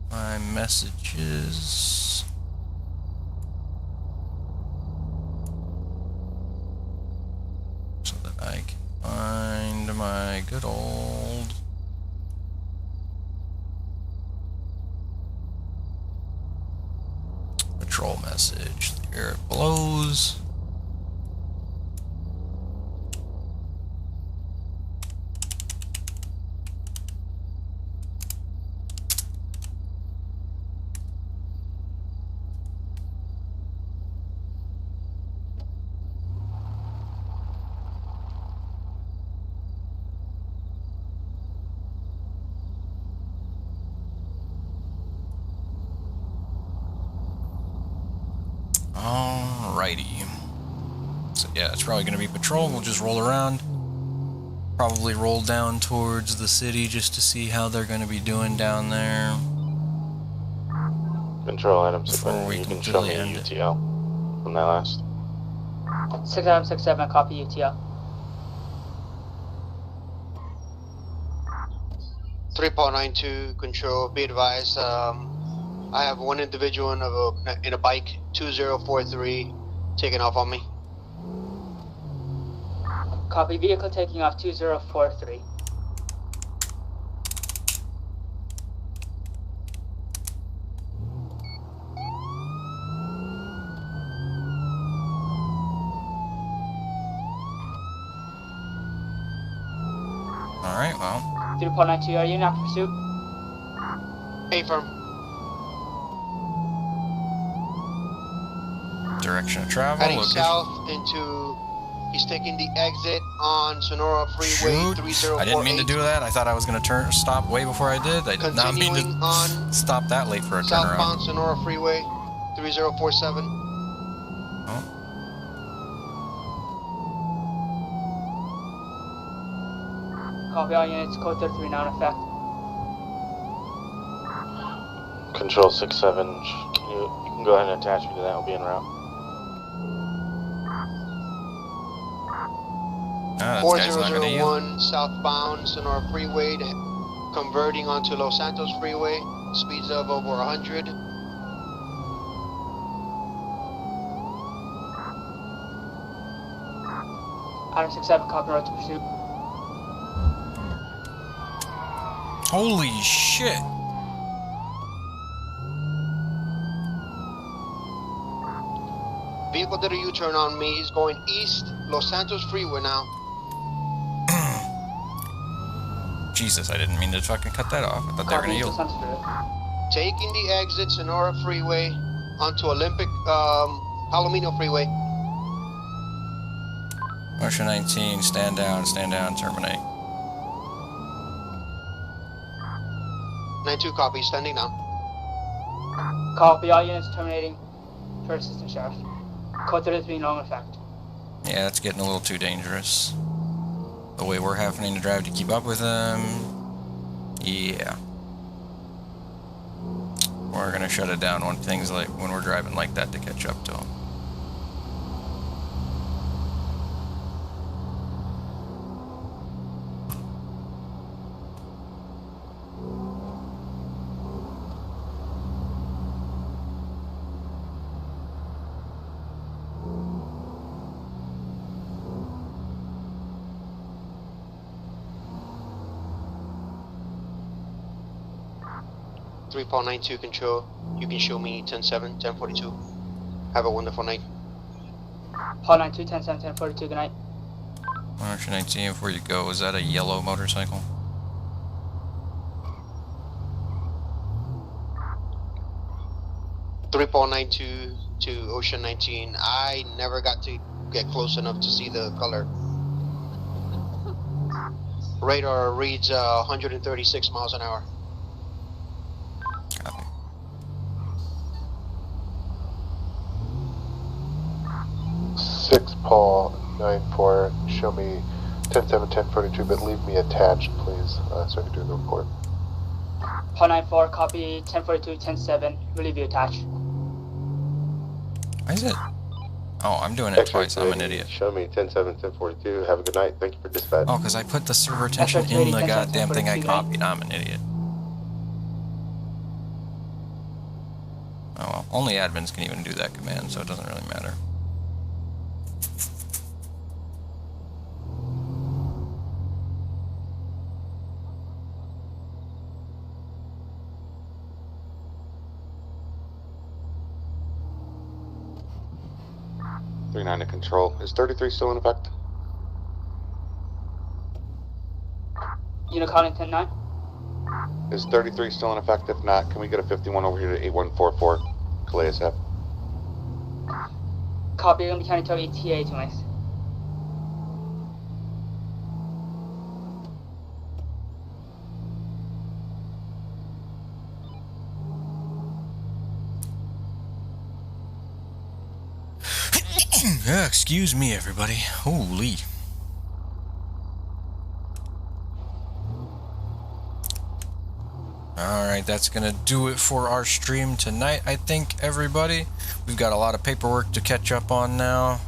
my messages. So that I can find my good old patrol message. There it blows. Alrighty. So yeah, it's probably going to be patrol. We'll just roll around. Probably roll down towards the city just to see how they're going to be doing down there. Control Adam 6, Before you can show me a UTL from that last. 6767, copy UTL. 3.92 control, be advised, I have one individual in a bike, 2043, taking off on me. Copy, vehicle taking off 2043. Alright, well. 3.92, are you in active pursuit? Affirm. Direction of travel. Heading Location. south into, he's taking the exit on Sonora Freeway 3048. I didn't mean to do that. I thought I was going to stop way before I did. I did not mean to stop that late for a turnaround. Southbound Sonora Freeway 3047. Oh. Copy, all units, code 33 now in effect. Control 6-7, you can go ahead and attach me to that. I'll be en route. 4001 southbound Sonora Freeway, converting onto Los Santos Freeway, speeds of over 100. Adam 67, copy, road to pursuit. Holy shit. Vehicle did a U-turn on me. He's going east, Los Santos Freeway now. Jesus, I didn't mean to fucking cut that off. I thought they were gonna yield. Taking the exit Sonora Freeway onto Olympic, Palomino Freeway. Motion 19, stand down, terminate. 92 copy, standing down. Copy, all units terminating for assistant sheriff. Code 33 long effect. Yeah, it's getting a little too dangerous. The way we're having to drive to keep up with them. Yeah. We're gonna shut it down when things like when we're driving like that to catch up to them. Paul 92 control, you can show me 10-7, 10-42. Have a wonderful night. Paul 92, 10-7, 10-42, good night. Motion 19, before you go, is that a yellow motorcycle? 3492 to Ocean 19. I never got to get close enough to see the color. Radar reads 136 miles an hour. Copy. Six Paul 94. Show me 10-7, 10-42, but leave me attached, please, so I can do the report. Paul 94, copy 1042, 10-7. We'll leave you attached. Why is it? Oh, I'm doing it twice. I'm an idiot. Show me 10-7, 10-42. Have a good night. Thank you for dispatch. Oh, because I put the server attention in the goddamn thing I copied. I'm an idiot. Oh well, only admins can even do that command, so it doesn't really matter. To control. Is 33 still in effect? Unit calling 10-9. Is 33 still in effect? If not, can we get a 51 over here to 8144 Calais Ave? Copy, you're going to be counting to ETA tonight. Excuse me, everybody. Holy. Alright, that's gonna do it for our stream tonight, I think, everybody. We've got a lot of paperwork to catch up on now.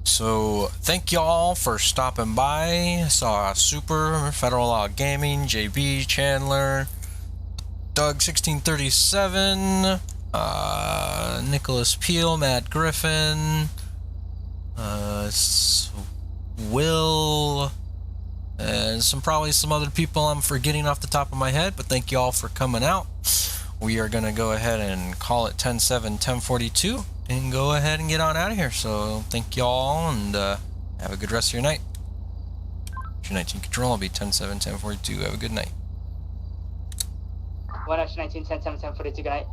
So, thank y'all for stopping by. Saw Super, Federal Law Gaming, JB, Chandler, Doug 1637, Nicholas Peel, Matt Griffin, Will, and probably some other people I'm forgetting off the top of my head, but thank you all for coming out. We are going to go ahead and call it 10-7, 10-42 and go ahead and get on out of here. So thank you all, and have a good rest of your night. Ocean 19 Control, I'll be 10-7, 10-42. Have a good night. 1 Ocean 19, 10-7, 10-42, good night.